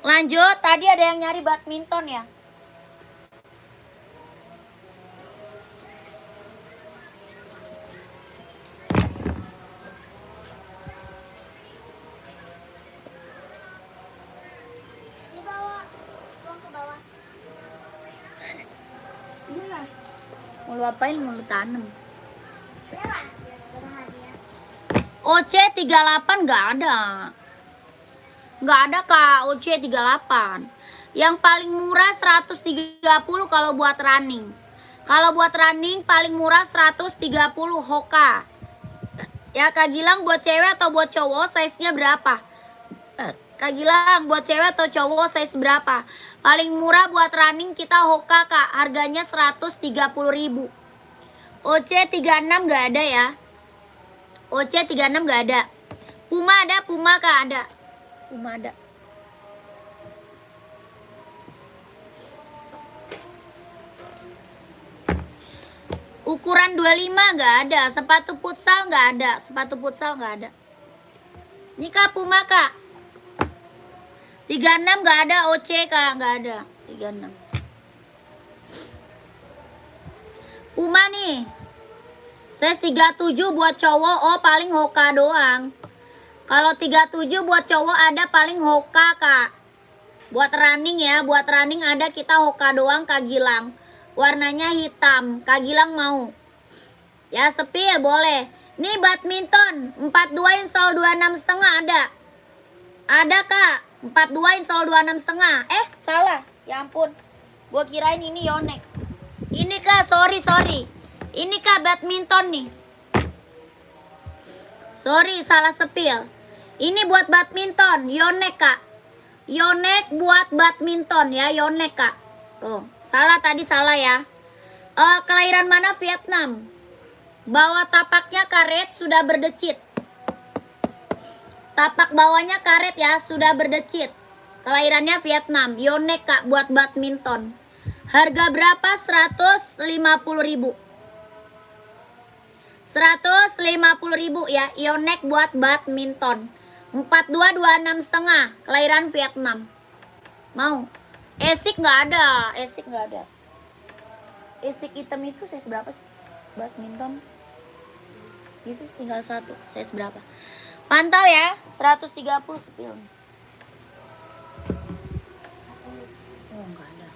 Lanjut, tadi ada yang nyari badminton ya. Di bawah. Tuang ke bawah. Mau lu apain? Mau lu tanam? Jalan. Biar ada hadiah. OC 38 nggak ada. Nggak ada Kak, OC 38. Yang paling murah 130 kalau buat running. Kalau buat running paling murah 130 Hoka. Ya Kak Gilang, buat cewek atau buat cowok size-nya berapa? Kak Gilang, buat cewek atau cowok size berapa? Paling murah buat running kita Hoka Kak, harganya 130.000. OC 36 nggak ada ya. OC 36 nggak ada. Puma ada, Puma Kak ada. Puma ada. Ukuran 25 nggak ada. Sepatu futsal nggak ada. Sepatu futsal nggak ada. Ini Kak Puma Kak. 36 nggak ada. OC Kak nggak ada. 36. Puma nih. Size 37 buat cowok. Oh paling Hoka doang. Kalau 37 buat cowok ada paling Hoka Kak. Buat running ya. Buat running ada kita Hoka doang Kak Gilang. Warnanya hitam. Kak Gilang mau? Ya sepil boleh. Nih badminton 42 insol 26 setengah ada. Ada Kak. 42 insol 26 setengah. Salah. Ya ampun. Gua kirain ini Yonex. Ini Kak, sorry. Ini Kak badminton nih. Sorry, salah sepil. Ini buat badminton, Yonex Kak. Yonex buat badminton ya, Yonex Kak. Tuh, salah tadi salah ya. Kelahiran mana? Vietnam. Bawah tapaknya karet sudah berdecit. Tapak bawahnya karet ya, sudah berdecit. Kelahirannya Vietnam, Yonex Kak buat badminton. Harga berapa? 150.000. 150.000 ya, Yonex buat badminton. 42 26 setengah, kelahiran Vietnam. Mau? Esik nggak ada, Esik nggak ada. Esik hitam itu size berapa sih? Badminton itu tinggal satu, size berapa? Pantau ya, 130 sepil. Oh nggak ada.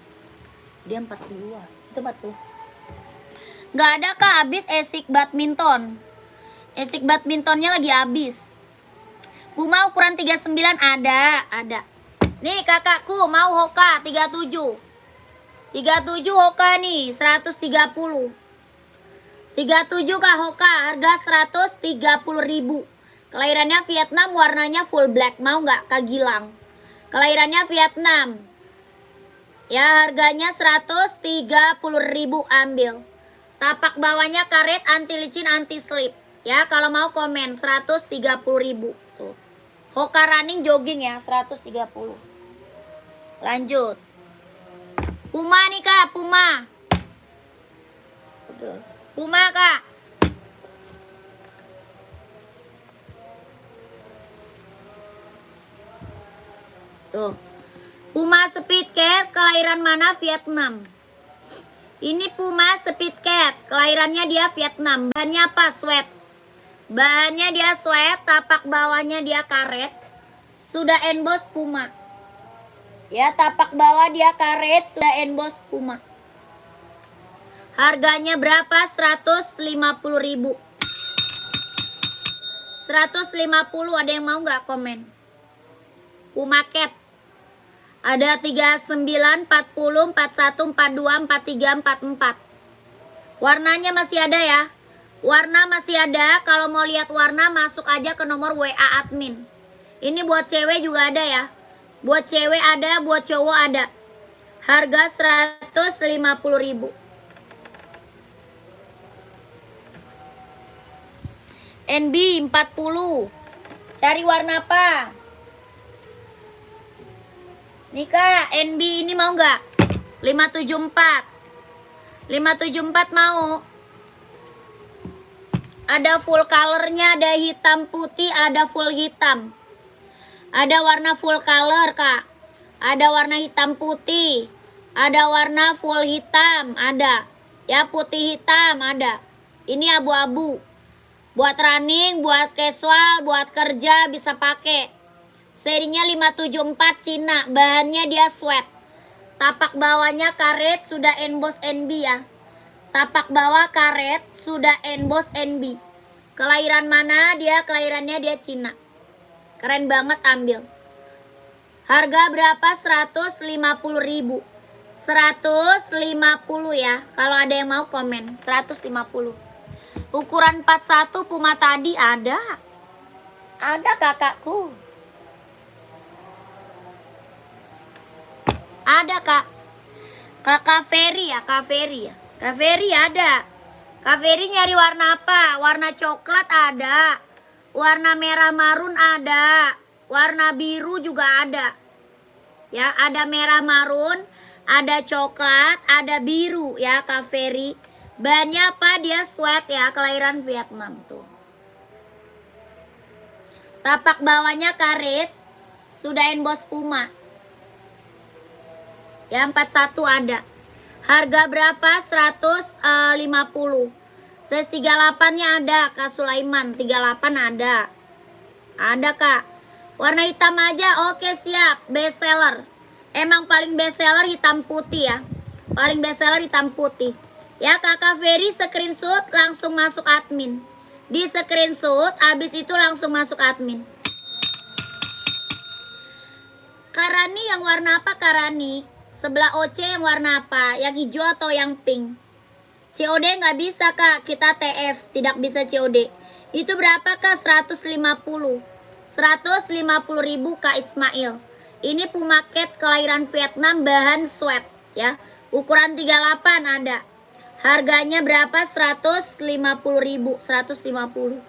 Dia 42, itu 40. Nggak ada Kak, habis Esik badminton. Esik badmintonnya lagi habis. Puma ukuran 39 ada. Nih kakakku mau Hoka 37. 37 Hoka nih 130. 37 Kak Hoka, harga 130.000. Kelahirannya Vietnam, warnanya full black. Mau nggak Kak Gilang? Kelahirannya Vietnam. Ya harganya 130.000, ambil. Tapak bawahnya karet, anti licin, anti slip. Ya kalau mau komen 130.000. Tuh. Hoka running jogging ya 130. Lanjut. Puma nih Kak, Puma. Puma Kak. Tuh. Puma Speed Cat, kelahiran mana? Vietnam. Ini Puma Speed Cat, kelahirannya dia Vietnam. Bahannya apa? Sweat. Bahannya dia sweat, tapak bawahnya dia karet. Sudah emboss Puma. Ya, tapak bawah dia karet, sudah emboss Puma. Harganya berapa? 150.000. 150, ada yang mau nggak komen? Puma Cat. Ada 39, 40, 41, 42, 43, 44. Warnanya masih ada ya. Warna masih ada. Kalau mau lihat warna masuk aja ke nomor WA admin. Ini buat cewek juga ada ya. Buat cewek ada, buat cowok ada. Harga 150.000. NB 40. Cari warna apa? Nih Kak, NB ini mau nggak? 574. 574 mau. Ada full colornya, ada hitam putih, ada full hitam. Ada warna full color Kak. Ada warna hitam putih. Ada warna full hitam, ada. Ya putih hitam ada. Ini abu-abu. Buat running, buat casual, buat kerja bisa pakai. Serinya 574 Cina, bahannya dia sweat. Tapak bawahnya karet, sudah emboss NB ya. Tapak bawah karet, sudah emboss NB. Kelahiran mana dia? Kelahirannya dia Cina. Keren banget, ambil. Harga berapa? 150.000. 150 ya. Kalau ada yang mau komen, 150. Ukuran 41 Puma tadi ada. Ada kakakku. Ada kak. Kakak Ferry ya, Kak Ferry ya. Kak Ferry ada. Kak Ferry nyari warna apa? Warna coklat ada. Warna merah marun ada. Warna biru juga ada. Ya, ada merah marun, ada coklat, ada biru ya Kak Ferry. Bahannya apa? Dia sweat ya, kelahiran Vietnam tuh. Tapak bawahnya karet. Sudah inbox Puma. Ya 41 ada. Harga berapa? 150. Size 38-nya ada Kak Sulaiman. 38 ada. Ada Kak. Warna hitam aja. Oke siap. Best seller. Emang paling best seller hitam putih ya. Paling best seller hitam putih. Ya Kakak Ferry screenshot langsung masuk admin. Di screenshot habis itu langsung masuk admin. Karani yang warna apa Karani? Sebelah OC yang warna apa? Yang hijau atau yang pink? COD nggak bisa Kak, kita TF, tidak bisa COD. Itu berapa Kak? 150. 150.000 Kak Ismail. Ini Puma Cat kelahiran Vietnam, bahan sweat ya. Ukuran 38 ada. Harganya berapa? 150.000. 150.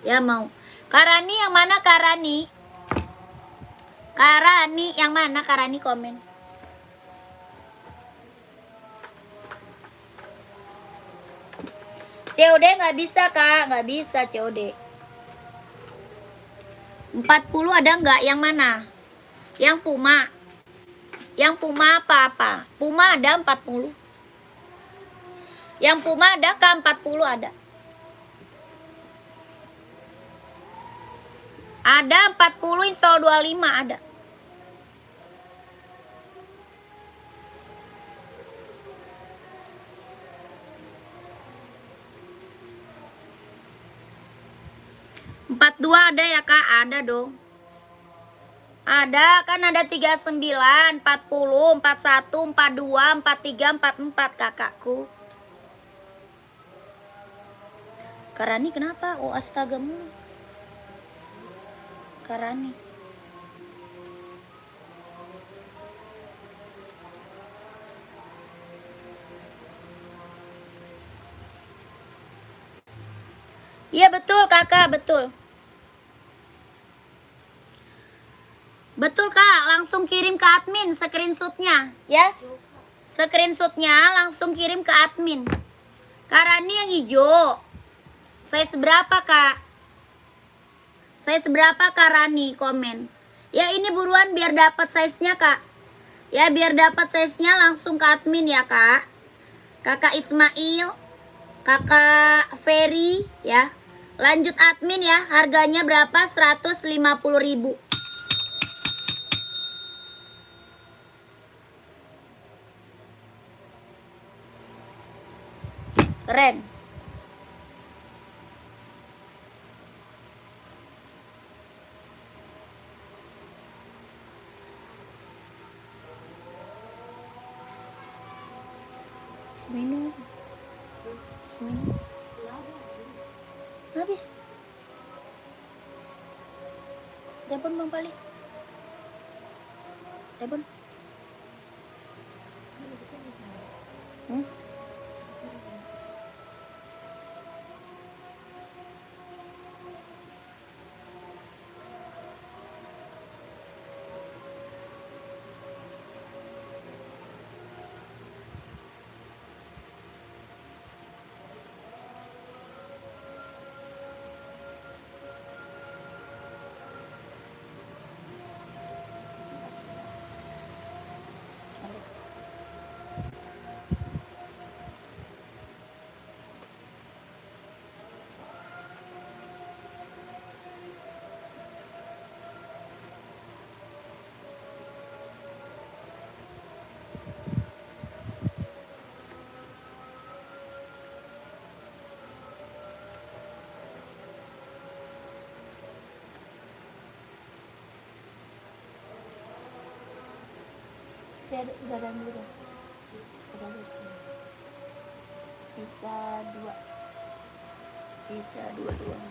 Ya mau. Karani yang mana Karani? Karani yang mana? Karani komen. COD nggak bisa Kak, nggak bisa COD. 40 ada nggak? Yang mana? Yang Puma. Yang Puma apa? Puma ada 40. Yang Puma ada Kak, 40 ada. Ada 40 install 25 ada. Empat dua ada ya Kak? Ada dong. Ada kan, ada 39, 40, 41, 42, 43, 44 kakakku. Karani kenapa? Oh astagamu. Karani. Iya betul kakak, betul. Betul Kak, langsung kirim ke admin screenshotnya ya. Screenshotnya langsung kirim ke admin. Karani yang hijau. Size berapa Kak? Size berapa Karani? Komen. Ya ini buruan biar dapat size-nya Kak. Ya biar dapat size-nya langsung ke admin ya Kak. Kakak Ismail, Kakak Ferry ya. Lanjut admin ya. Harganya berapa? 150.000. Keren. Minum. Minum. Habis. Telepon Bang Pali. Telepon. Udah ada dulu deh. Udah ada. Sisa 2. Sisa 2 doang.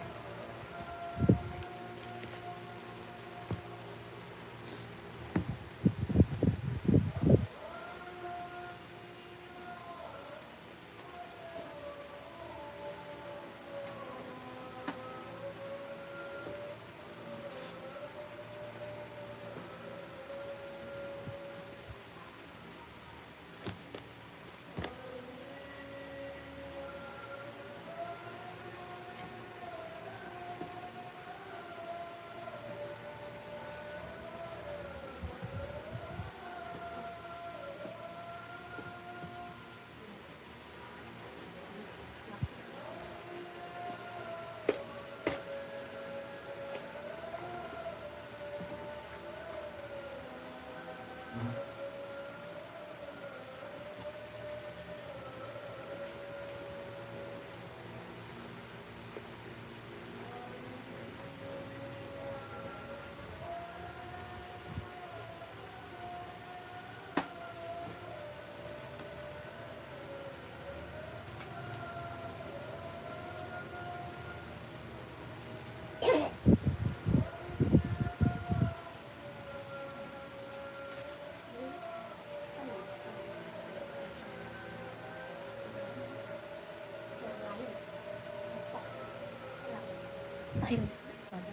Ayo.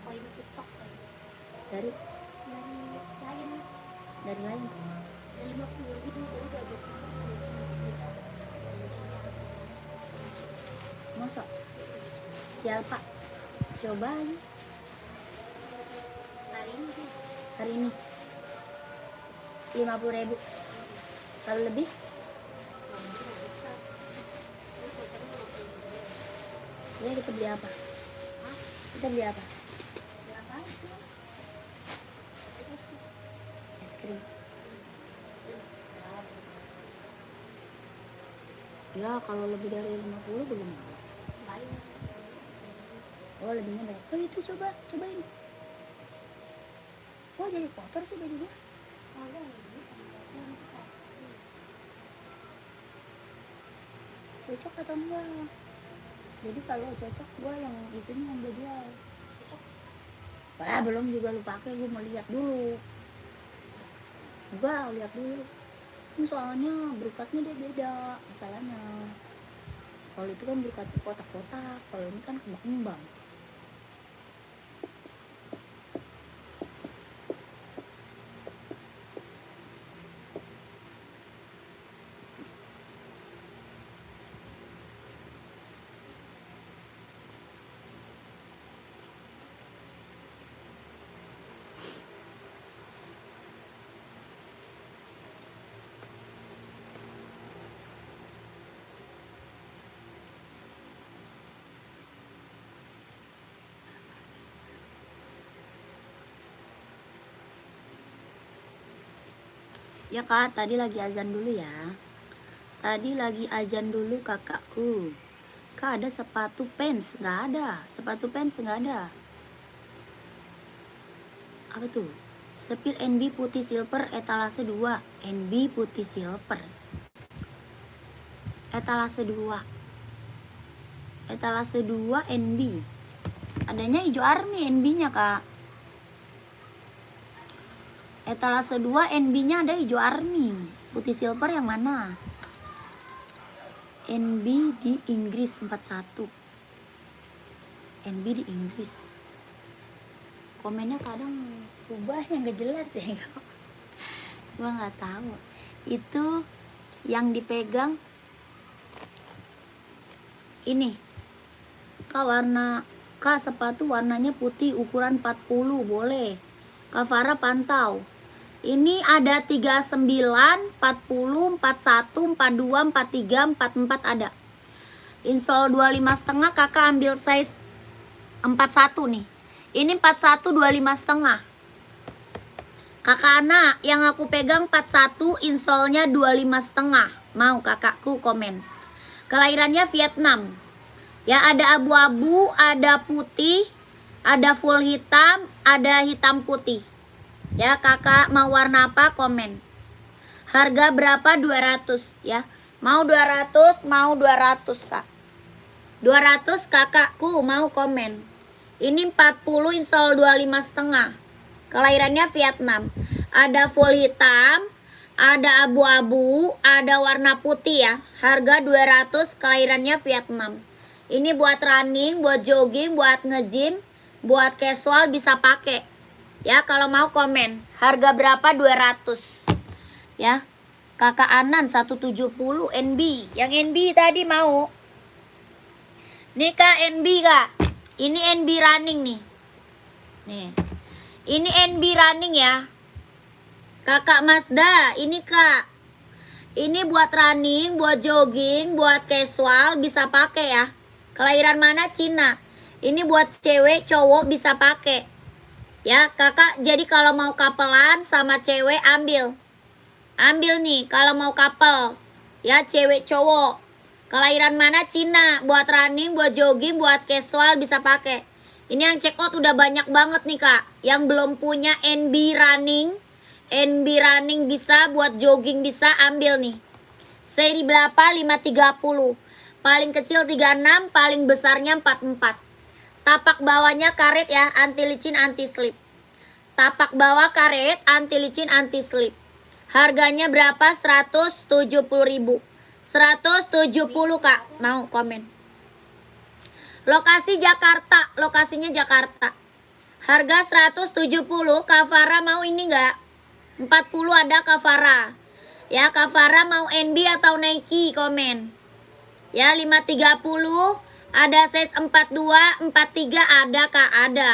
Koin TikTok Dari lain dari lain. dari 50.000 udah gitu. Masa? Ya Pak. Coba aja Hari ini sih hari ini. 50.000. Kalau lebih ya kita beli apa? Kita beli apa? berapa sih? Es krim. Ya kalau lebih dari 50 belum. Lain Oh lebihnya banyak. Oh itu cobain. Oh jadi kotor sih baju gua. ada Cocok atau enggak? Jadi kalau cocok gua yang itunya yang gua jual. Wah belum juga lu pakai, gua mau lihat dulu. Gua lihat dulu. Ini soalnya berukatnya dia beda masalahnya. Kalau itu kan berukat kotak-kotak, kalau ini kan kembang-kembang. Ya kak, tadi lagi azan dulu ya. Tadi lagi azan dulu kakakku. Kak ada sepatu pants? Nggak ada. Sepatu pants nggak ada. Apa tuh? Sepir NB putih silver etalase 2. NB putih silver. Etalase 2. Etalase 2 NB. Adanya hijau army NB-nya kak. Etalase 2 NB-nya ada hijau army. Putih silver yang mana? NB di Inggris 41. NB di Inggris. Komennya kadang ubah yang gak jelas ya. Gua nggak tahu. Itu yang dipegang ini. Kak sepatu warnanya putih ukuran 40 boleh. Kak Farah pantau. Ini ada 39, 40, 41, 42, 43, 44 ada. Insole 25,5 kakak ambil size 41 nih. Ini 41 25,5. Kakak Ana yang aku pegang 41, insolnya 25,5. Mau kakakku komen. Kelahirannya Vietnam. Ya ada abu-abu, ada putih, ada full hitam, ada hitam putih. Ya kakak mau warna apa komen. Harga berapa? 200 ya. Mau 200, mau 200 Kak. 200 kakakku mau komen. Ini 40 install 25,5. Kelahirannya Vietnam. Ada full hitam, ada abu-abu, ada warna putih ya. Harga 200, kelahirannya Vietnam. Ini buat running, buat jogging, buat nge-gym, buat casual bisa pakai. Ya, kalau mau komen. Harga berapa? 200. Ya. Kakak Anan 170 NB. Yang NB tadi mau. Nih Kak, NB Kak. Ini NB running nih. Nih. Ini NB running ya. Kakak Mazda, ini Kak. Ini buat running, buat jogging, buat casual bisa pakai ya. Kelahiran mana? Cina. Ini buat cewek, cowok bisa pakai. Ya, Kakak jadi kalau mau kapelan sama cewek ambil. Ambil nih kalau mau couple. Ya, cewek cowok. Kelahiran mana? Cina. Buat running, buat jogging, buat casual bisa pakai. Ini yang check out udah banyak banget nih Kak. Yang belum punya NB running. NB running bisa, buat jogging bisa, ambil nih. Seri berapa? 530. Paling kecil 36, paling besarnya 44. Tapak bawahnya karet ya, anti licin, anti slip. Tapak bawah karet, anti licin, anti slip. Harganya berapa? 170.000. 170 Kak. Mau komen. Lokasi Jakarta, lokasinya Jakarta. Harga 170. Kavara mau ini enggak? 40 ada Kavara. Ya, Kavara mau NB atau Nike, komen. Ya, 530 ada size 42, 43 ada Kak, ada.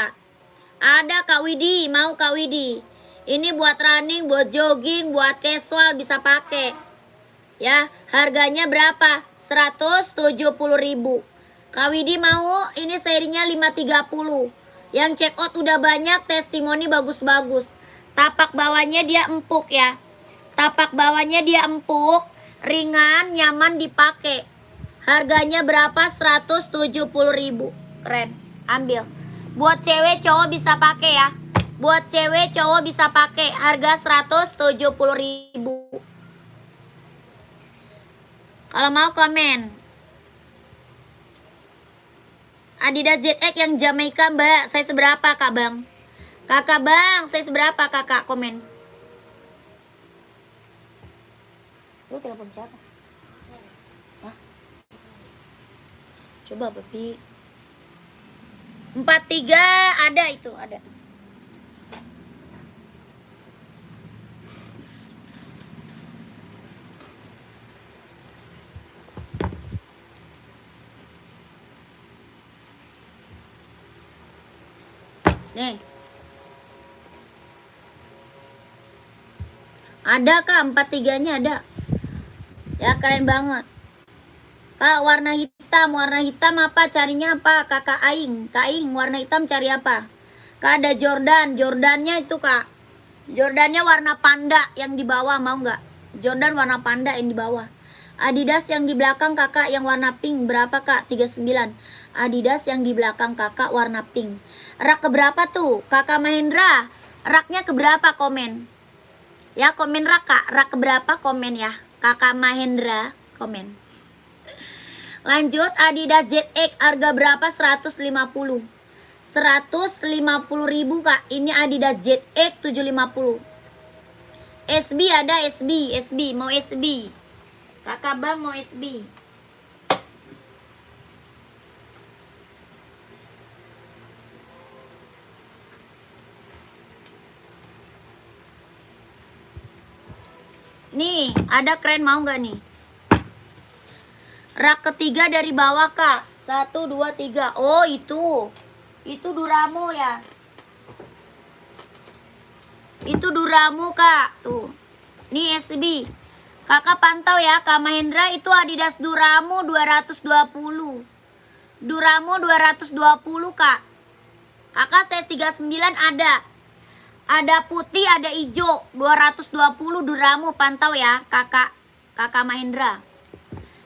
Ada Kak Widi, mau Kak Widi. Ini buat running, buat jogging, buat casual bisa pakai. Ya, harganya berapa? 170.000. Kak Widi mau, ini serinya 530. Yang check out udah banyak, testimoni bagus-bagus. Tapak bawahnya dia empuk ya. Tapak bawahnya dia empuk, ringan, nyaman dipakai. Harganya berapa? 170.000. Keren, ambil. Buat cewek cowok bisa pakai ya. Buat cewek cowok bisa pakai. Harga 170.000. Kalau mau komen. Adidas ZX yang Jamaika Mbak, saya seberapa Kak Bang? Kakak Bang, saya seberapa Kakak, komen. Lu telepon siapa? Hah? Coba Papi. 43 ada itu, ada. Nih. Ada Kak, 43-nya ada. Ya, keren banget. Kak, warna hitam apa? Carinya apa? Kakak Aing. Kak Aing, warna hitam cari apa? Kak, ada Jordannya itu Kak. Jordannya warna panda yang di bawah, mau nggak? Jordan warna panda yang di bawah. Adidas yang di belakang Kakak yang warna pink, berapa Kak? 39. Adidas yang di belakang Kakak warna pink. Rak keberapa tuh? Kakak Mahendra, raknya keberapa, komen? Ya, komen rak Kak. Rak keberapa, komen ya. Kakak Mahendra, komen. Lanjut, Adidas ZX harga berapa? 150. 150.000 Kak. Ini Adidas ZX 750. SB ada, SB mau SB. Kakak Bang mau SB. Nih, ada keren, mau nggak nih? Rak ketiga dari bawah Kak. 1, 2, 3. Oh, itu Duramo ya. Itu Duramo Kak. Tuh. Nih SB. Kakak pantau ya, Kak Mahendra, itu Adidas Duramo 220. Duramo 220 Kak. Kakak size 39 ada. Ada putih, ada hijau. 220 Duramo, pantau ya Kakak Mahendra.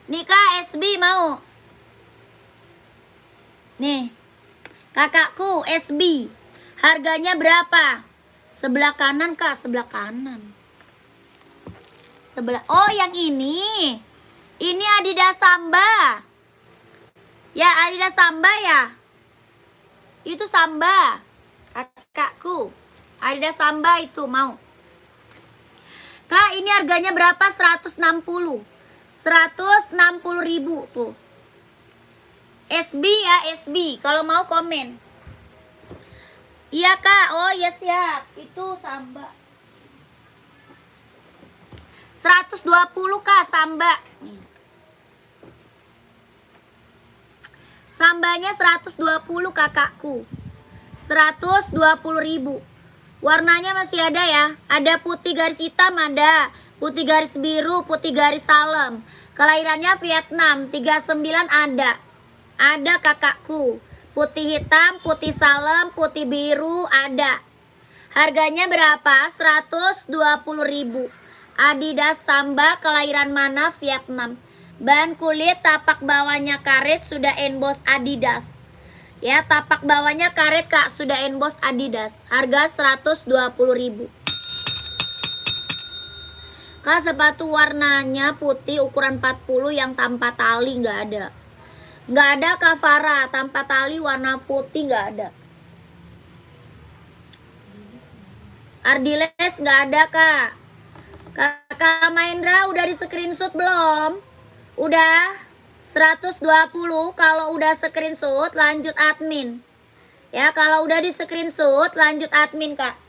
Nih Kak, SB mau. Nih. Kakakku SB. Harganya berapa? Sebelah kanan Kak, sebelah kanan. Sebelah. Oh, yang ini. Ini Adidas Samba. Ya, Adidas Samba ya. Itu Samba. Kakakku. Adidas Samba itu mau. Kak, ini harganya berapa? 160. 160.000 tuh. SB ya, SB. Kalau mau komen. Iya, Kak. Oh, iya siap. Itu Samba. 120 Kak, Samba. Sambanya 120 kakakku. 120.000. Warnanya masih ada ya. Ada putih garis hitam ada. Putih garis biru, putih garis salem. Kelahirannya Vietnam, 39 ada. Ada kakakku. Putih hitam, putih salem, putih biru ada. Harganya berapa? 120.000. Adidas Samba, kelahiran mana? Vietnam. Bahan kulit, tapak bawahnya karet, sudah emboss Adidas. Ya, tapak bawahnya karet Kak, sudah emboss Adidas. Harga 120.000. Kak, sepatu warnanya putih ukuran 40 yang tanpa tali nggak ada. Nggak ada Kak Farah, tanpa tali warna putih nggak ada. Ardiles nggak ada Kak. Kakak Mahendra udah di screenshot belum? Udah 120. Kalau udah screenshot lanjut admin. Ya, kalau udah di screenshot lanjut admin Kak.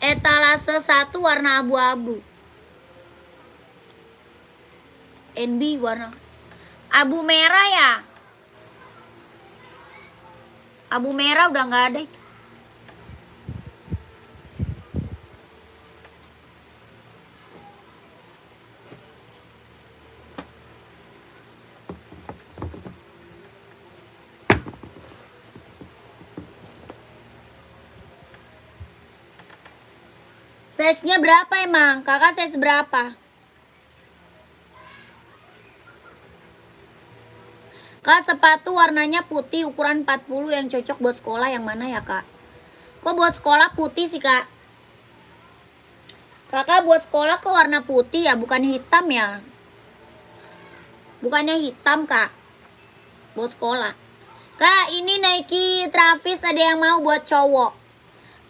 Etalase 1 warna abu-abu. NB warna abu merah ya. Abu merah udah nggak ada itu. Size-nya berapa emang? Kakak size berapa? Kak, sepatu warnanya putih ukuran 40 yang cocok buat sekolah yang mana ya Kak? Kok buat sekolah putih sih Kak? Kakak buat sekolah kok warna putih ya, bukan hitam ya? Bukannya hitam Kak? Buat sekolah. Kak, ini Nike Travis ada yang mau buat cowok?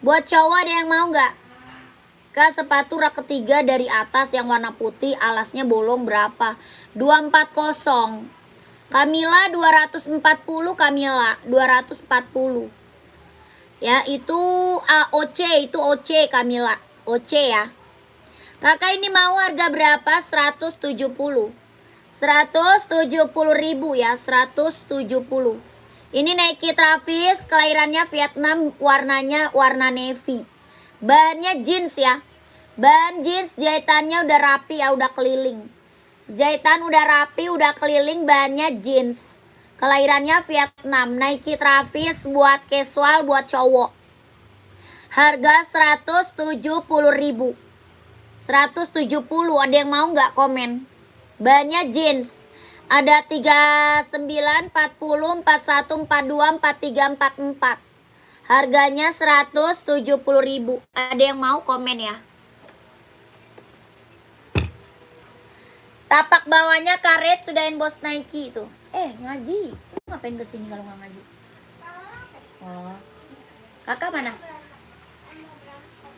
Buat cowok ada yang mau nggak? Kak, sepatu rak ketiga dari atas yang warna putih, alasnya bolong berapa? 240. Kamila 240, Kamila 240. Ya, itu OC, itu OC Kamila. OC ya. Kakak ini mau harga berapa? 170. 170.000 ya, 170. Ini Nike Travis, kelahirannya Vietnam, warnanya warna navy. Bahannya jeans ya. Bahan jeans, jahitannya udah rapi ya, udah keliling. Jahitan udah rapi, udah keliling, bahannya jeans. Kelahirannya Vietnam. Nike Travis buat casual, buat cowok. Harga 170.000. 170, ada yang mau nggak komen? Bahannya jeans. Ada 39, 40, 41, 42, 43, 44. Harganya 170.000. Ada yang mau komen ya? Tapak bawahnya karet, sudah emboss Nike itu. Ngaji. Lu ngapain kesini kalau nggak ngaji? Oh. Kakak mana?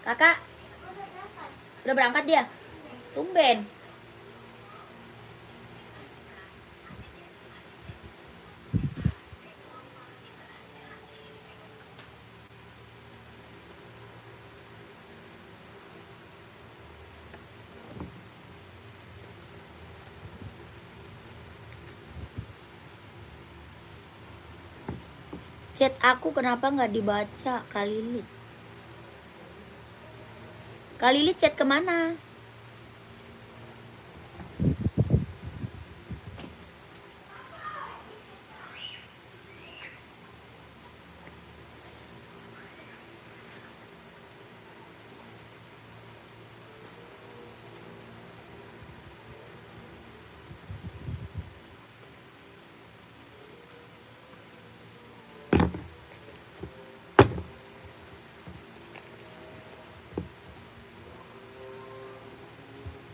Kakak? Udah berangkat dia? Tumben. Chat aku kenapa nggak dibaca, Kak Lilit? Kak Lilit chat kemana?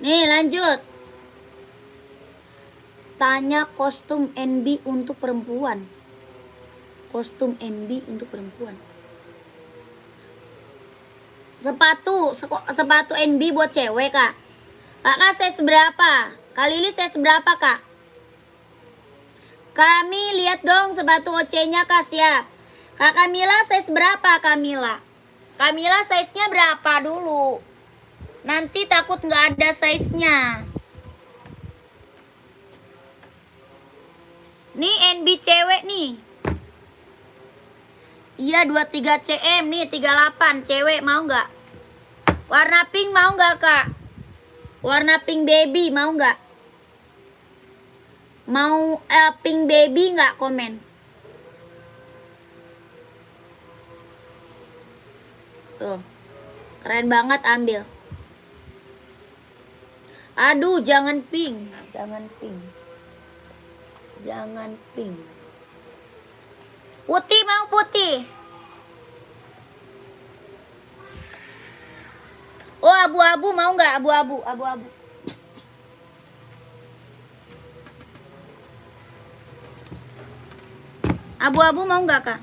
Nih lanjut. Tanya kostum NB untuk perempuan. Kostum NB untuk perempuan. Sepatu NB buat cewek, Kak. Kakak size berapa? Kak Lili size berapa, Kak? Kami lihat dong sepatu OC-nya, Kak. Siap. Kak Kamila size berapa, Kamila? Kamila size-nya berapa dulu? Nanti takut nggak ada size-nya. Nih NB cewek nih. Iya 23 cm nih 38 cewek mau nggak? Warna pink mau nggak, Kak? Warna pink baby mau nggak? Mau pink baby nggak? Komen. Tuh. Keren banget, ambil. Aduh, jangan pink. Jangan pink. Jangan pink. Putih mau putih. Oh, abu-abu mau nggak? Abu-abu, abu-abu. Abu-abu mau nggak, Kak?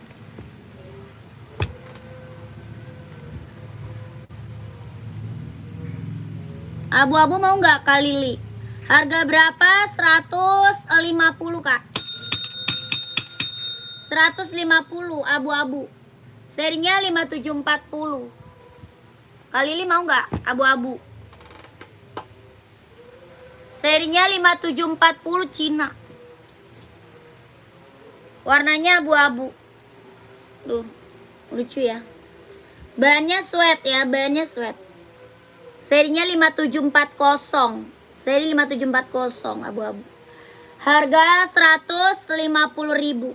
Abu-abu mau nggak, Kak Lili? Harga berapa? 150, Kak. 150 abu-abu. Serinya 5740. Kak Lili mau nggak? Abu-abu. Serinya 5740 Cina. Warnanya abu-abu. Tuh, lucu ya. Bahannya sweat ya, bahannya sweat. Serinya 5740. Seri 5740 abu-abu. Harga 150.000.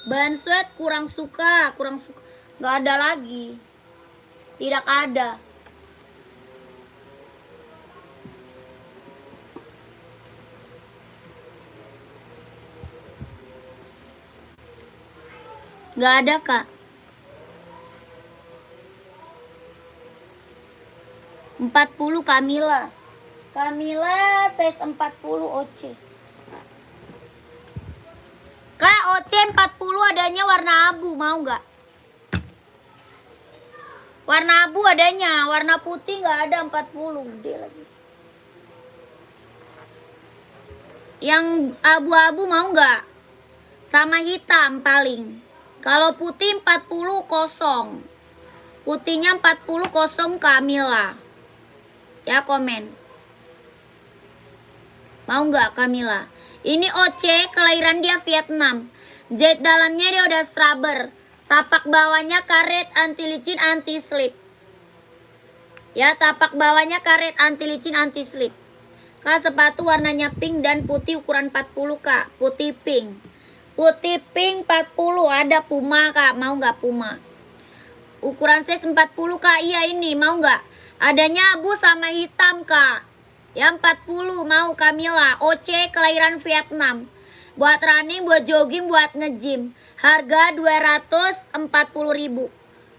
Bahan sweat kurang suka. Nggak ada lagi. Tidak ada. Nggak ada, Kak. 40 Kamila. Kamila size 40 OC. Kak, OC 40 adanya warna abu, mau nggak? Warna abu adanya, warna putih nggak ada 40. Gede lagi. Yang abu-abu mau nggak? Sama hitam paling. Kalau putih 40 kosong. Putihnya 40 kosong Kamila. Ya, komen. Mau nggak Kamila? Ini OC, kelahiran dia Vietnam. Jahit dalamnya dia udah scrubber. Tapak bawahnya karet anti licin anti slip. Ya, tapak bawahnya karet anti licin anti slip. Kak, sepatu warnanya pink dan putih ukuran 40, Kak. Putih pink. Putih pink 40. Ada Puma, Kak. Mau nggak Puma? Ukuran size 40, Kak. Iya ini, mau nggak? Adanya abu sama hitam, Kak. Yang 40 mau Kamila. OC kelahiran Vietnam. Buat running, buat jogging, buat nge-gym. Harga 240.000.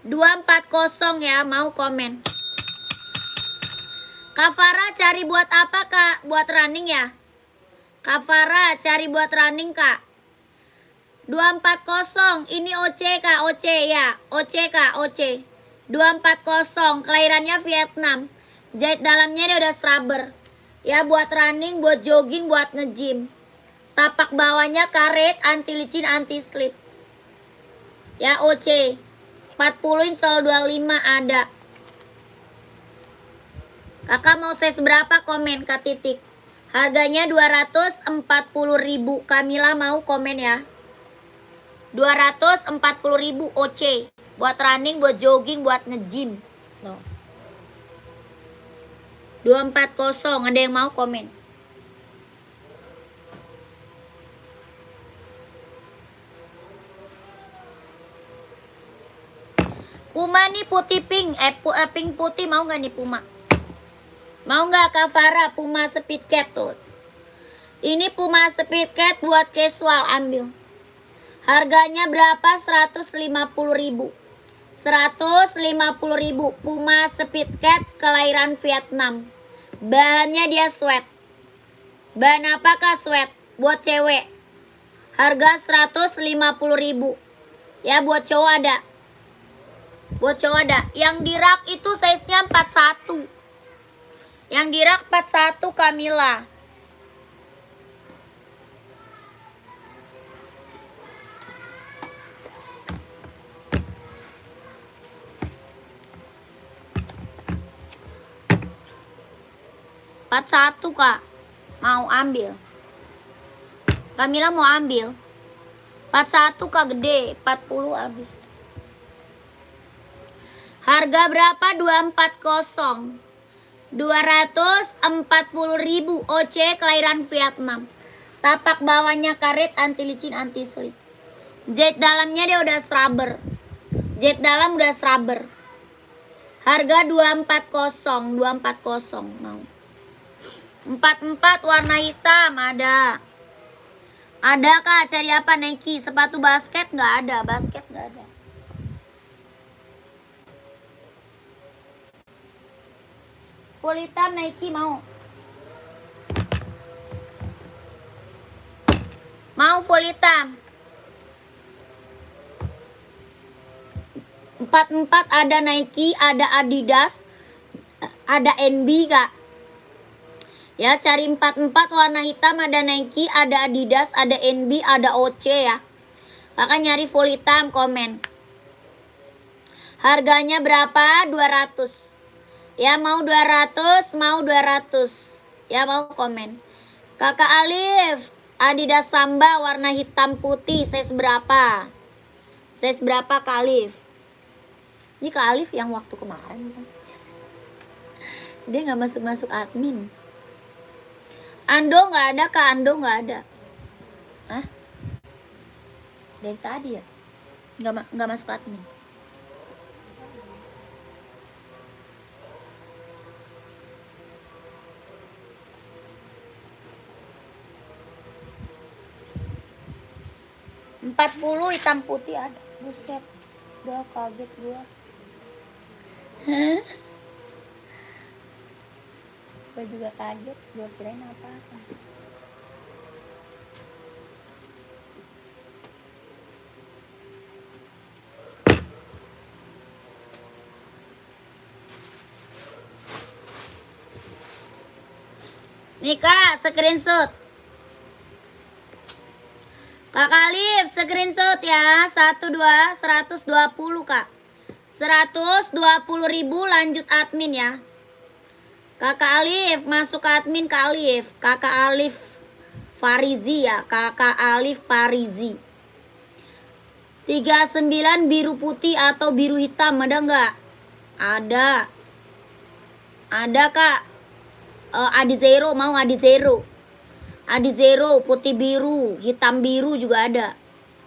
240 ya, mau komen. Kak Farah cari buat apa, Kak? Buat running ya? Kak Farah cari buat running, Kak. 240. Ini OC, Kak. OC ya. OC, Kak. OC. 240. Kelahirannya Vietnam. Jahit dalamnya dia udah scrubber. Ya, buat running, buat jogging, buat nge-gym. Tapak bawahnya karet, anti licin, anti slip. Ya, OC. 40 install 25 ada. Kakak mau size berapa? Komen, Kak Titik. Harganya 240.000. Kamila mau komen ya. 240.000 OC. Buat running, buat jogging, buat nge-gym. Loh. 240. Ada yang mau komen? Puma nih putih pink. Pink putih mau nggak nih Puma? Mau nggak Kak Farah? Puma Speed Cat tuh. Ini Puma Speed Cat buat casual, ambil. Harganya berapa? 150.000. 150.000. Puma Speed Cat kelahiran Vietnam. Bahannya dia sweat. Bahan apakah sweat? Buat cewek. Harga 150.000. Ya buat cowok ada. Buat cowok ada. Yang di rak itu size-nya 41. Yang di rak 41 Camilla. satu Kak. Mau ambil. Camilla mau ambil. 41 Kak gede. 40 habis. Harga berapa? 240. 240.000. OC kelahiran Vietnam. Tapak bawahnya karet, anti licin, anti slip. Jet dalamnya dia udah scrubber. Jet dalam udah scrubber. Harga 240. 240 mau. 44 warna hitam ada. Ada Kak, cari apa? Nike. Sepatu basket nggak ada. Basket nggak ada. Full hitam Nike mau. Mau full hitam. 44 ada Nike, ada Adidas, ada NB Kak. Ya cari 44 warna hitam, ada Nike, ada Adidas, ada NB, ada OC ya. Kakak nyari full hitam komen. Harganya berapa? 200. Ya mau 200, mau 200. Ya mau komen. Kakak Alif, Adidas Samba warna hitam putih, size berapa? Size berapa Kak Alif? Ini Kak Alif yang waktu kemarin kan. Dia nggak masuk admin. Ando nggak ada Kak, Ando nggak ada. Hah? Dari tadi ya? Nggak masuk admin. Empat 40 hitam putih ada. Buset. Udah kaget gua. Hah? Gue juga kaget, gue kirain apa-apa. Nih Kak, screenshot. Kak Alif, screenshot ya. 120 Kak. 120.000 lanjut admin ya. Kakak Alif masuk ke admin Kak Alif. Kakak Alif Farizi ya. Kakak Alif Farizi. 39 biru putih atau biru hitam ada nggak? Ada. Ada Kak. Adi Zero mau Adi Zero. Adi Zero putih biru, hitam biru juga ada.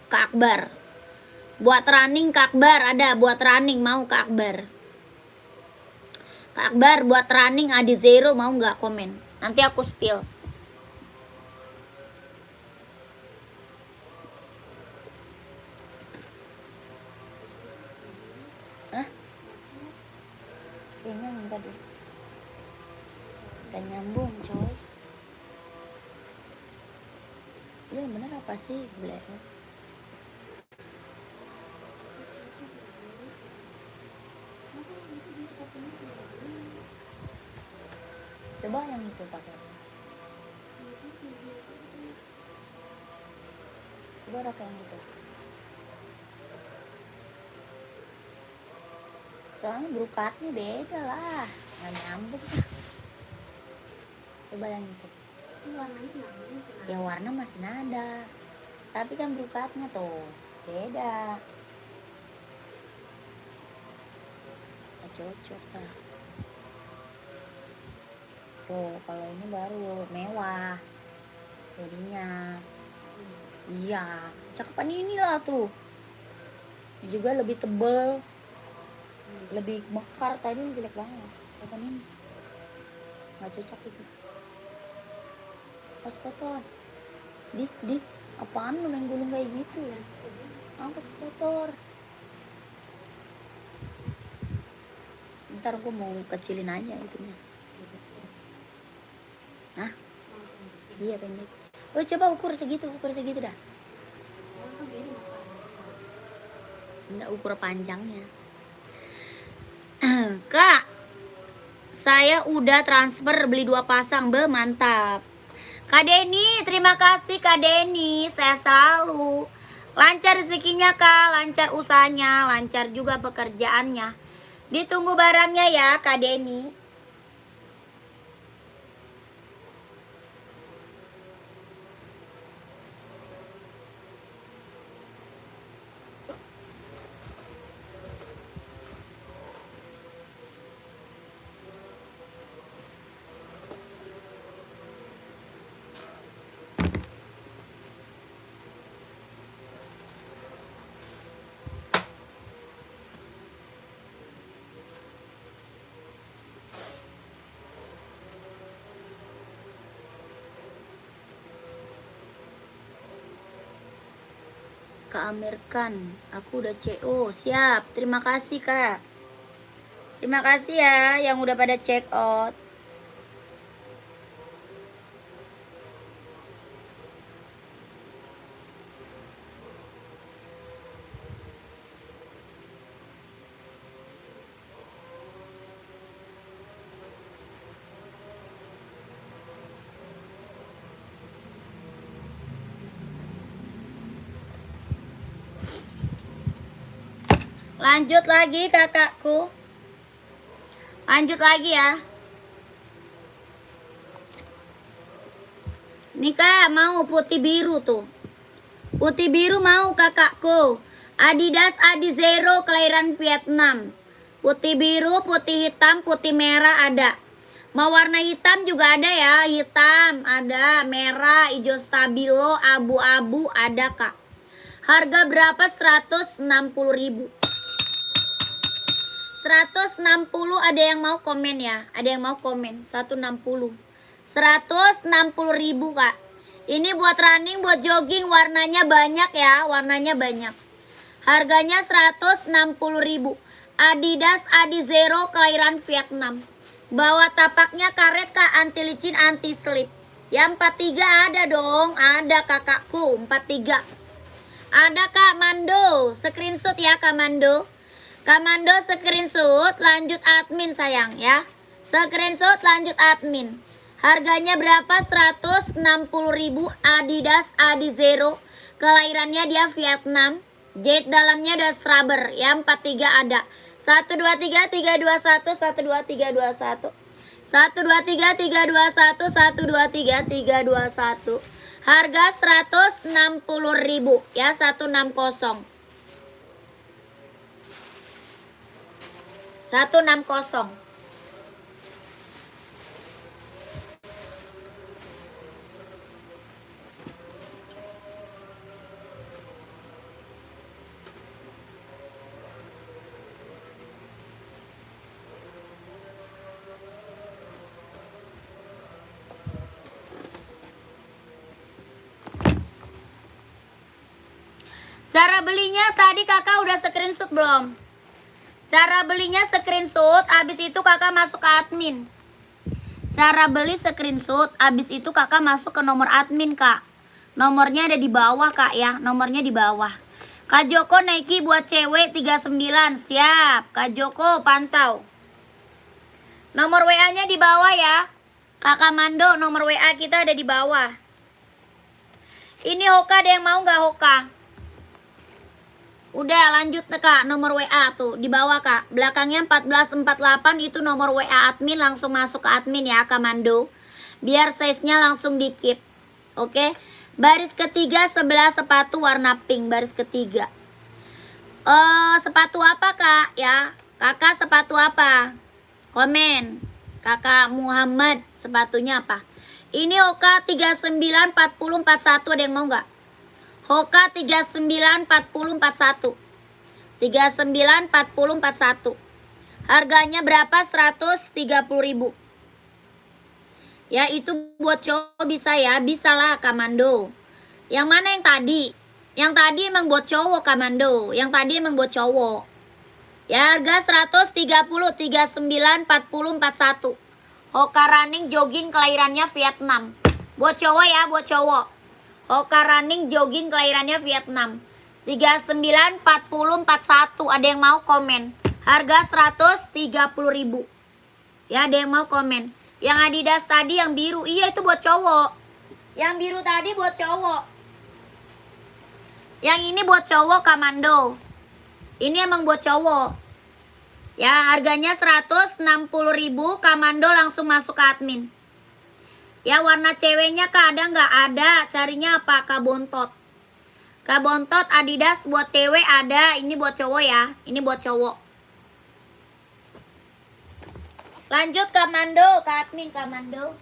Kak Akbar. Buat running Kak Akbar ada. Buat running mau Kak Akbar. Kak Akbar buat running Adi Zero mau nggak komen? Nanti aku spill. Hah? Kayaknya enggak deh. Gak nyambung coy. Lu yang bener apa sih? Black. Coba yang itu pakai. Coba pakai yang itu. Soalnya brokatnya beda lah, nggak nyambung. Coba yang itu. Ya warna masih nada, tapi kan brokatnya tuh beda. Nggak cocok lah. Tuh, kalau ini baru mewah jadinya. Iya, cakepan ini lah tuh. Juga lebih tebel, lebih mekar. Tadi ini jelek banget. Cakepan ini nggak cocok itu. Pas kotor. Di apaan lu main gulung kayak gitu ya? Pas kotor. Ntar gue mau kecilin aja itunya. Hah? Iya pendek. Oh coba ukur segitu dah. Enggak ukur panjangnya. Kak, saya udah transfer beli 2 pasang, mantap. Kak Deni, terima kasih Kak Deni, saya selalu lancar rezekinya Kak, lancar usahanya, lancar juga pekerjaannya. Ditunggu barangnya ya Kak Deni. Kak Amir Khan, aku udah CO. Siap, terima kasih Kak. Terima kasih ya yang udah pada check out. Lanjut lagi kakakku. Lanjut lagi ya. Nih kak, mau putih biru tuh. Putih biru mau kakakku. Adidas Adizero kelahiran Vietnam. Putih biru, putih hitam, putih merah ada. Mau warna hitam juga ada ya. Hitam ada, merah, hijau stabilo, abu-abu ada kak. Harga berapa? 160.000. 160, ada yang mau komen ya? Ada yang mau komen? 160. 160.000 kak. Ini buat running, buat jogging, warnanya banyak ya, warnanya banyak. Harganya 160.000. Adidas Adizero kelahiran Vietnam. Bawa tapaknya karet kak, anti licin, anti slip. Yang 43 ada dong, ada kakakku, 43. Ada Kak Mando, screenshot ya Kak Mando. Kak Mando screenshot, lanjut admin sayang ya. Screenshot lanjut admin. Harganya berapa? 160.000 Adidas Adizero. Kelahirannya dia Vietnam. Jade dalamnya ada rubber. Ya 43 ada. 1 2 3 3 2 1 1 2 3 2 1. 1 2 3 3 2 1 1 2 3 3 2 1. Harga 160.000 ya, 160. 160. Cara belinya tadi kakak udah screenshot belum? Cara belinya screenshot, abis itu kakak masuk ke admin. Cara beli screenshot, abis itu kakak masuk ke nomor admin kak. Nomornya ada di bawah kak ya, nomornya di bawah. Kak Joko Nike buat cewek 39, siap. Kak Joko pantau. Nomor WA-nya di bawah ya. Kakak Mando, nomor WA kita ada di bawah. Ini Hoka, ada yang mau nggak Hoka? Udah lanjut kak, nomor WA tuh di bawah kak. Belakangnya 1448 itu nomor WA admin, langsung masuk ke admin ya Kak Mando. Biar size-nya langsung di keep. Oke. Baris ketiga sebelah sepatu warna pink, baris ketiga. Sepatu apa kak ya? Kakak sepatu apa? Komen. Kakak Muhammad sepatunya apa? Ini Hoka 394041, ada yang mau nggak? Hoka 394041. 394041. Harganya berapa? 130.000. Ya itu buat cowok bisa ya, bisa lah Kak Mando. Yang mana yang tadi? Yang tadi emang buat cowok Kak Mando. Yang tadi emang buat cowok. Ya, harga 130, 39, 40, 41. Hoka running jogging kelahirannya Vietnam. Buat cowok ya, buat cowok. Hoka running jogging kelahirannya Vietnam. 39, 40, 41. Ada yang mau komen? Harga 130.000. Ya, ada yang mau komen? Yang Adidas tadi yang biru, iya itu buat cowok. Yang biru tadi buat cowok. Yang ini buat cowok Kamando. Ini emang buat cowok. Ya, harganya 160.000, Kamando langsung masuk ke admin. Ya, warna ceweknya Kak ada nggak? Ada. Carinya apa? Kak Bontot. Kak Bontot Adidas buat cewek ada. Ini buat cowok ya. Ini buat cowok. Lanjut Kamando, ke admin Kamando.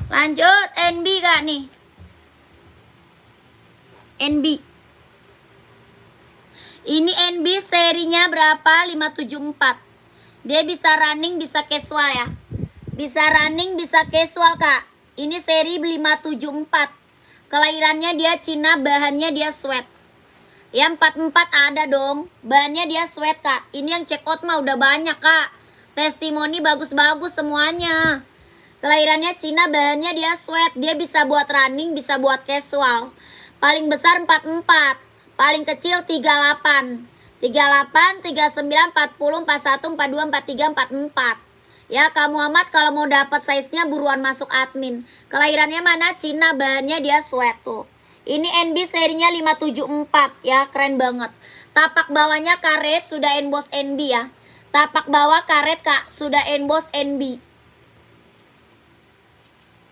Lanjut NB Kak nih. NB. Ini NB serinya berapa? 574. Dia bisa running, bisa casual ya. Bisa running, bisa casual Kak. Ini seri 574. Kelahirannya dia Cina, bahannya dia sweat. Yang 44 ada dong. Bahannya dia sweat Kak. Ini yang check out mah udah banyak Kak. Testimoni bagus-bagus semuanya. Kelahirannya Cina, bahannya dia sweat. Dia bisa buat running, bisa buat casual. Paling besar 44. Paling kecil 38. 38, 39, 40, 41, 42, 43, 44. Ya, kamu amat kalau mau dapat size-nya buruan masuk admin. Kelahirannya mana? Cina, bahannya dia sweat tuh. Ini NB serinya 574 ya, keren banget. Tapak bawahnya karet, sudah emboss NB ya. Tapak bawah karet Kak, sudah emboss NB.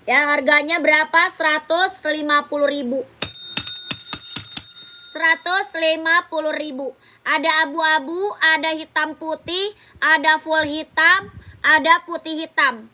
Ya, harganya berapa? 150.000. 150.000. Ada abu-abu, ada hitam putih, ada full hitam, ada putih hitam.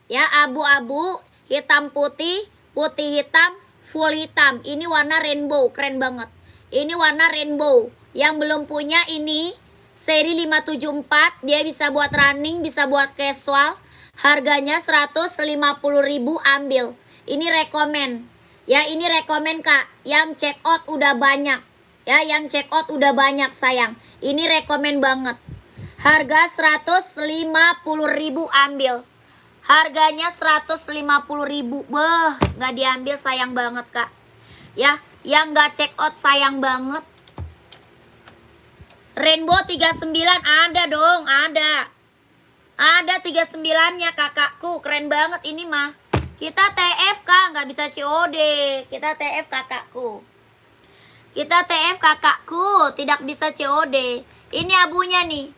Ya, abu-abu, hitam putih, putih hitam, full hitam. Ini warna rainbow, keren banget. Ini warna rainbow. Yang belum punya ini seri 574, dia bisa buat running, bisa buat casual. Harganya 150.000, ambil. Ini rekomen. Ya, ini rekomen Kak. Yang check out udah banyak. Ya, yang check out udah banyak sayang. Ini rekomen banget. Harga 150.000, ambil. Harganya 150.000. Beuh, nggak diambil sayang banget Kak. Ya, yang nggak check out sayang banget. Rainbow 39 ada dong, ada. Ada 39-nya kakakku, keren banget ini mah. Kita TF Kak, nggak bisa COD. Kita TF kakakku. Kita TF kakakku, tidak bisa COD. Ini abunya nih.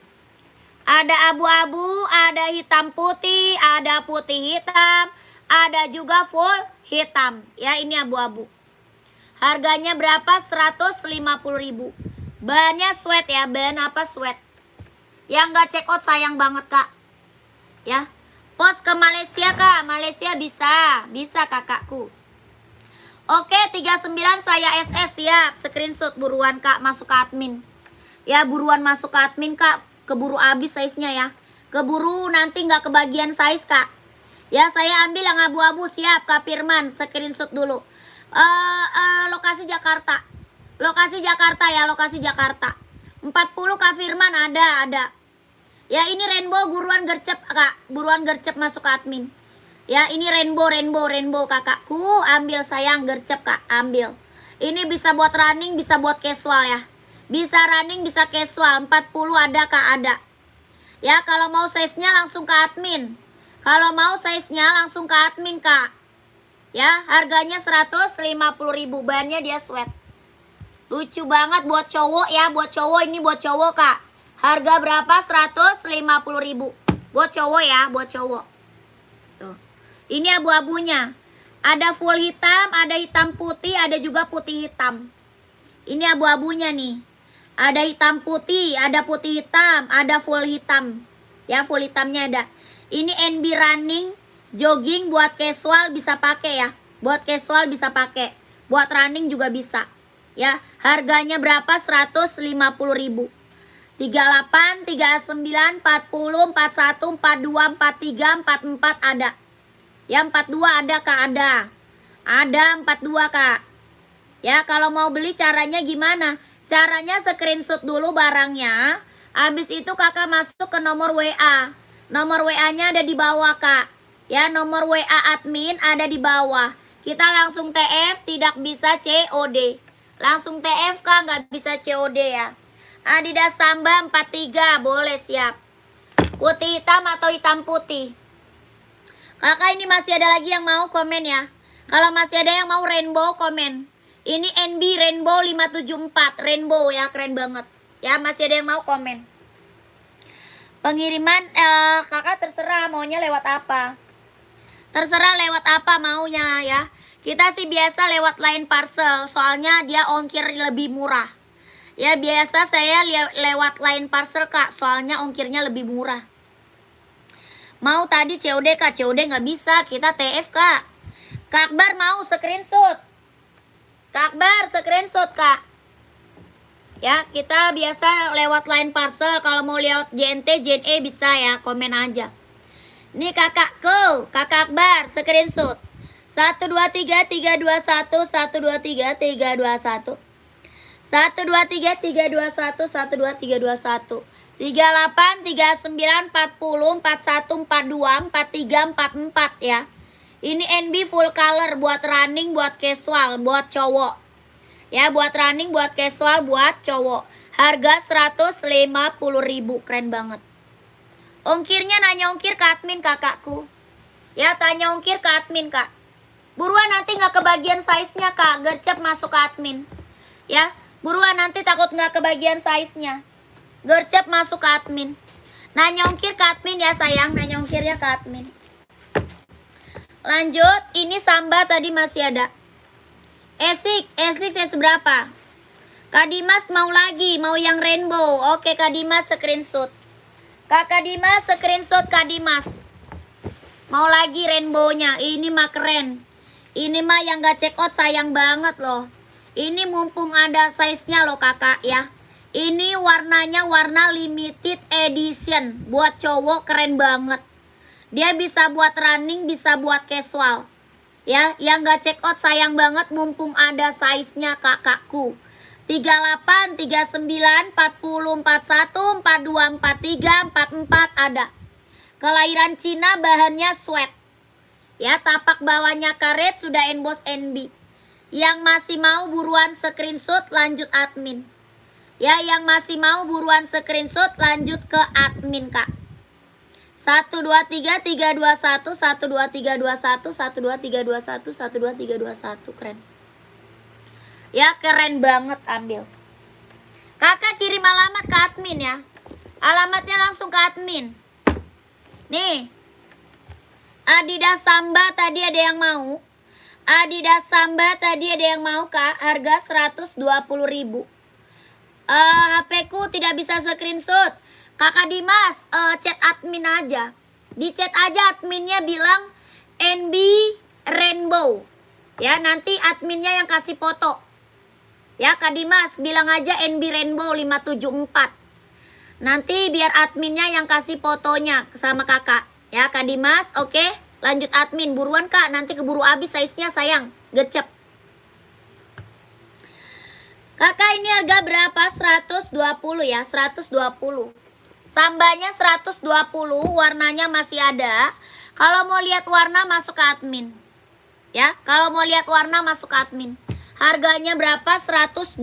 Ada abu-abu, ada hitam putih, ada putih hitam, ada juga full hitam. Ya, ini abu-abu. Harganya berapa? 150.000. Bahannya sweat ya, bahan apa sweat. Yang nggak check out sayang banget Kak. Ya. Post ke Malaysia Kak, Malaysia bisa kakakku. Oke, 39 saya SS siap. Screenshot buruan Kak, masuk ke admin. Ya, buruan masuk ke admin Kak, keburu habis size-nya ya. Keburu nanti nggak kebagian size Kak. Ya, saya ambil yang abu-abu siap Kak Firman, screenshot dulu. Lokasi Jakarta. Lokasi Jakarta ya, lokasi Jakarta. 40 Kak Firman ada. Ya, ini rainbow buruan gercep Kak, buruan gercep masuk ke admin. Ya, ini rainbow kakakku, ambil sayang gercep Kak, ambil. Ini bisa buat running, bisa buat casual ya. Bisa running, bisa casual, 40 ada Kak, ada. Ya, kalau mau size-nya langsung ke admin. Kalau mau size-nya langsung ke admin Kak. Ya, harganya 150.000, bahannya dia sweat. Lucu banget buat cowok ya, buat cowok ini buat cowok Kak. Harga berapa? 150.000. Buat cowok ya, buat cowok. Tuh. Ini abu-abunya. Ada full hitam, ada hitam putih, ada juga putih hitam. Ini abu-abunya nih. Ada hitam putih, ada putih hitam, ada full hitam. Ya, full hitamnya ada. Ini NB running, jogging buat casual bisa pakai ya. Buat casual bisa pakai. Buat running juga bisa. Ya, harganya berapa? 150.000. 38, 39, 40, 41, 42, 43, 44 ada. Yang 42 ada Kak, ada. Ada 42 Kak. Ya, kalau mau beli caranya gimana? Caranya screenshot dulu barangnya. Habis itu kakak masuk ke nomor WA. Nomor WA-nya ada di bawah Kak. Ya, nomor WA admin ada di bawah. Kita langsung TF, tidak bisa COD. Langsung TF Kak, nggak bisa COD ya. Adidas Samba 43, boleh siap. Putih hitam atau hitam putih. Kakak ini masih ada lagi yang mau komen ya. Kalau masih ada yang mau rainbow komen. Ini NB Rainbow 574. Rainbow ya, keren banget. Ya, masih ada yang mau komen. Pengiriman kakak terserah maunya lewat apa. Terserah lewat apa maunya ya. Kita sih biasa lewat line parcel. Soalnya dia ongkir lebih murah. Ya, biasa saya lewat line parcel Kak. Soalnya ongkirnya lebih murah. Mau tadi COD Kak, COD nggak bisa, kita TF Kak. Kak Akbar mau screenshot. Kak Akbar screenshot Kak. Ya, kita biasa lewat line parcel. Kalau mau lewat JNT, JNE bisa ya, komen aja. Nih kakakku, Kakak Akbar screenshot. 1 2 3 3 2 1 1 2 3 3 2 1. 1 2 3 3 2 1 1 2 3 3 2 1. 38 39 40 41 42 43 44 ya. Ini NB full color buat running, buat casual, buat cowok. Ya, buat running, buat casual, buat cowok. Harga 150.000, keren banget. Ongkirnya nanya ongkir ke admin kakakku. Ya, tanya ongkir ke admin Kak. Buruan nanti nggak kebagian size-nya Kak, gercep masuk ke admin. Ya, buruan nanti takut nggak kebagian size-nya. Gercep masuk ke admin. Nanya ongkir ke admin ya sayang, nanya ongkirnya ke admin. Lanjut, ini Samba tadi masih ada. Esik saya seberapa? Kak Dimas mau lagi, mau yang rainbow. Oke Kak Dimas screenshot. Kakak Dimas screenshot Kak Dimas. Mau lagi rainbownya, ini mah keren. Ini mah yang gak check out sayang banget loh. Ini mumpung ada size-nya loh kakak ya. Ini warnanya warna limited edition. Buat cowok keren banget. Dia bisa buat running, bisa buat casual. Ya, yang gak check out sayang banget mumpung ada size-nya kakakku. 38, 39, 40, 41, 42, 43, 44 ada. Kelahiran Cina, bahannya sweat. Ya, tapak bawahnya karet, sudah emboss NB. Yang masih mau buruan screenshot lanjut admin. Ya, yang masih mau buruan screenshot lanjut ke admin Kak. 1 2 3 3 2 1 1 2 3 2 1 1 2 3 2 1 1 2 3 2 1, keren. Ya, keren banget, ambil. Kakak kirim alamat ke admin ya. Alamatnya langsung ke admin. Nih. Adidas Samba tadi ada yang mau. Adidas Samba tadi ada yang mau Kak, harga 120.000. HP ku tidak bisa screenshot. Kakak Dimas, chat admin aja. Di chat aja adminnya bilang NB Rainbow. Ya, nanti adminnya yang kasih foto. Ya, Kak Dimas bilang aja NB Rainbow 574. Nanti biar adminnya yang kasih fotonya sama kakak. Ya, Kak Dimas, oke. Lanjut admin, buruan Kak, nanti keburu habis size-nya sayang. Gercep. Kakak ini harga berapa? 120 ya, 120. Sambanya 120, warnanya masih ada. Kalau mau lihat warna masuk ke admin. Ya, kalau mau lihat warna masuk ke admin. Harganya berapa? 120.000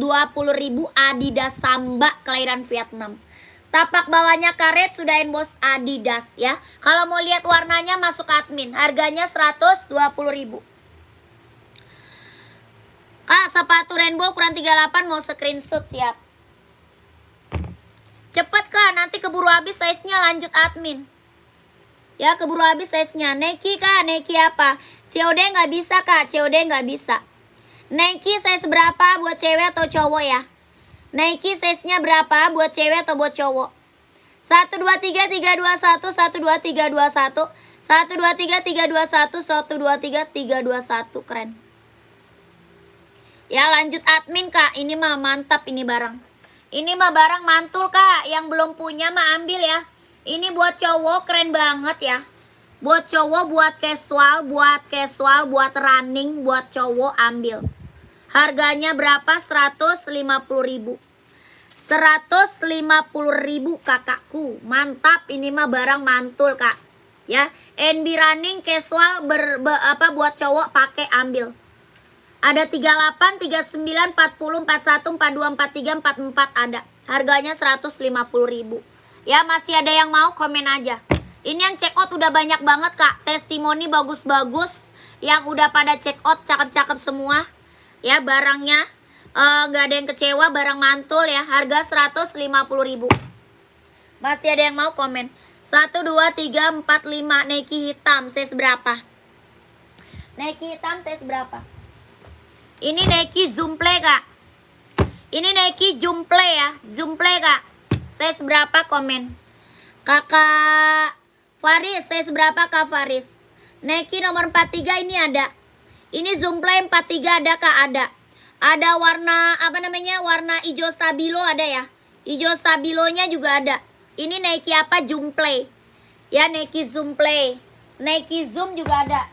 Adidas Samba kelahiran Vietnam. Tapak bawahnya karet, sudah emboss Adidas ya. Kalau mau lihat warnanya masuk ke admin. Harganya 120.000. Kak, sepatu rainbow ukuran 38 mau screenshot, siap. Cepet Kak, nanti keburu habis size-nya, lanjut admin. Ya, keburu habis size-nya. Nike Kak, Nike apa? COD nggak bisa Kak, COD nggak bisa. Nike size berapa buat cewek atau cowok ya? Nike size-nya berapa buat cewek atau buat cowok? 1 2 3 3 2 1 1 2 3 2 1 1 2 3 3 2 1 1 2 3 3 2 1, keren. Ya, lanjut admin Kak. Ini mah mantap ini barang. Ini mah barang mantul Kak. Yang belum punya mah ambil ya. Ini buat cowok keren banget ya. Buat cowok, buat casual, buat running, buat cowok ambil. Harganya berapa? 150.000. 150.000 kakakku. Mantap, ini mah barang mantul, Kak. Ya, NB running casual buat cowok pakai ambil. Ada 38, 39, 40, 41, 42, 43, 44 ada. Harganya 150.000. Ya, masih ada yang mau komen aja. Ini yang check out udah banyak banget, Kak. Testimoni bagus-bagus yang udah pada check out, cakep-cakep semua. Ya, barangnya nggak ada yang kecewa, barang mantul ya. Harga 150.000. Masih ada yang mau komen. 1 2 3 4 5 Nike hitam size berapa? Nike hitam size berapa? Ini Nike Zoom Play, Kak. Ini Nike Zoom Play ya. Zoom Play, Kak. Size berapa komen? Kakak Faris, size berapa Kak Faris? Nike nomor 43 ini ada. Ini Zoom Play 43 ada, Kak, ada. Ada warna apa namanya? Warna hijau stabilo ada ya. Hijau stabilonya juga ada. Ini Nike apa? Zoom Play. Ya, Nike Zoom Play. Nike Zoom juga ada.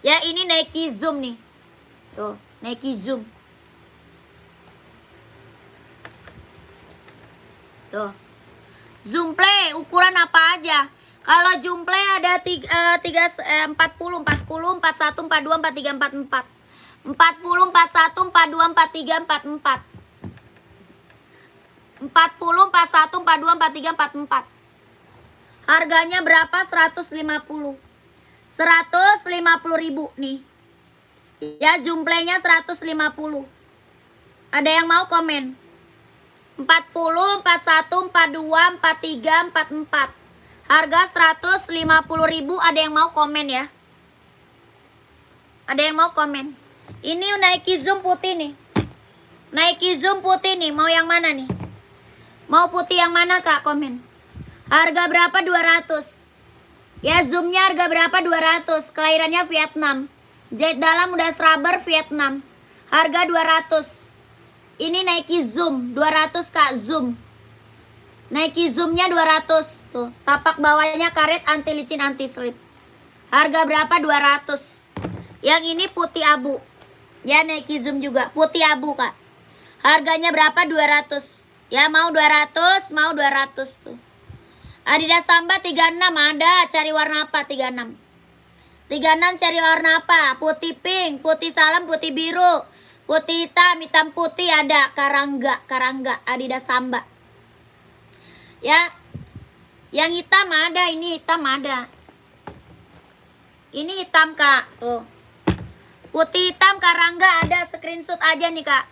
Ya, ini Nike Zoom nih. Tuh, Nike Zoom. Tuh. Zoom Play ukuran apa aja? Kalau Zoom Play ada 40, 41, 42, 43, 44. 40, 41, 42, 43, 44. 40, 41, 42, 43, 44. Harganya berapa? 150. 150.000 nih. Ya, Zoom Play-nya 150. Ada yang mau komen? 40, 41, 42, 43, 44. Harga 150.000. Ada yang mau komen ya? Ada yang mau komen? Ini Nike Zoom putih nih. Nike Zoom putih nih. Mau yang mana nih? Mau putih yang mana, Kak? Komen. Harga berapa? 200. Ya, Zoomnya harga berapa? 200. Kelahirannya Vietnam. Jahit dalam udah rubber Vietnam. Harga 200. Ini Nike Zoom 200, Kak. Zoom Nike Zoomnya 200. Tuh, tapak bawahnya karet, anti licin, anti slip. Harga berapa? 200. Yang ini putih abu. Ya, Nike Zoom juga putih abu, Kak. Harganya berapa? 200. Ya, mau 200, mau 200 tuh. Adidas Samba 36 ada. Cari warna apa? 36. 36 cari warna apa? Putih pink, putih salam, putih biru, putih hitam, hitam putih ada. Karangga, Adidas Samba. Ya, yang hitam ada, ini hitam ada. Ini hitam, Kak. Tuh. Putih hitam Karangga ada, screenshot aja nih, Kak.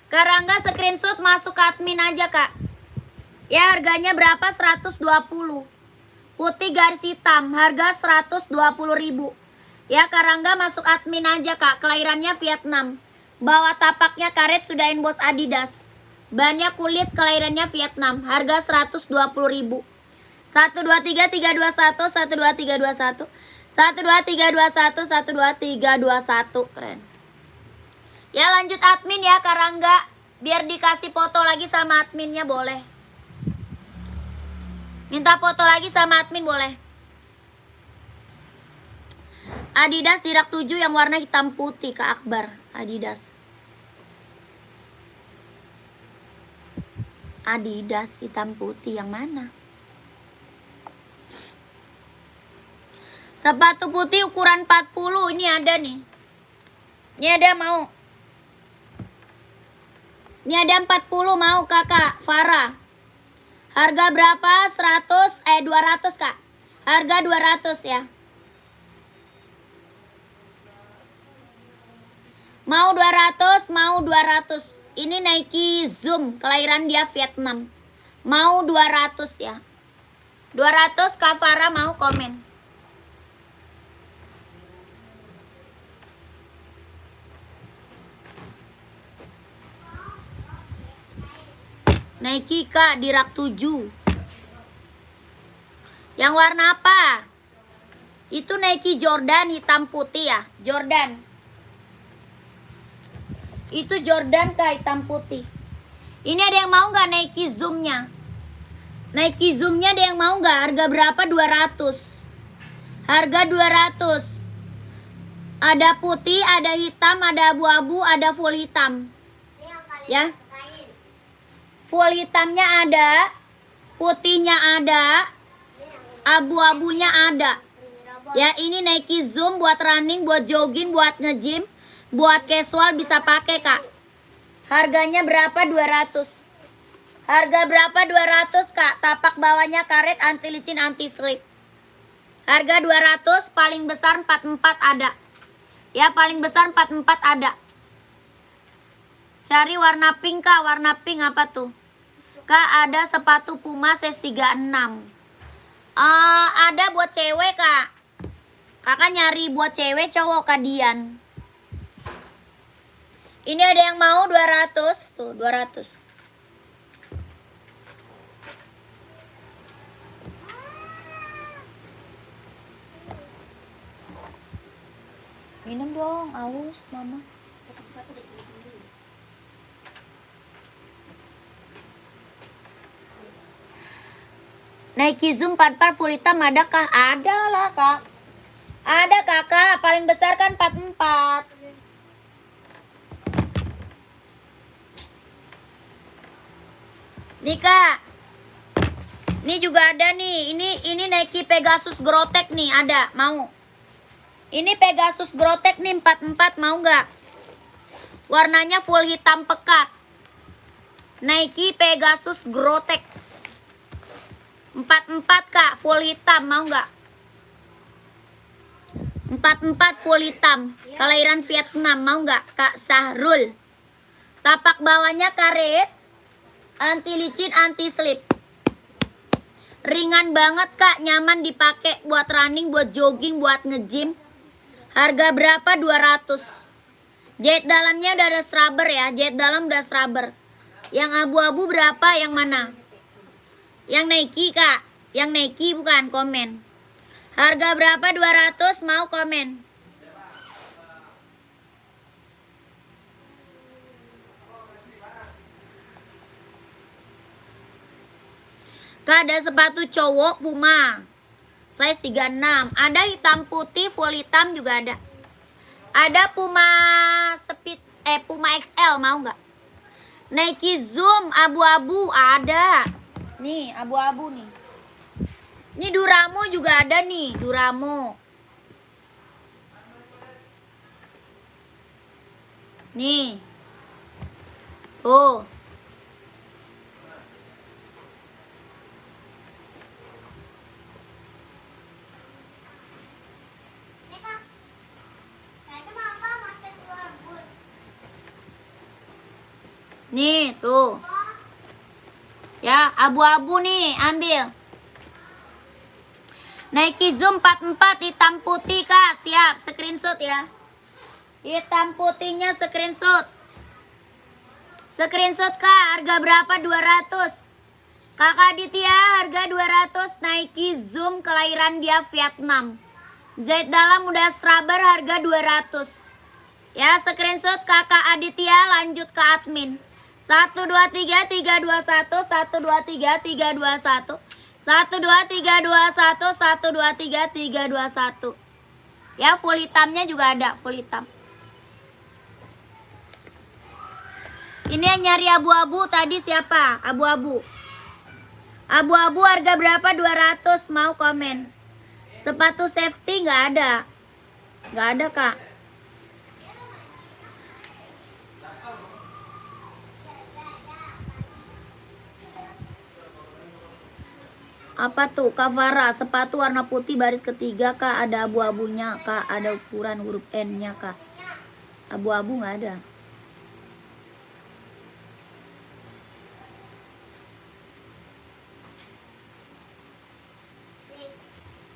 Karangga screenshot masuk ke admin aja, Kak. Ya, harganya berapa? 120. Putih garis hitam, harga 120.000. Ya, Karangga masuk admin aja, Kak. Kelahirannya Vietnam. Bawah tapaknya karet sudah emboss Adidas. Bannya kulit, kelahirannya Vietnam. Harga 120.000. 1 2 3 3 2 1 1 2 3 2 1 1 2 3 2 1 1 2 3 2 1. Keren. Ya, lanjut admin ya, Karangga. Biar dikasih foto lagi sama adminnya boleh. Minta foto lagi sama admin boleh. Adidas di rak 7 yang warna hitam putih, Kak Akbar. Adidas. Adidas hitam putih yang mana? Sepatu putih ukuran 40. Ini ada nih. Ini ada mau. Ini ada 40 mau, Kakak Farah. Harga berapa? 200, Kak. Harga 200 ya. Mau 200, mau 200. Ini Nike Zoom, kelahiran dia Vietnam. Mau 200 ya. 200 Kak Farah mau komen. Nike, Kak, di rak 7. Yang warna apa? Itu Nike Jordan hitam putih ya. Jordan. Itu Jordan, Kak, hitam putih. Ini ada yang mau nggak Nike Zoom-nya? Nike Zoom-nya ada yang mau nggak? Harga berapa? 200. Harga 200. Ada putih, ada hitam, ada abu-abu, ada full hitam. Ini yang kalian Ya. sukain. Full hitamnya ada, putihnya ada, abu-abunya ada. Ya, ini Nike Zoom buat running, buat jogging, buat nge-gym, buat casual bisa pakai, Kak. Harganya berapa? 200. Harga berapa? 200, Kak. Tapak bawahnya karet, anti licin, anti slip. Harga 200, paling besar 44 ada. Ya, paling besar 44 ada. Cari warna pink, Kak. Warna pink apa tuh? Kak, ada sepatu Puma size 36. Ada buat cewek, Kak. Kakak nyari buat cewek, cowok, Kak Dian. Ini ada yang mau 200. Tuh, 200. Minum dong, aus, Mama. Nike Zoom 44 full hitam adakah? Ada lah, Kak. Ada, Kakak. Paling besar kan 44. Nih, Kak. Ini juga ada nih. Ini Nike Pegasus Grotek nih, ada. Mau? Ini Pegasus Grotek nih 44, mau nggak? Warnanya full hitam pekat. Nike Pegasus Grotek 44, Kak, full hitam, mau nggak? 44 full hitam, kelahiran Vietnam, mau nggak, Kak Sahrul? Tapak bawahnya karet, anti licin, anti slip. Ringan banget, Kak, nyaman dipakai buat running, buat jogging, buat nge-gym. Harga berapa? 200. Jahit dalamnya udah ada scrubber ya, jahit dalam udah scrubber. Yang abu-abu berapa? Yang mana? Yang Nike, Kak. Yang Nike bukan, komen. Harga berapa? 200, mau komen. Kak, ada sepatu cowok Puma size 36. Ada hitam putih, full hitam juga ada. Ada Puma Speed, Puma XL, mau nggak? Nike Zoom abu-abu ada. Nih, abu-abu nih. Ini Duramo juga ada nih, Duramo. Nih. Tuh. Nih, Kak. Kayaknya mau apa? Masak telur rebus. Nih, tuh. Ya, abu-abu nih, ambil. Nike Zoom 44 hitam putih, Kak. Siap, screenshot ya. Hitam putihnya screenshot. Screenshot, Kak. Harga berapa? 200. Kakak Aditya, harga 200. Nike Zoom kelahiran dia Vietnam. Jahit dalam udah scrubber, harga 200. Ya, screenshot Kakak Aditya, lanjut ke admin. 1 2 3 3 2 1 1 2 3 3 2 1 1 2 3 2 1 1 2 3 3 2 1. Ya, full hitamnya juga ada, full hitam. Ini yang nyari abu-abu tadi siapa? Abu-abu. Abu-abu harga berapa? 200, mau komen. Sepatu safety nggak ada. Nggak ada, Kak. Apa tuh? Kavara, sepatu warna putih baris ketiga, Kak. Ada abu-abunya, Kak. Ada ukuran huruf N-nya, Kak. Abu-abu nggak ada.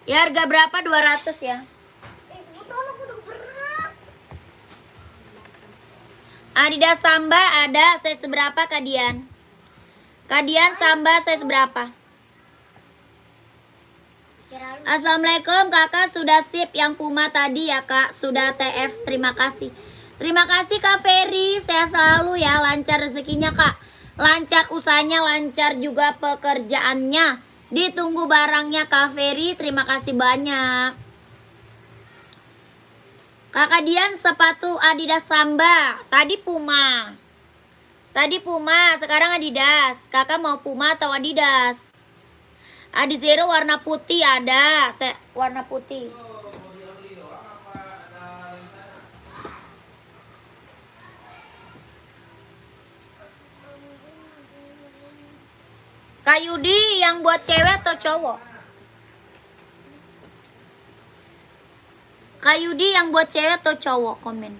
Ya, harga berapa? 200 ya. Betul, aku udah berat. Adidas Samba ada size berapa, Kak Dian? Kak Dian Samba size berapa? Assalamualaikum, Kakak sudah sip yang Puma tadi ya, Kak. Sudah TF, terima kasih. Terima kasih, Kak Ferry. Sehat selalu ya, lancar rezekinya, Kak. Lancar usahanya, lancar juga pekerjaannya. Ditunggu barangnya Kak Ferry, terima kasih banyak. Kakak Dian sepatu Adidas Samba. Tadi Puma. Sekarang Adidas. Kakak mau Puma atau Adidas? Adizero warna putih ada. Warna putih. Kak Yudi yang buat cewek atau cowok? Kak Yudi yang buat cewek atau cowok? Komen.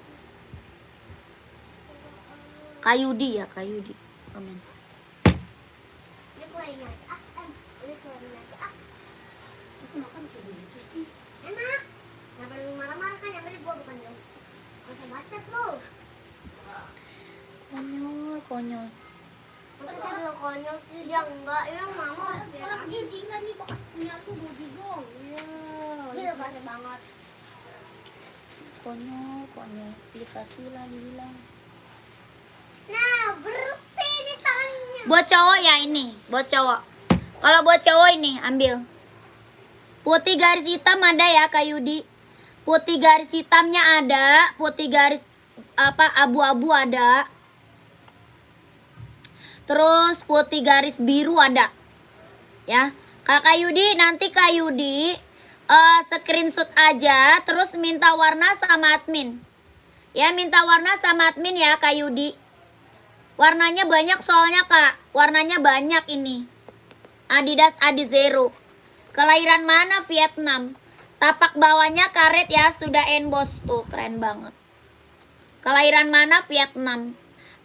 Kak Yudi ya, Kak Yudi. Komen. Ini kuenya. Ini kuenya. Masih makan kayak gitu sih. Enak. Kenapa lu marah-marah kan? Yang beli gua bukan lu. Masa bacot lu. Konyol. Masa dia bilang konyol sih, dia enggak. Ya mama. Orang jijingan nih bekas punya tuh bojigong. Dia kasih banget. Konyol. Dikasih lah bilang. Nah, bersih di tangannya. Buat cowok ya ini, buat cowok. Kalau buat cowok ini ambil. Putih garis hitam ada ya Kak Yudi. Putih garis hitamnya ada, putih garis abu-abu ada. Terus putih garis biru ada. Ya. Kak Yudi, nanti Kak Yudi screenshot aja terus minta warna sama admin. Ya, minta warna sama admin ya Kak Yudi. Warnanya banyak soalnya Kak. Warnanya banyak ini. Adidas Adizero. Kelahiran mana? Vietnam. Tapak bawahnya karet ya, sudah emboss tuh, keren banget. Kelahiran mana? Vietnam.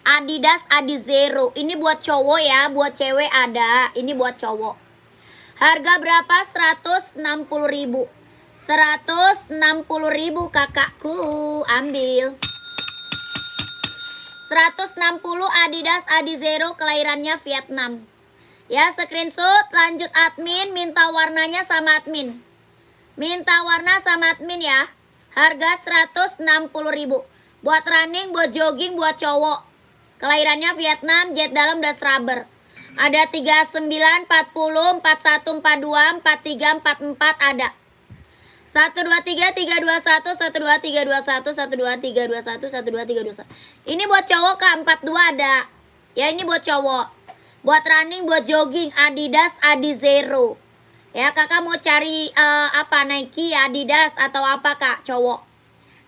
Adidas Adizero. Ini buat cowok ya, buat cewek ada. Ini buat cowok. Harga berapa? 160.000. 160.000 kakakku. Ambil. 160 Adidas Adizero, kelahirannya Vietnam. Ya, screenshot, lanjut admin, minta warnanya sama admin. Minta warna sama admin ya. Harga 160.000. Buat running, buat jogging, buat cowok. Kelahirannya Vietnam, jet dalam das rubber. Ada 39, 40, 41, 42, 43, 44 ada. 1, 2, 3, 3, 2, 1, 1, 2, 3, 2, 1, 1, 2, 3, 2, 1, 1, 2, 3, 2, 1. Ini buat cowok Kak, 42 ada. Ya, ini buat cowok. Buat running, buat jogging, Adidas Adizero. Ya, kakak mau cari Nike, Adidas, atau apa Kak, cowok?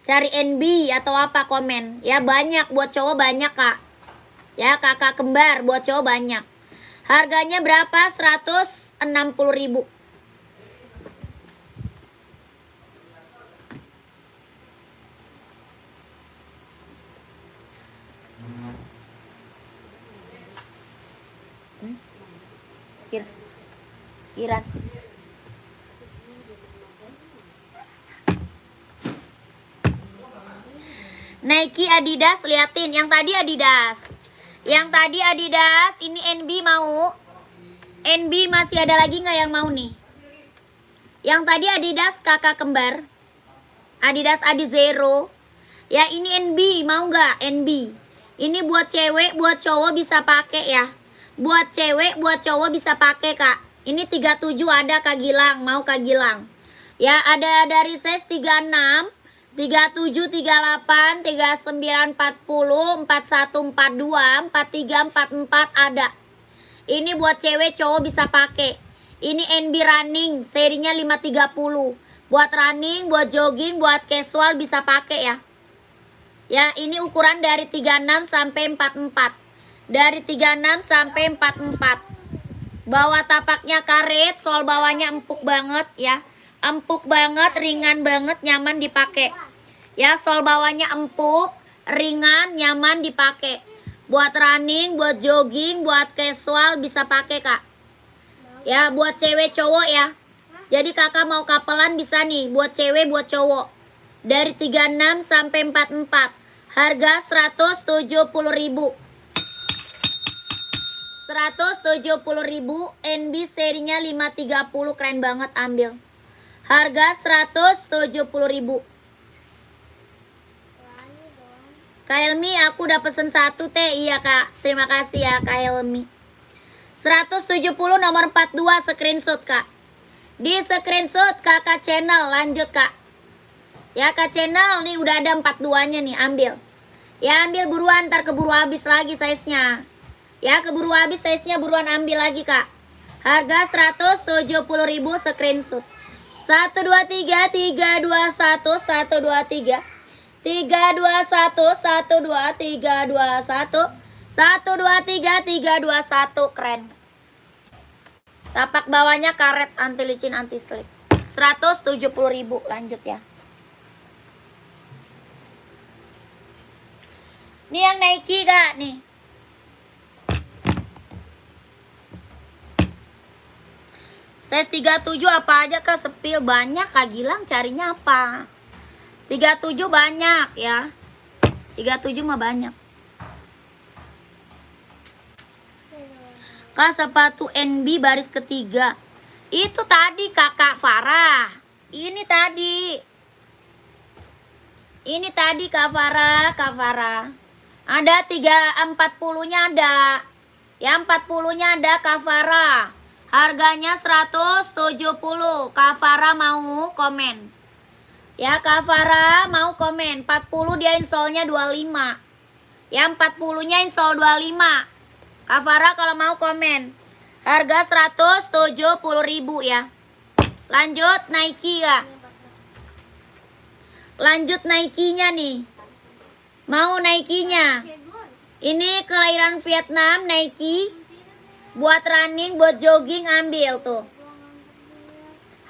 Cari NB atau apa, komen. Ya, banyak, buat cowok banyak Kak. Ya, kakak kembar, buat cowok banyak. Harganya berapa? 160.000. Kiran. Nike, Adidas, liatin. Yang tadi Adidas. Yang tadi Adidas, ini NB mau. NB masih ada lagi nggak yang mau nih? Yang tadi Adidas kakak kembar. Adidas Adizero. Ya, ini NB, mau nggak? NB. Ini buat cewek, buat cowok bisa pakai ya. Buat cewek, buat cowok bisa pakai Kak. Ini 37 ada Kak Gilang, mau Kak Gilang. Ya, ada dari size 36, 37, 38, 39, 40, 41, 42, 43, 44 ada. Ini buat cewek, cowok bisa pakai. Ini NB running, serinya 530. Buat running, buat jogging, buat casual bisa pakai ya. Ya, ini ukuran dari 36 sampai 44. Dari 36 sampai 44. Bawah tapaknya karet, sol bawahnya empuk banget ya. Empuk banget, ringan banget, nyaman dipakai. Ya, sol bawahnya empuk, ringan, nyaman dipakai. Buat running, buat jogging, buat casual bisa pakai Kak. Ya, buat cewek cowok ya. Jadi kakak mau kapelan bisa nih, buat cewek, buat cowok. Dari 36 sampai 44. Harga 170.000. 170.000, NB serinya 530, keren banget, ambil. Harga 170.000. Kak Helmi, aku udah pesen 1 teh. Iya Kak, terima kasih ya Kak Helmi. 170 nomor 42 screenshot Kak. Di screenshot kakak channel, lanjut Kak. Ya Kak channel, nih udah ada 42-nya nih, ambil. Ya ambil buruan, ntar keburu habis lagi size-nya. Ya keburu habis size-nya, buruan ambil lagi Kak. Harga 170.000 screenshot. 1 2 3 3 2 1 1 2 3 3 2 1 1 2 3 2 1 1 2 3 3 2 1. Keren. Tapak bawahnya karet anti licin anti slip. 170.000, lanjut ya. Ini yang Nike Kak nih. Size 37 apa aja Kak? Sepil banyak Kak Gilang, carinya apa? 37 banyak ya. 37 mah banyak. Kak sepatu NB baris ketiga. Itu tadi Kakak Farah. Ini tadi Kak Farah, Kak Farah. Ada 40-nya ada. Ya 40-nya ada Kak Farah. Harganya 170. Kak Farah mau komen. Ya Kak Farah mau komen. 40 dia insole-nya 25. Ya 40-nya insole 25. Kak Farah kalau mau komen. Harga 170.000 ya. Lanjut Nike ya. Lanjut Nike-nya nih. Mau Nike-nya. Ini kelahiran Vietnam Nike. Buat running, buat jogging ambil tuh.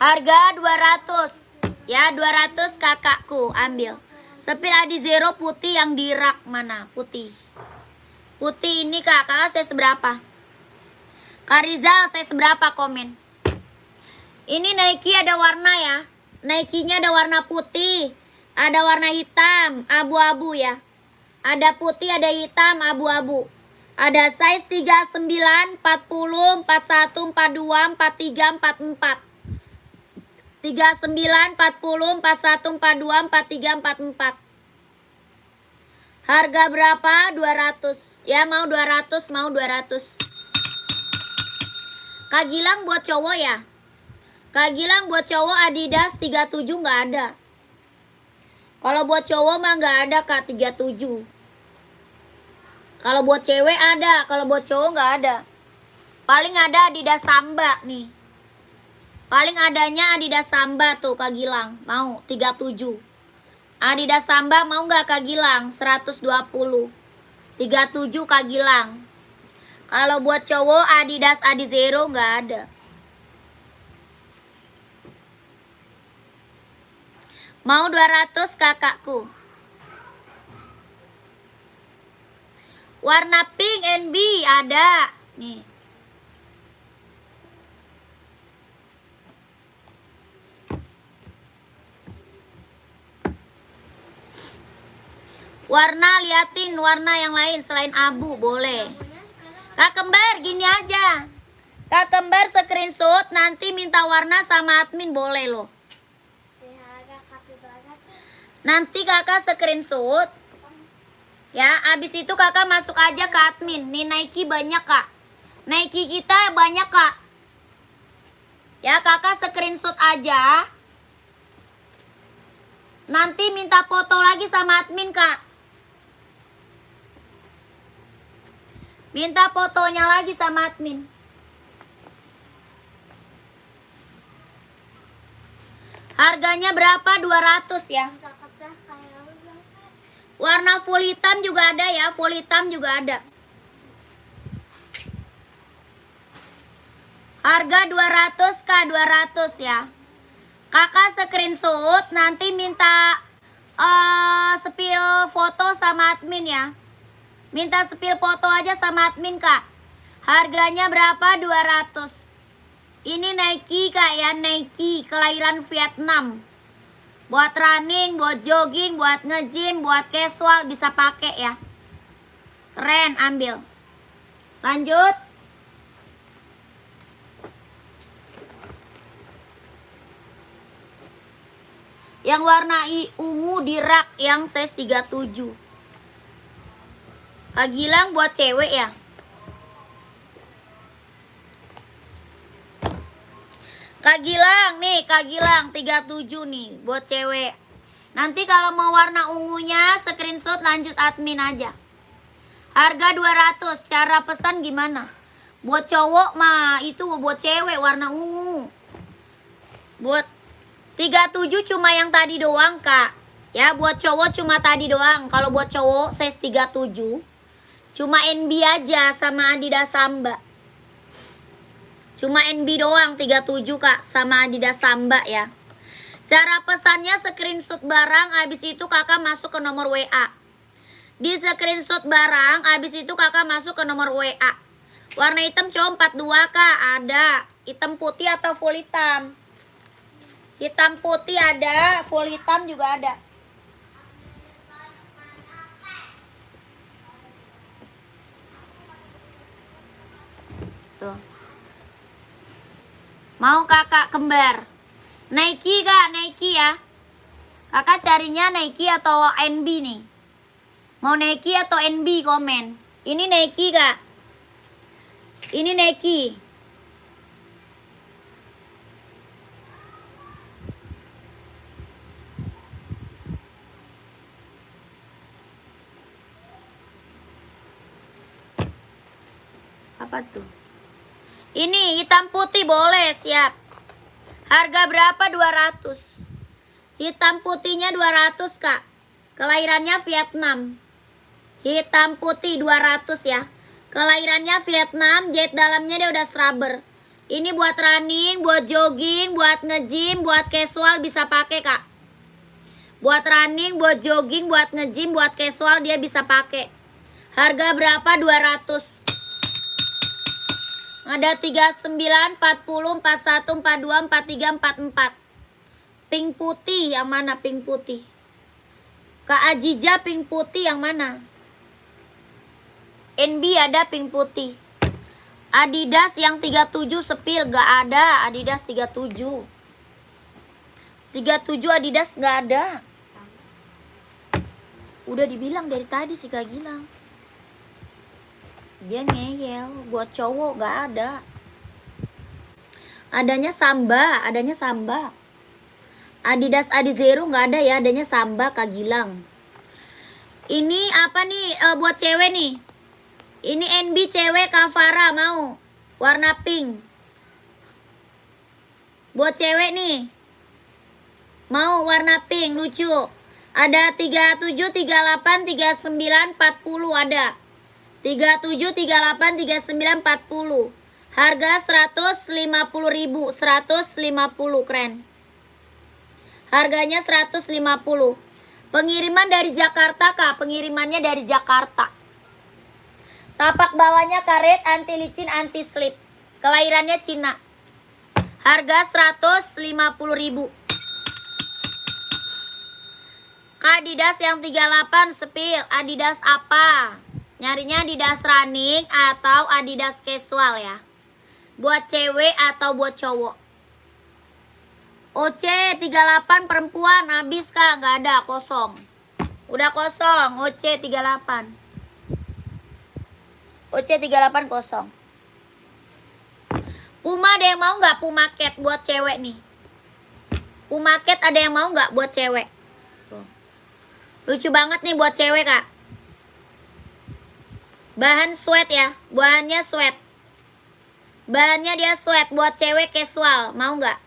Harga 200. Ya 200 kakakku ambil. Sepil Adi Zero putih yang di rak mana? Putih. Putih ini kakak saya seberapa? Kak Rizal saya seberapa komen? Ini Nike ada warna ya. Nike-nya ada warna putih. Ada warna hitam, abu-abu ya. Ada putih, ada hitam, abu-abu. Ada size 39, 40, 41, 42, 43, 44. 39, 40, 41, 42, 43, 44. Harga berapa? 200. Ya mau 200, mau 200. Kak Gilang buat cowok ya? Kak Gilang buat cowok Adidas 37 nggak ada. Kalau buat cowok mah nggak ada Kak 37. Kalau buat cewek ada, kalau buat cowok nggak ada. Paling ada Adidas Samba nih. Paling adanya Adidas Samba tuh Kak Gilang. Mau 37. Adidas Samba mau nggak Kak Gilang? 120. 37 Kak Gilang. Kalau buat cowok Adidas Adi Zero nggak ada. Mau 200 kakakku. Warna pink NB ada. Nih. Warna liatin warna yang lain selain abu boleh. Kak Kembar gini aja. Kak Kembar screenshot nanti minta warna sama admin boleh loh. Nanti kakak screenshot. Ya, abis itu kakak masuk aja ke admin. Nih Nike banyak Kak. Nike kita banyak Kak. Ya, kakak screenshot aja. Nanti minta foto lagi sama admin Kak. Minta fotonya lagi sama admin. Harganya berapa? 200 ya. Warna full hitam juga ada ya. Full hitam juga ada. Harga 200 Kak, 200 ya. Kakak screenshot nanti minta spill foto sama admin ya. Minta spill foto aja sama admin Kak. Harganya berapa? 200. Ini Nike Kak ya, Nike kelahiran Vietnam. Buat running, buat jogging, buat nge-gym, buat casual bisa pakai ya. Keren, ambil. Lanjut. Yang warna ungu di rak yang size 37. Kak Gilang buat cewek ya. Kak Gilang nih, Kak Gilang 37 nih buat cewek. Nanti kalau mau warna ungunya screenshot lanjut admin aja. Harga 200, cara pesan gimana? Buat cowok mah itu buat cewek warna ungu. Buat 37 cuma yang tadi doang, Kak. Ya, buat cowok cuma tadi doang. Kalau buat cowok size 37 cuma NB aja sama Adidas Samba. Cuma NB doang 37, Kak, sama Adidas Samba ya. Cara pesannya screenshot barang, habis itu Kakak masuk ke nomor WA. Di screenshot barang, habis itu Kakak masuk ke nomor WA. Warna hitam cowok 42, Kak, ada. Hitam putih atau full hitam? Hitam putih ada, full hitam juga ada. Tuh. Mau kakak kembar Nike, Kak, Nike ya. Kakak carinya Nike atau NB nih. Mau Nike atau NB komen. Ini Nike, Kak. Ini Nike. Apa tuh? Ini hitam putih boleh, siap. Harga berapa? 200. Hitam putihnya 200, Kak. Kelahirannya Vietnam. Hitam putih 200 ya. Kelahirannya Vietnam, jahit dalamnya dia udah scrubber. Ini buat running, buat jogging, buat nge-gym, buat casual bisa pakai, Kak. Buat running, buat jogging, buat nge-gym, buat casual dia bisa pakai. Harga berapa? 200. Ada 39, 40, 41, 42, 43, 44. Pink putih yang mana? Pink putih. Kak Ajija pink putih yang mana? NB ada pink putih. Adidas yang 37 sepil gak ada. Adidas 37. 37 Adidas gak ada. Udah dibilang dari tadi sih Kak Gilang. Dia ngeyel, buat cowok gak ada. Adanya Samba, adanya Samba. Adidas Adizero gak ada ya, adanya Samba, Kak Gilang. Ini apa nih buat cewek nih? Ini NB cewek Kavara mau. Warna pink. Buat cewek nih. Mau warna pink, lucu. Ada 37, 38, 39, 40 ada. 37, 38, 39, 40. Harga 150.000, 150 keren. Harganya 150. Pengiriman dari Jakarta, Kak. Pengirimannya dari Jakarta. Tapak bawahnya karet, anti licin, anti slip. Kelahirannya Cina. Harga 150.000. Kak Adidas yang 38 sepil. Adidas apa? Nyarinya Adidas running atau Adidas casual ya. Buat cewek atau buat cowok. OC 38 perempuan habis, Kak, nggak ada, kosong. Udah kosong OC 38. OC 38 kosong. Puma ada yang mau nggak? Puma Cat buat cewek nih. Puma Cat ada yang mau nggak buat cewek? Tuh. Lucu banget nih buat cewek, Kak. Bahan sweat ya, bahannya sweat. Bahannya dia sweat buat cewek casual, mau nggak?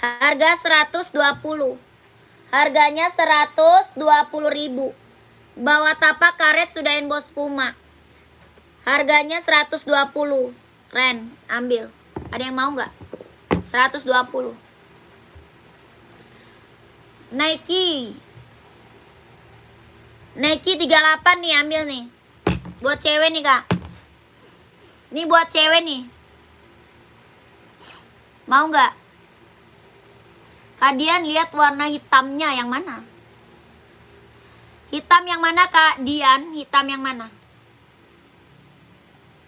Harga 120. Harganya 120.000. Bawa tapak karet sudah emboss Puma. Harganya 120. Keren, ambil. Ada yang mau nggak? 120. Nike. Nike 38 nih, ambil nih. Buat cewek nih, Kak. Ini buat cewek nih. Mau nggak? Kalian lihat warna hitamnya yang mana? Hitam yang mana, Kak Dian? Hitam yang mana?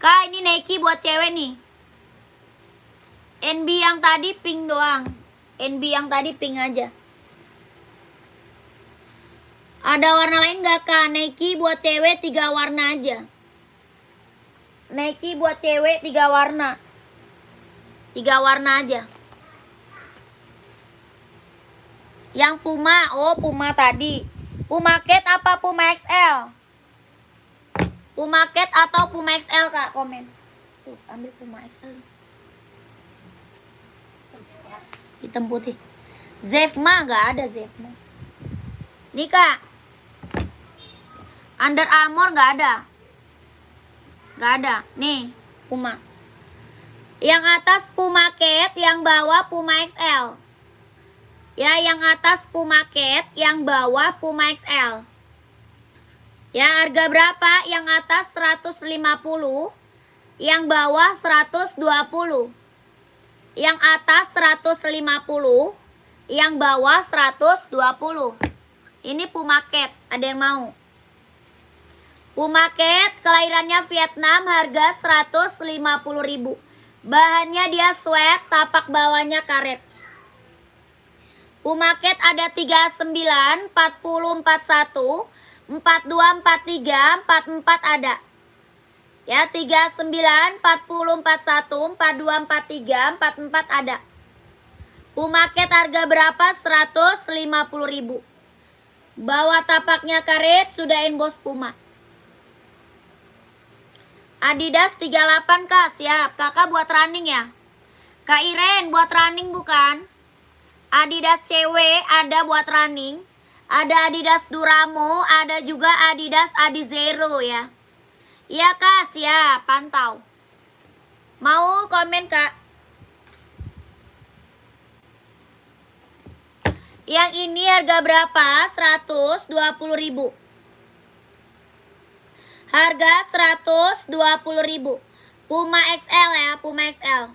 Kak, ini Nike buat cewek nih. NB yang tadi pink doang. NB yang tadi pink aja. Ada warna lain gak, Kak? Nike buat cewek 3 warna aja. Nike buat cewek 3 warna. 3 warna aja. Yang Puma, oh Puma tadi. Puma Cat apa Puma XL? Puma Cat atau Puma XL Kak, komen. Tuh, ambil Puma XL. Hitam putih. Zefma nggak ada Zefma. Nih Kak. Under Armour nggak ada. Nggak ada. Nih, Puma. Yang atas Puma Cat, yang bawah Puma XL. Ya, yang atas Puma Cat, yang bawah Puma XL. Ya, harga berapa? Yang atas 150, yang bawah 120. Yang atas 150, yang bawah 120. Ini Puma Cat, ada yang mau? Puma Cat, kelahirannya Vietnam, harga 150.000. Bahannya dia sweat, tapak bawahnya karet. Puma Cat ada 39, 40, 41, 42, 43, 44 ada. Ya, 39, 40, 41, 42, 43, 44 ada. Puma Cat harga berapa? 150.000. Bawah tapaknya karet, sudah emboss Puma. Adidas 38 Kak, siap. Kakak buat running ya? Kak Iren buat running bukan? Adidas cewek ada buat running. Ada Adidas Duramo, ada juga Adidas Adizero ya. Iya Kak, siap, pantau. Mau komen Kak? Yang ini harga berapa? 120.000. Harga 120.000. Puma XL ya, Puma XL.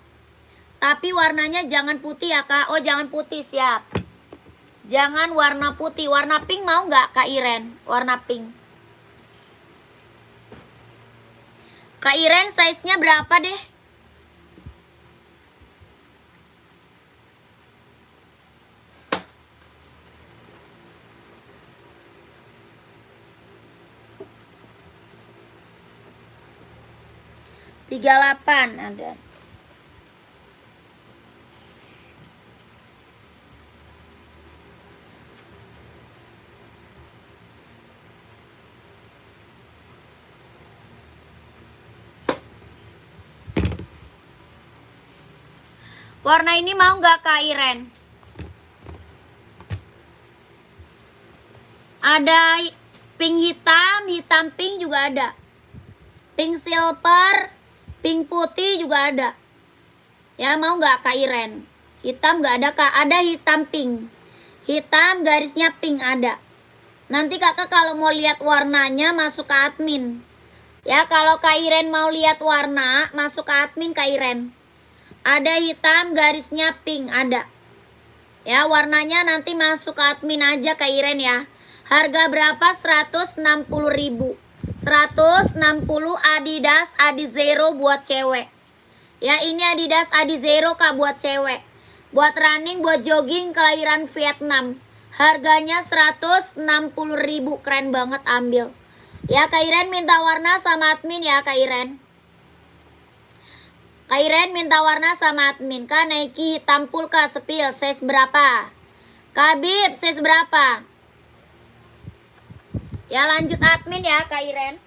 Tapi warnanya jangan putih ya Kak. Oh jangan putih, siap. Jangan warna putih. Warna pink mau nggak Kak Iren? Warna pink. Kak Iren size-nya berapa deh? Tiga 38 ada. Warna ini mau nggak Kak Iren? Ada pink hitam, hitam pink juga ada. Pink silver, pink putih juga ada. Ya mau nggak Kak Iren? Hitam nggak ada Kak? Ada hitam pink. Hitam garisnya pink ada. Nanti kakak kalau mau lihat warnanya masuk ke admin. Ya kalau Kak Iren mau lihat warna masuk ke admin Kak Iren. Ada hitam garisnya pink ada. Ya warnanya nanti masuk ke admin aja Kak Iren ya. Harga berapa? 160.000. 160 Adidas Adizero buat cewek. Ya ini Adidas Adizero Kak buat cewek. Buat running, buat jogging, kelahiran Vietnam. Harganya 160.000. Keren banget, ambil. Ya Kak Iren minta warna sama admin ya Kak Iren. Kak Iren minta warna sama admin. Kak Nike hitam full Kak, sepil size berapa? Kak Bib size berapa? Ya lanjut admin ya Kak Iren.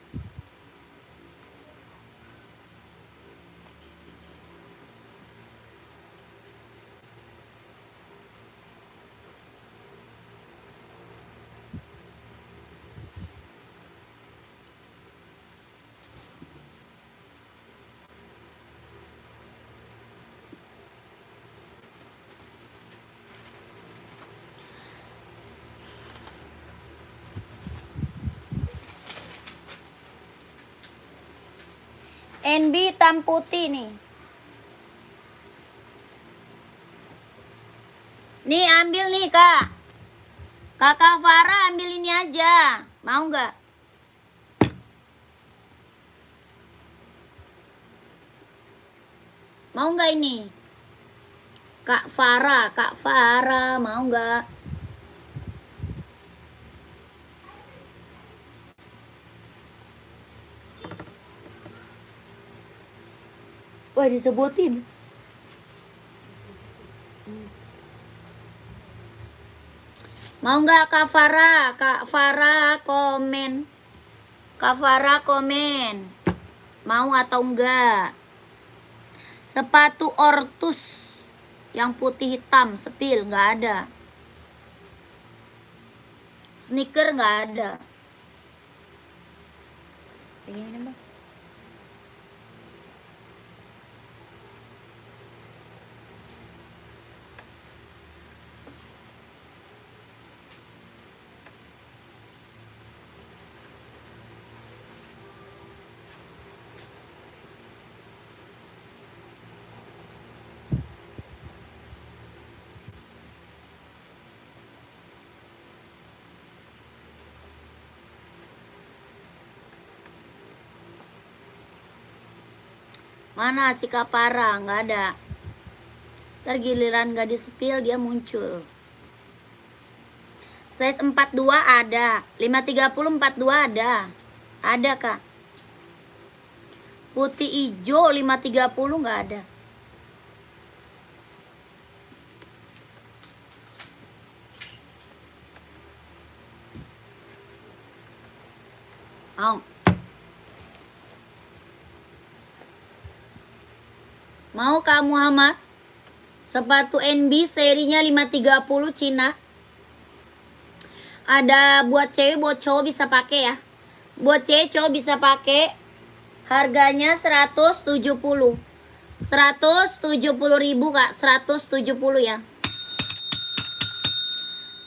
NB hitam putih nih. Nih ambil nih Kak. Kakak Farah ambil ini aja. Mau nggak? Mau nggak ini? Kak Farah mau nggak? Wah, disebutin. Mau nggak Kak Farah? Kak Farah komen. Kak Farah komen. Mau atau enggak? Sepatu Ortus yang putih hitam, sepil nggak ada. Sneaker nggak ada. Ini Bang. Mana si Kapara? Nggak ada. Ntar giliran nggak disepil dia muncul. Size 42 ada. 530 42 ada. Ada Kak. Putih hijau 530 nggak ada. Mau. Mau Kak Muhammad? Sepatu NB serinya 530 Cina. Ada buat cewek, buat cowok bisa pakai ya. Buat cewek, cowok bisa pakai. Harganya 170. 170.000 Kak, 170 ya.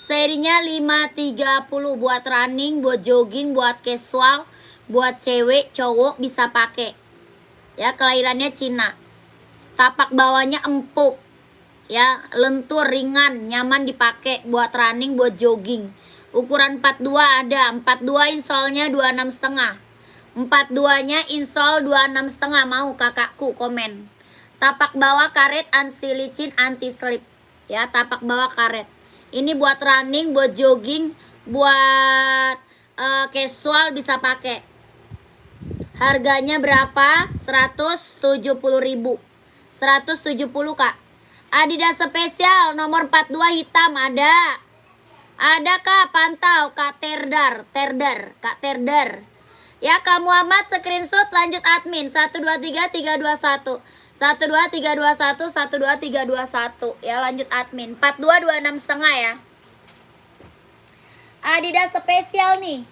Serinya 530 buat running, buat jogging, buat casual, buat cewek, cowok bisa pakai. Ya, kelahirannya Cina. Tapak bawahnya empuk. Ya, lentur, ringan, nyaman dipakai buat running, buat jogging. Ukuran 42 ada. 42 insolnya 26,5. 42-nya insol 26,5. Mau kakakku komen. Tapak bawah karet, anti licin, anti slip. Ya, tapak bawah karet. Ini buat running, buat jogging, buat casual bisa pakai. Harganya berapa? 170.000. 170 Kak. Adidas spesial nomor 42 hitam ada. Ada Kak, pantau Kak Terdar, Kak Terdar. Ya Kak Muhammad screenshot lanjut admin 123321. 12321 12321 ya, lanjut admin 42 26,5 ya. Adidas spesial nih.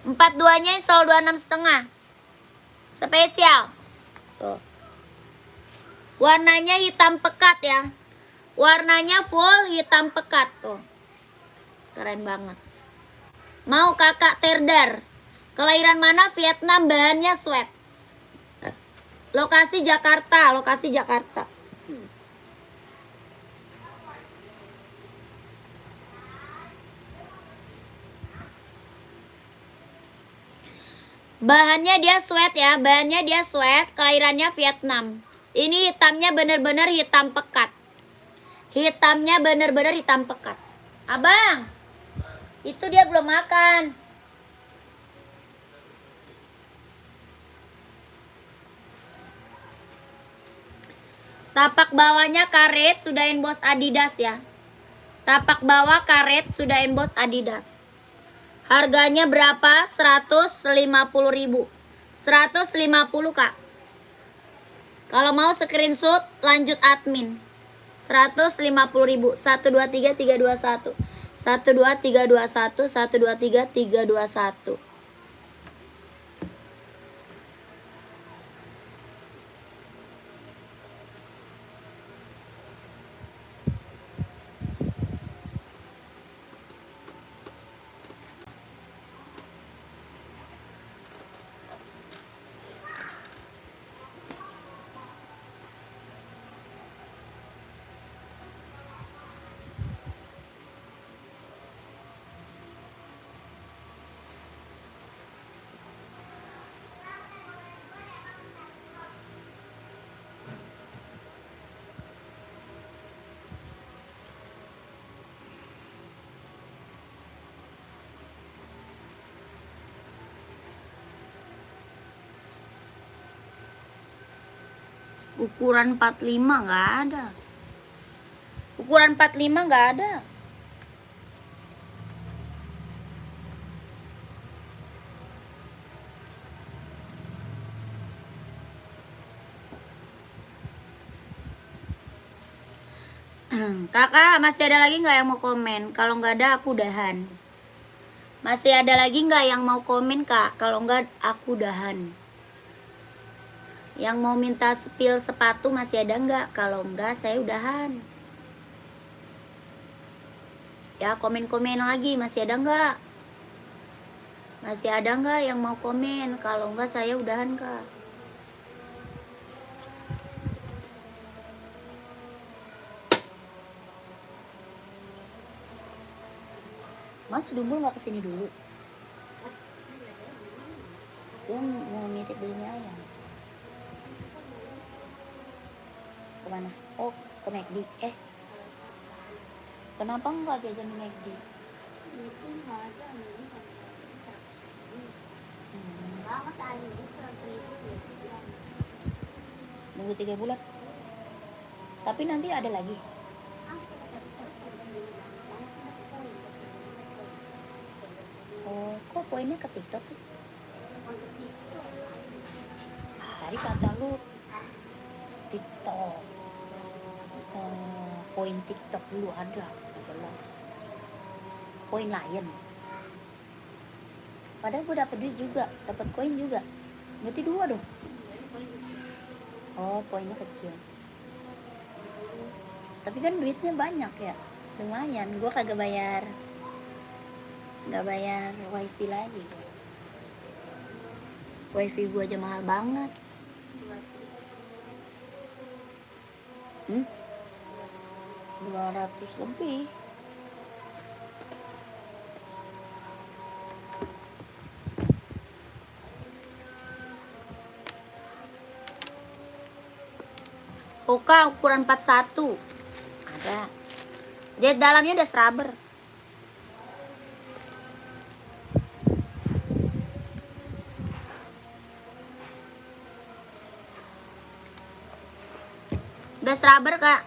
42-nya insol 26,5. Spesial. Tuh. Warnanya hitam pekat ya. Warnanya full hitam pekat tuh. Keren banget. Mau kakak Terdar. Kelahiran mana? Vietnam, bahannya sweat. Lokasi Jakarta, lokasi Jakarta. Bahannya dia sweat ya, bahannya dia sweat, kelahirannya Vietnam. Ini hitamnya bener-bener hitam pekat. Hitamnya bener-bener hitam pekat. Abang, itu dia belum makan. Tapak bawahnya karet, sudah emboss Adidas ya. Tapak bawah karet, sudah emboss Adidas. Harganya berapa? 150.000. 150 Kak. Kalau mau screenshot lanjut admin. 150.000. 123321. 12321 12321. Ukuran 45 nggak ada. Ukuran 45 nggak ada. Kakak, masih ada lagi nggak yang mau komen? Kalau nggak ada, aku udahan. Masih ada lagi nggak yang mau komen, Kak? Kalau nggak, aku udahan. Yang mau minta spill sepatu masih ada nggak? Kalau nggak, saya udahan. Ya, komen-komen lagi. Masih ada nggak? Masih ada nggak yang mau komen? Kalau nggak, saya udahan, Kak. Mas Dumbul nggak kesini dulu? Dia mau nitip beli mie ayam. Kemana? Oh, ke McD. Kenapa nggak jajan di McD? Itu nggak ada ini 100.000. Banget ada ini 100.000 ya. Nunggu 3 bulan. Tapi nanti ada lagi. Oh, kok poinnya ke TikTok sih? Tadi kata lu TikTok. Oh, poin TikTok dulu ada, jelas. Poin lain. Padahal gue dapet duit juga, dapat koin juga. Berarti 2 dong. Oh, poinnya kecil. Tapi kan duitnya banyak ya, lumayan. Gue kagak bayar, nggak bayar wifi lagi. Wifi gue aja mahal banget. 200 lebih. Oka ukuran 41 ada. Jahit dalamnya udah serabber. Udah serabber, Kak.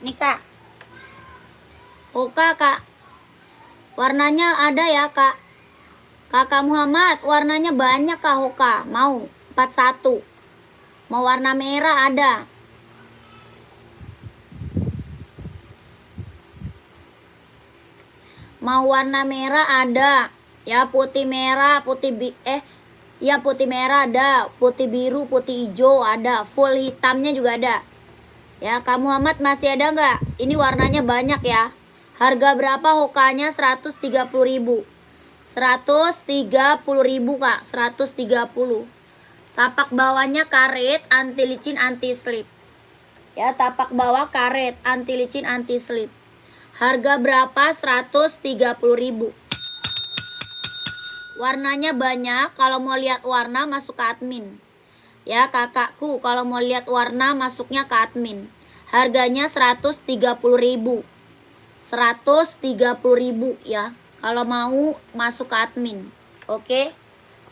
Nih, Kak. Oka, Kak. Warnanya ada ya, Kak. Kakak Muhammad, warnanya banyak, Kak Hoka. Mau 41. Mau warna merah ada. Mau warna merah ada. Ya, putih merah, ya putih merah ada, putih biru, putih hijau ada, full hitamnya juga ada. Ya, Kak Muhammad masih ada nggak? Ini warnanya banyak ya. Harga berapa Hokanya? 130.000. 130.000, Kak. 130. Tapak bawahnya karet, anti licin, anti slip. Ya, tapak bawah karet, anti licin, anti slip. Harga berapa? 130.000. Warnanya banyak. Kalau mau lihat warna masuk ke admin. Ya, kakakku, kalau mau lihat warna masuknya ke admin. Harganya 130.000. 130.000 ya. Kalau mau masuk ke admin. Oke.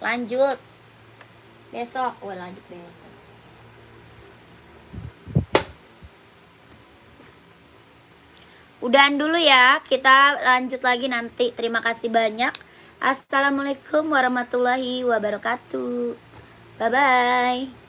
Lanjut. Besok. Lanjut besok. Udahan dulu ya. Kita lanjut lagi nanti. Terima kasih banyak. Assalamualaikum warahmatullahi wabarakatuh. Bye-bye.